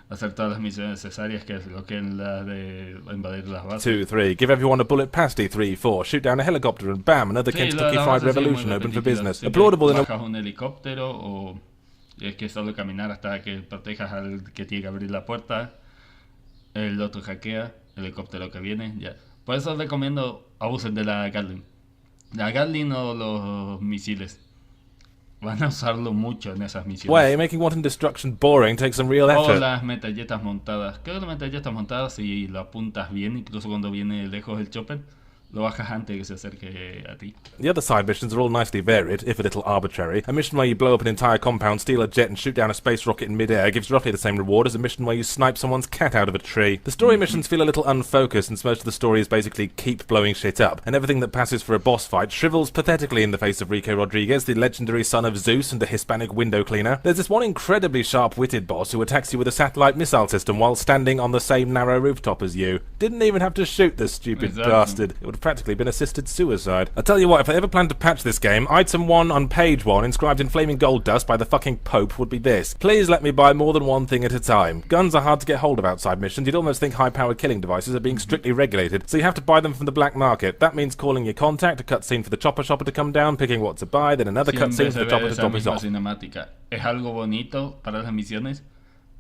hacer todas las misiones necesarias que desbloqueen la de invadir las bases. 2, 3. Give everyone a bullet pasty. 3, 4. Shoot down a helicopter and bam, another Sí, Kentucky las Fried bases sí, Revolution muy open for repetitivas. business. Siempre Applaudable in a... bajas un helicóptero o es que solo caminar hasta que protejas al que tiene que abrir la puerta. El otro hackea, el helicóptero que viene, ya. Por eso recomiendo abusen de la Gatling. La Gatling o los misiles. Van a usarlo mucho en esas misiones. way, making wanton destruction boring takes some real O effort. las metralletas montadas. Creo que las metralletas montadas, si lo apuntas bien, incluso cuando viene lejos el chopper, lo bajas antes de que se acerque a ti. The other side missions are all nicely varied, if a little arbitrary. A mission where you blow up an entire compound, steal a jet and shoot down a space rocket in mid-air gives roughly the same reward as a mission where you snipe someone's cat out of a tree. The story missions feel a little unfocused, since most of the story is basically keep blowing shit up, and everything that passes for a boss fight shrivels pathetically in the face of Rico Rodriguez, the legendary son of Zeus and a Hispanic window cleaner. There's this one incredibly sharp-witted boss who attacks you with a satellite missile system while standing on the same narrow rooftop as you. Didn't even have to shoot the stupid Exactly. bastard. It would have practically been assisted suicide. I tell you what, if I ever plan to patch this game, item 1 on page 1, inscribed in flaming gold dust by the fucking Pope, would be this. Please let me buy more than one thing at a time. Guns are hard to get hold of outside missions. You'd almost think high-powered killing devices are being strictly regulated, so you have to buy them from the black market. That means calling your contact, a cutscene for the chopper shopper to come down, picking what to buy, then another cutscene for the chopper to drop it off. Cinemática. Es algo bonito para las misiones.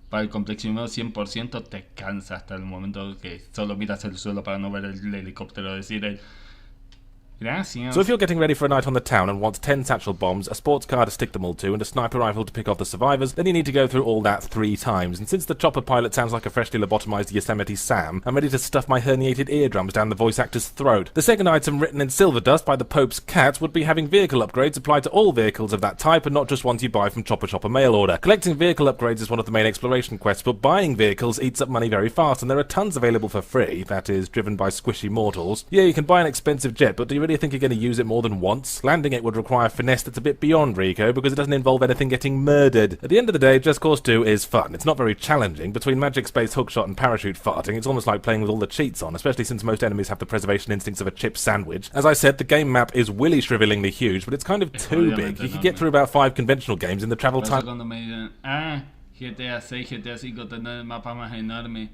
Para el complexionado 100% te cansa hasta el momento que solo miras el suelo para no ver el helicóptero decir el gracias. So if you're getting ready for a night on the town and want 10 satchel bombs, a sports car to stick them all to, and a sniper rifle to pick off the survivors, then you need to go through all that 3 times. And since the chopper pilot sounds like a freshly lobotomized Yosemite Sam, I'm ready to stuff my herniated eardrums down the voice actor's throat. The second item written in silver dust by the Pope's cat would be having vehicle upgrades applied to all vehicles of that type and not just ones you buy from Chopper Chopper mail order. Collecting vehicle upgrades is one of the main exploration quests, but buying vehicles eats up money very fast, and there are tons available for free, that is, driven by squishy mortals. Yeah, you can buy an expensive jet, but do you really think you're going to use it more than once? Landing it would require finesse that's a bit beyond Rico, because it doesn't involve anything getting murdered. At the end of the day, Just Cause 2 is fun. It's not very challenging. Between magic space hookshot and parachute farting, it's almost like playing with all the cheats on, especially since most enemies have the preservation instincts of a chip sandwich. As I said, the game map is willy shrivelingly huge, but it's kind of too big. You could get through about 5 conventional games in the travel Por eso time. cuando me dicen, GTA 6, GTA 5 tendrá el mapa más enorme,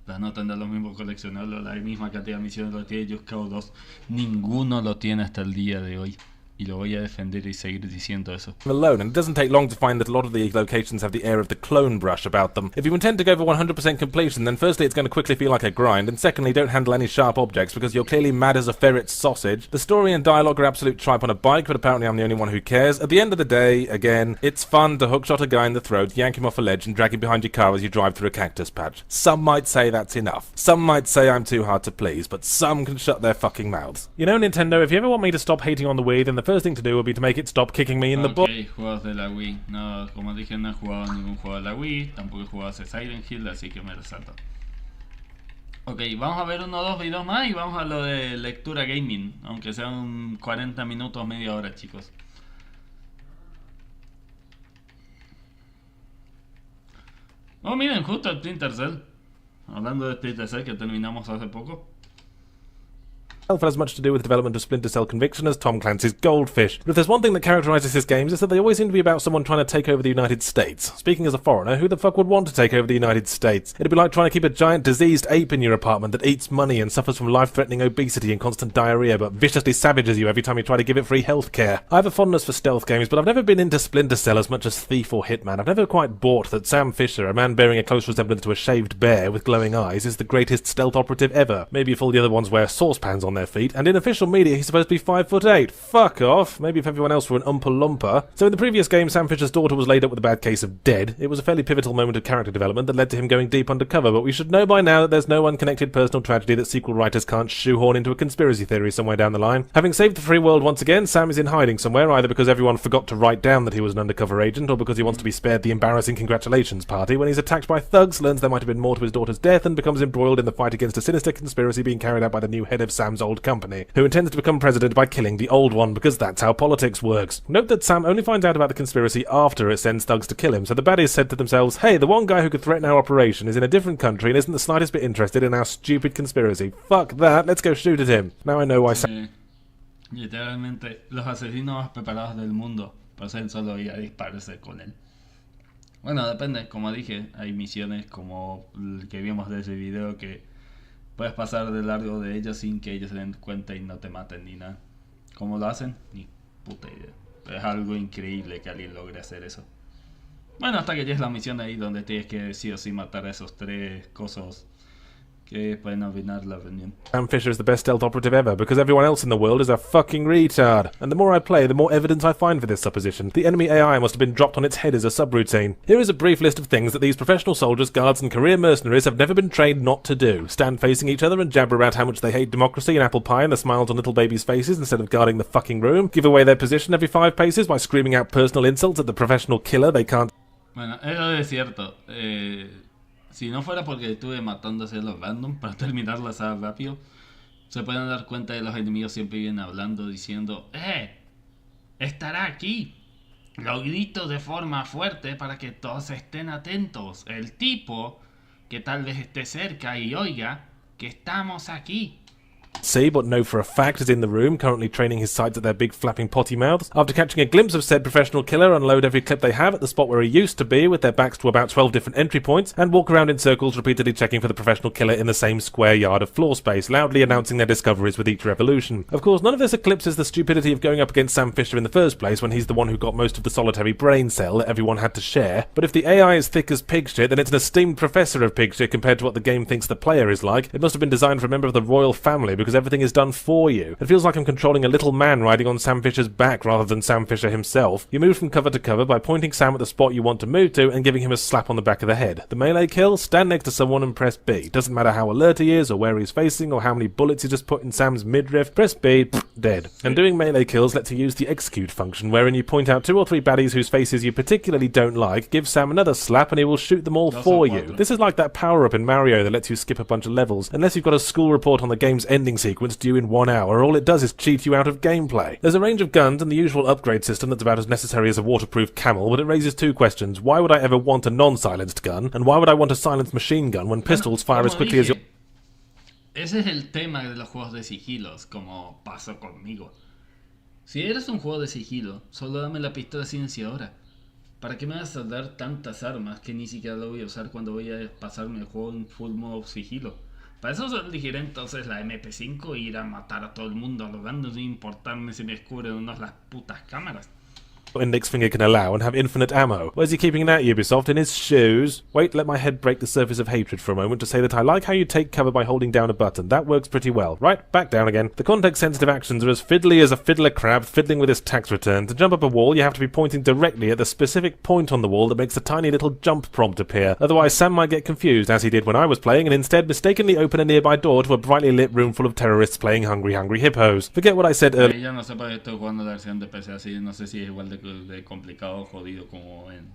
pero no tendrá lo mismo coleccionarlo, la misma cantidad de misiones lo tiene Just Cause 2. Ninguno lo tiene hasta el día de hoy. Y lo voy a defender y seguir diciendo eso. Alone, and it doesn't take long to find that a lot of the locations have the air of the clone brush about them. If you intend to go for 100% completion, then firstly it's going to quickly feel like a grind, and secondly don't handle any sharp objects because you're clearly mad as a ferret's sausage. The story and dialogue are absolute tripe on a bike, but apparently I'm the only one who cares. At the end of the day, again, it's fun to hookshot a guy in the throat, yank him off a ledge and drag him behind your car as you drive through a cactus patch. Some might say that's enough. Some might say I'm too hard to please, but some can shut their fucking mouths. You know, Nintendo, if you ever want me to stop hating on the Wii, then the first thing to do will be to make it stop kicking me in the butt. Ok, juegos de la Wii. No, como dije, no he jugado ningún juego de la Wii. Tampoco he jugado ese Silent Hill, así que me lo salto. Ok, vamos a ver uno o dos videos más y vamos a lo de lectura gaming. Aunque sean 40 minutos, media hora, chicos. Oh, miren, justo el Splinter Cell. Hablando de Splinter Cell que terminamos hace poco. Has much to do with the development of Splinter Cell Conviction as Tom Clancy's Goldfish. But if there's one thing that characterises his games, it's that they always seem to be about someone trying to take over the United States. Speaking as a foreigner, who the fuck would want to take over the United States? It'd be like trying to keep a giant diseased ape in your apartment that eats money and suffers from life-threatening obesity and constant diarrhea, but viciously savages you every time you try to give it free healthcare. I have a fondness for stealth games, but I've never been into Splinter Cell as much as Thief or Hitman. I've never quite bought that Sam Fisher, a man bearing a close resemblance to a shaved bear with glowing eyes, is the greatest stealth operative ever. Maybe if all the other ones wear saucepans on their feet, and in official media he's supposed to be 5'8". Fuck off. Maybe if everyone else were an Oompa Loompa. So in the previous game, Sam Fisher's daughter was laid up with a bad case of dead. It was a fairly pivotal moment of character development that led to him going deep undercover, but we should know by now that there's no unconnected personal tragedy that sequel writers can't shoehorn into a conspiracy theory somewhere down the line. Having saved the free world once again, Sam is in hiding somewhere, either because everyone forgot to write down that he was an undercover agent, or because he wants to be spared the embarrassing congratulations party when he's attacked by thugs, learns there might have been more to his daughter's death, and becomes embroiled in the fight against a sinister conspiracy being carried out by the new head of Sam's old company, who intends to become president by killing the old one, because that's how politics works. Note that Sam only finds out about the conspiracy after it sends thugs to kill him, so the baddies said to themselves, hey, the one guy who could threaten our operation is in a different country and isn't the slightest bit interested in our stupid conspiracy. Fuck that, let's go shoot at him. Now I know why Sam... Literalmente, los asesinos más preparados del mundo pasan solo ir a dispararse con él. Bueno, depende, como dije, hay misiones como el que vimos de ese video que puedes pasar de largo de ellos sin que ellos se den cuenta y no te maten ni nada. ¿Cómo lo hacen? Ni puta idea. Es algo increíble que alguien logre hacer eso. Bueno, hasta que llegues a la misión ahí donde tienes que sí o sí matar a esos 3 cosas que pueden arruinar la reunión. Sam Fisher is the best stealth operative ever because everyone else in the world is a fucking retard. And the more I play, the more evidence I find for this supposition. The enemy AI must have been dropped on its head as a subroutine. Here is a brief list of things that these professional soldiers, guards and career mercenaries have never been trained not to do. Stand facing each other and jabber about how much they hate democracy and apple pie and the smiles on little babies' faces instead of guarding the fucking room. Give away their position every 5 paces by screaming out personal insults at the professional killer they can't... Bueno, eso es cierto. Si no fuera porque estuve matándose a los random para terminar la saga rápido, se pueden dar cuenta de los enemigos siempre vienen hablando, diciendo estará aquí. Lo grito de forma fuerte para que todos estén atentos. El tipo que tal vez esté cerca y oiga que estamos aquí. See, but know for a fact is in the room, currently training his sights at their big flapping potty mouths. After catching a glimpse of said professional killer, unload every clip they have at the spot where he used to be, with their backs to about 12 different entry points, and walk around in circles repeatedly checking for the professional killer in the same square yard of floor space, loudly announcing their discoveries with each revolution. Of course, none of this eclipses the stupidity of going up against Sam Fisher in the first place, when he's the one who got most of the solitary brain cell that everyone had to share. But if the AI is thick as pig shit, then it's an esteemed professor of pig shit compared to what the game thinks the player is like. It must have been designed for a member of the royal family, because everything is done for you. It feels like I'm controlling a little man riding on Sam Fisher's back rather than Sam Fisher himself. You move from cover to cover by pointing Sam at the spot you want to move to and giving him a slap on the back of the head. The melee kill? Stand next to someone and press B. Doesn't matter how alert he is or where he's facing or how many bullets he just put in Sam's midriff. Press B, dead. And doing melee kills lets you use the execute function, wherein you point out 2 or 3 baddies whose faces you particularly don't like, give Sam another slap and he will shoot them all for you. This is like that power-up in Mario that lets you skip a bunch of levels. Unless you've got a school report on the game's ending sequence due in 1 hour, all it does is cheat you out of gameplay. There's a range of guns and the usual upgrade system that's about as necessary as a waterproof camel, but it raises 2 questions. Why would I ever want a non-silenced gun? And why would I want a silenced machine gun when pistols fire as quickly as your... Ese es el tema de los juegos de sigilos, como pasó conmigo. Si eres un juego de sigilo, solo dame la pistola silenciadora. ¿Para qué me vas a dar tantas armas que ni siquiera lo voy a usar cuando voy a pasarme el juego en full modo sigilo? Para eso elegiré entonces la MP5 e ir a matar a todo el mundo a lo grande sin importarme si me descubren unas las putas cámaras. index finger can allow and have infinite ammo. Where's he keeping that, Ubisoft? In his shoes? Wait, let my head break the surface of hatred for a moment to say that I like how you take cover by holding down a button. That works pretty well. Right, back down again. The context-sensitive actions are as fiddly as a fiddler crab fiddling with his tax return. To jump up a wall, you have to be pointing directly at the specific point on the wall that makes a tiny little jump prompt appear. Otherwise, Sam might get confused, as he did when I was playing, and instead mistakenly open a nearby door to a brightly lit room full of terrorists playing Hungry Hungry Hippos. Forget what I said earlier. Ya no sé para qué estoy jugando la versión de PC así, no sé si es igual de complicado o jodido como en...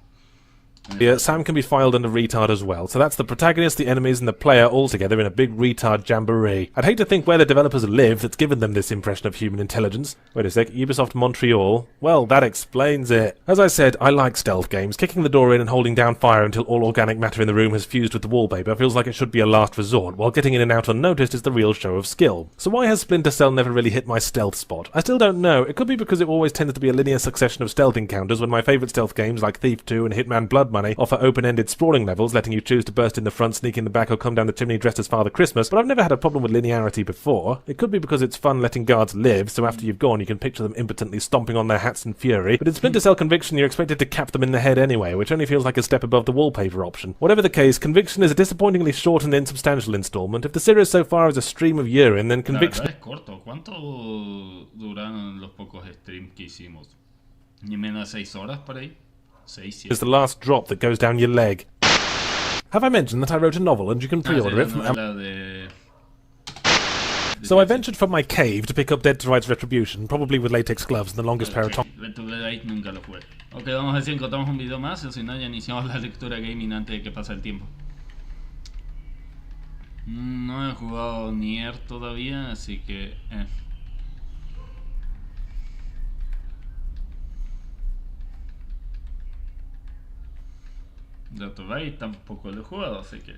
Yeah, Sam can be filed under retard as well, so that's the protagonist, the enemies, and the player all together in a big retard jamboree. I'd hate to think where the developers live that's given them this impression of human intelligence. Wait a sec, Ubisoft Montreal? Well, that explains it. As I said, I like stealth games. Kicking the door in and holding down fire until all organic matter in the room has fused with the wallpaper feels like it should be a last resort, while getting in and out unnoticed is the real show of skill. So why has Splinter Cell never really hit my stealth spot? I still don't know. It could be because it always tended to be a linear succession of stealth encounters when my favourite stealth games like Thief 2 and Hitman Blood Money offer open-ended sprawling levels, letting you choose to burst in the front, sneak in the back, or come down the chimney dressed as Father Christmas, but I've never had a problem with linearity before. It could be because it's fun letting guards live, so after you've gone you can picture them impotently stomping on their hats in fury, but in Splinter Cell Conviction you're expected to cap them in the head anyway, which only feels like a step above the wallpaper option. Whatever the case, Conviction is a disappointingly short and insubstantial installment. If the series so far is a stream of urine, then Conviction... La verdad es corto. ¿Cuánto duraron los pocos streams que hicimos? Ni menos de 6 horas por ahí. 6, 7. is the last drop that goes down your leg. Have I mentioned that I wrote a novel and you can pre-order it from So I ventured from my cave to pick up Dead to Rights Retribution, probably with latex gloves and the longest pair of top... Nunca lo jugué. Ok, vamos a ver si encontramos un video más, o si no ya iniciamos la lectura gaming antes de que pase el tiempo. No he jugado Nier todavía, así que... Dead to Rights tampoco lo he jugado, así que...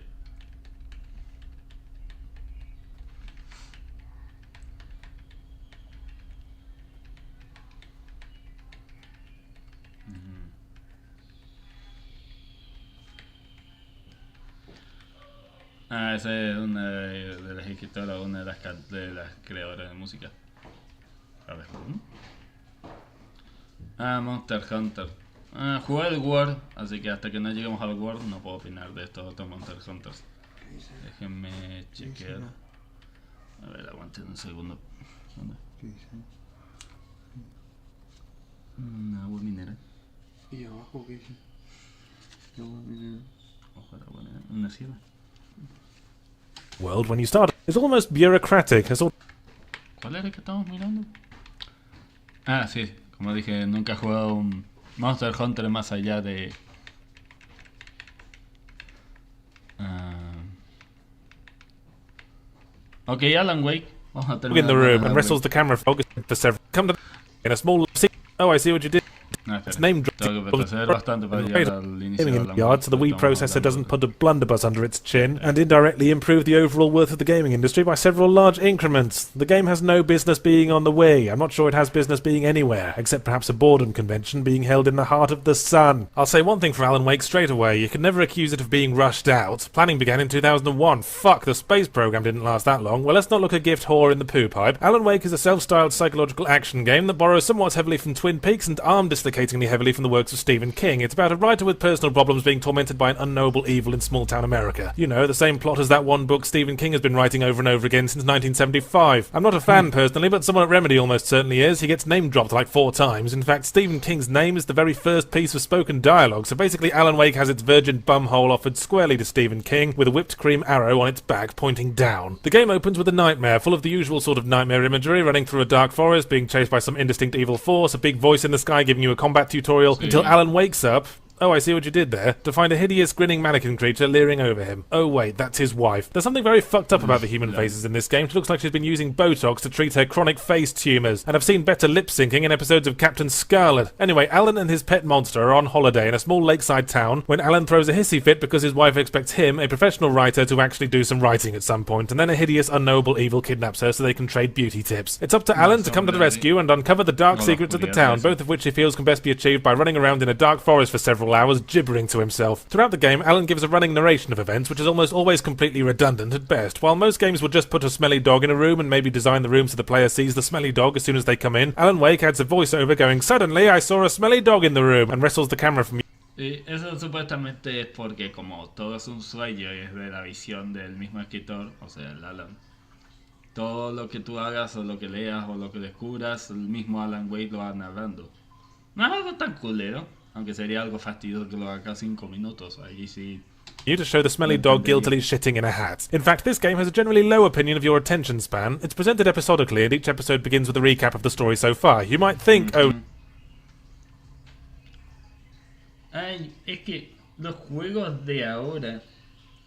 Ah, esa es una de las escritoras, una de las creadoras de música. A ver. Monster Hunter. Jugué el World, así que hasta que no lleguemos al World no puedo opinar de estos otros Monster Hunters. Déjenme chequear. A ver, aguanten un segundo. ¿Dónde? Agua minera. ¿Y abajo qué dice? Agua minera. Una sierra. World when you start is almost bureaucratic. ¿Cuál era el que estamos mirando? Ah, sí. Como dije, nunca he jugado un Monster Hunter más allá de... Ok, Alan Wake. Vamos a in the room and Alan wrestles Wake. the camera focus for several. Come to in a small. Oh, I see what you did. No, espera. It's name Tengo que retroceder bastante para llegar al inicio de Gaming in Alan the yard Wake, so the Wii estamos processor hablando doesn't de- put a blunderbuss under its chin and indirectly improve the overall worth of the gaming industry by several large increments. The game has no business being on the Wii. I'm not sure it has business being anywhere, except perhaps a boredom convention being held in the heart of the sun. I'll say one thing for Alan Wake straight away. You can never accuse it of being rushed out. Planning began in 2001. Fuck, the space program didn't last that long. Well, let's not look a gift whore in the poo pipe. Alan Wake is a self-styled psychological action game that borrows somewhat heavily from Twin Peaks and arm-dislocatingly heavily from the works of Stephen King. It's about a writer with personal problems being tormented by an unknowable evil in small-town America. You know, the same plot as that one book Stephen King has been writing over and over again since 1975. I'm not a fan personally, but someone at Remedy almost certainly is. He gets name-dropped like 4 times. In fact, Stephen King's name is the very first piece of spoken dialogue, so basically Alan Wake has its virgin bumhole offered squarely to Stephen King, with a whipped cream arrow on its back pointing down. The game opens with a nightmare, full of the usual sort of nightmare imagery, running through a dark forest, being chased by some indistinct evil force, a big voice in the sky giving you a combat tutorial, until Alan wakes up. Oh, I see what you did there. To find a hideous grinning mannequin creature leering over him. Oh wait, that's his wife. There's something very fucked up about the human faces in this game. She looks like she's been using Botox to treat her chronic face tumours. And I've seen better lip syncing in episodes of Captain Scarlet. Anyway, Alan and his pet monster are on holiday in a small lakeside town when Alan throws a hissy fit because his wife expects him, a professional writer, to actually do some writing at some point, and then a hideous, unknowable evil kidnaps her so they can trade beauty tips. It's up to Alan to come to the rescue and uncover the dark secrets of the town, both of which he feels can best be achieved by running around in a dark forest for several hours, gibbering to himself. Throughout the game, Alan gives a running narration of events, which is almost always completely redundant at best. While most games would just put a smelly dog in a room and maybe design the room so the player sees the smelly dog as soon as they come in, Alan Wake adds a voiceover going, "Suddenly I saw a smelly dog in the room," and wrestles the camera from Y eso supuestamente es porque como todo es un sueño y es de la visión del mismo escritor, o sea, el Alan. Todo lo que tú hagas o lo que leas o lo que descubras, el mismo Alan Wake lo va narrando. No es algo tan culero, aunque sería algo fastidioso que lo haga cada 5 minutos, ahí sí. you to show the smelly dog guiltily shitting in a hat. In fact, this game has a generally low opinion of your attention span. It's presented episodically, and each episode begins with a recap of the story so far. You might think, oh, Ay, es que los juegos de ahora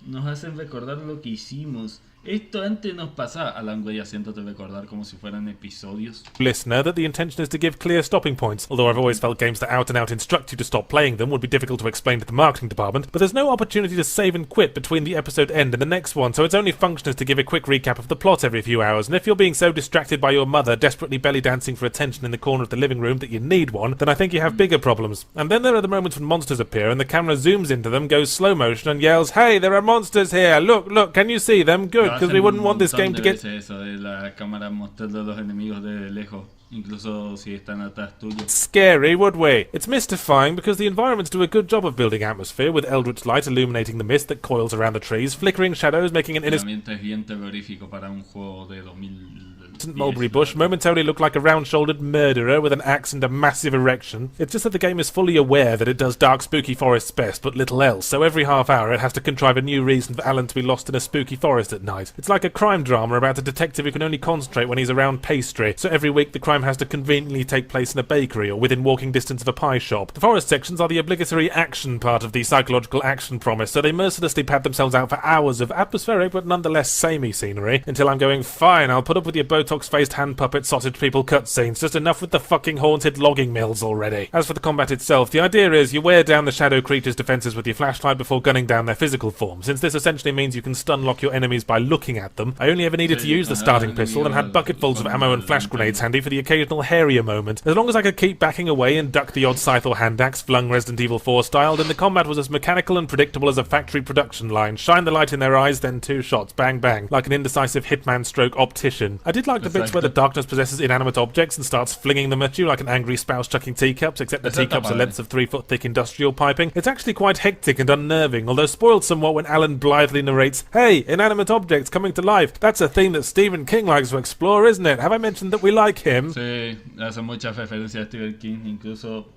nos hacen recordar lo que hicimos. Esto antes nos pasaba, Alan Wake, haciéndote recordar como si fueran episodios. listener, that the intention is to give clear stopping points, although I've always felt games that out and out instruct you to stop playing them would be difficult to explain to the marketing department, but there's no opportunity to save and quit between the episode end and the next one, so its only function is to give a quick recap of the plot every few hours, and if you're being so distracted by your mother desperately belly dancing for attention in the corner of the living room that you need one, then I think you have bigger problems. And then there are the moments when monsters appear and the camera zooms into them, goes slow motion and yells, "Hey, there are monsters here! Look, can you see them? Good, because we wouldn't want this game to get Eso de la cámara mostrando a los enemigos de lejos, incluso si están atrás tuyo. scary, would we? It's mystifying because the environments do a good job of building atmosphere, with eldritch light illuminating the mist that coils around the trees, flickering shadows making an innocent Realmente es bien terrorífico para un juego de 2000. mulberry bush momentarily look like a round-shouldered murderer with an axe and a massive erection. It's just that the game is fully aware that it does dark, spooky forests best, but little else, so every half hour it has to contrive a new reason for Alan to be lost in a spooky forest at night. It's like a crime drama about a detective who can only concentrate when he's around pastry, so every week the crime has to conveniently take place in a bakery or within walking distance of a pie shop. The forest sections are the obligatory action part of the psychological action promise, so they mercilessly pad themselves out for hours of atmospheric but nonetheless samey scenery, until I'm going, fine, I'll put up with your Botox-faced hand puppet sausage people cutscenes, just enough with the fucking haunted logging mills already. As for the combat itself, the idea is you wear down the shadow creature's defenses with your flashlight before gunning down their physical form. Since this essentially means you can stun lock your enemies by looking at them, I only ever needed to use the starting pistol and had bucketfuls of ammo and flash grenades handy for the occasional hairier moment. As long as I could keep backing away and duck the odd scythe or hand axe flung Resident Evil 4 style, then the combat was as mechanical and predictable as a factory production line. Shine the light in their eyes, then 2 shots, bang bang, like an indecisive hitman stroke optician. I did like the bits where the darkness possesses inanimate objects and starts flinging them at you like an angry spouse chucking teacups, except the teacups are lengths of 3-foot thick industrial piping. It's actually quite hectic and unnerving, although spoiled somewhat when Alan blithely narrates, "Hey, inanimate objects coming to life. That's a theme that Stephen King likes to explore, isn't it? Have I mentioned that we like him?" Sí, hace muchas referencias a Stephen King, incluso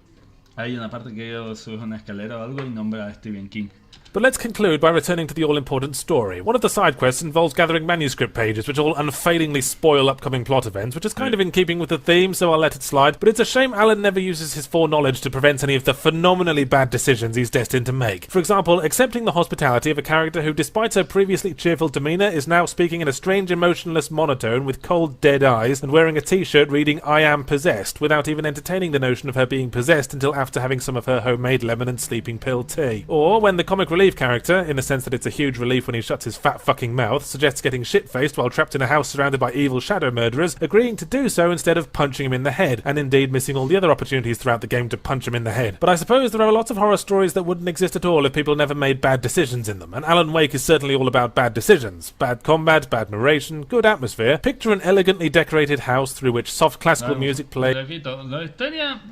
hay una parte que sube una escalera o algo y nombra a Stephen King. But let's conclude by returning to the all-important story. One of the side quests involves gathering manuscript pages, which all unfailingly spoil upcoming plot events, which is kind of in keeping with the theme, so I'll let it slide. But it's a shame Alan never uses his foreknowledge to prevent any of the phenomenally bad decisions he's destined to make. For example, accepting the hospitality of a character who, despite her previously cheerful demeanour, is now speaking in a strange emotionless monotone with cold dead eyes and wearing a t-shirt reading "I am possessed," without even entertaining the notion of her being possessed until after having some of her homemade lemon and sleeping pill tea. Or when the comic relief character, in the sense that it's a huge relief when he shuts his fat fucking mouth, suggests getting shit-faced while trapped in a house surrounded by evil shadow murderers, agreeing to do so instead of punching him in the head, and indeed missing all the other opportunities throughout the game to punch him in the head. But I suppose there are lots of horror stories that wouldn't exist at all if people never made bad decisions in them, and Alan Wake is certainly all about bad decisions. Bad combat, bad narration, good atmosphere. Picture an elegantly decorated house through which soft classical music plays. Repito, la historia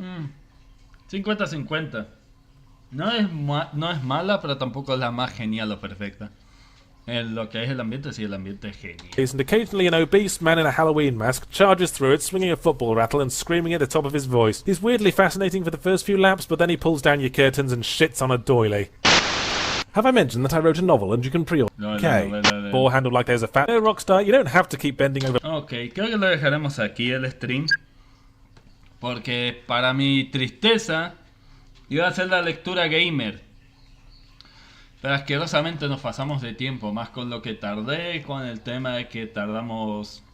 50-50. No es mala, pero tampoco es la más genial o perfecta. Lo que es el ambiente, sí, el ambiente es genial. And occasionally an obese man in a Halloween mask charges through it, swinging a football rattle and screaming at the top of his voice. He's weirdly fascinating for the first few laps, but then he pulls down your curtains and shits on a doily. Have I mentioned that I wrote a novel and you can pre-order? Okay. Ball handled like there's a fat... No, Rockstar, you don't have to keep bending over... Ok, creo que lo dejaremos aquí el stream. Porque para mi tristeza... iba a hacer la lectura gamer, pero asquerosamente nos pasamos de tiempo, más con lo que tardé, con el tema de que tardamos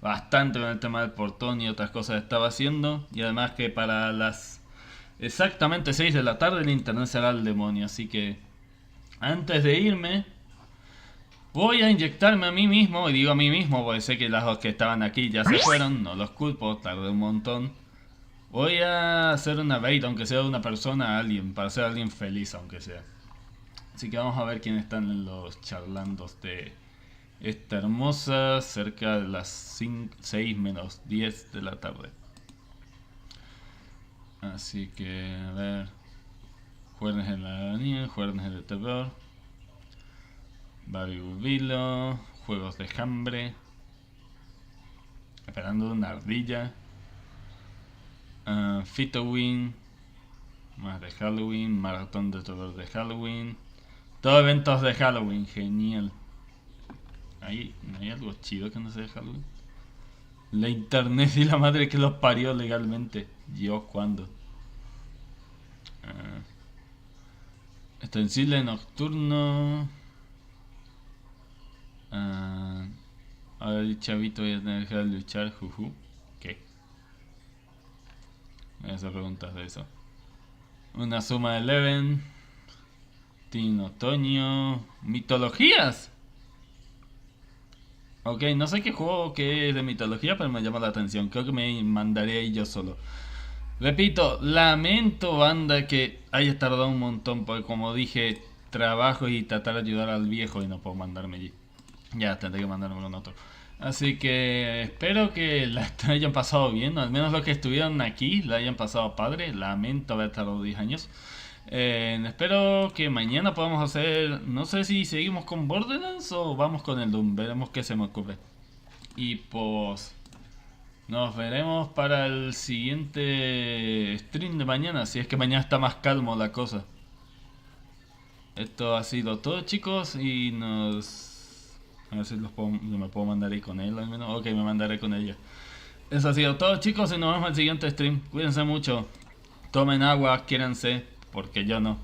bastante con el tema del portón y otras cosas que estaba haciendo, y además que para las exactamente 6 de la tarde el internet será el demonio, así que antes de irme voy a inyectarme a mí mismo, y digo a mí mismo porque sé que las dos que estaban aquí ya se fueron, no los culpo, tardé un montón. Voy a hacer una raid, aunque sea de una persona a alguien, para hacer a alguien feliz, aunque sea. Así que vamos a ver quiénes están en los charlandos de esta hermosa, cerca de las 6 menos 10 de la tarde. Así que, a ver. Jueves en la niña, jueves de terror. Babybubilo, juegos de hambre. Esperando una ardilla. Fitowin, más de Halloween, maratón de terror de Halloween, todos eventos de Halloween, genial. ¿Hay algo chido que no sea de Halloween? La internet y la madre que los parió legalmente. Yo cuando. Extensible nocturno. Ahora el chavito voy a tener que luchar, juju. ¿Qué? Esas preguntas de eso. Una suma de Eleven. Teen Otoño. Mitologías. Ok, no sé qué juego que es de mitología, pero me llama la atención. Creo que me mandaré ahí yo solo. Repito, lamento, banda, que haya tardado un montón, porque como dije, trabajo y tratar de ayudar al viejo y no puedo mandarme allí. Ya, tendré que mandarme con otro. Así que espero que la hayan pasado bien, al menos los que estuvieron aquí la hayan pasado padre. Lamento haber tardado 10 años. Espero que mañana podamos hacer, no sé si seguimos con Borderlands o vamos con el Doom, veremos qué se me ocurre. Y pues nos veremos para el siguiente stream de mañana, si es que mañana está más calmo la cosa. Esto ha sido todo, chicos, y nos... a ver si me puedo mandar ahí con él al menos. Ok, me mandaré con ella. Eso ha sido todo, chicos, y nos vemos en el siguiente stream. Cuídense mucho. Tomen agua, quiéranse, porque yo no.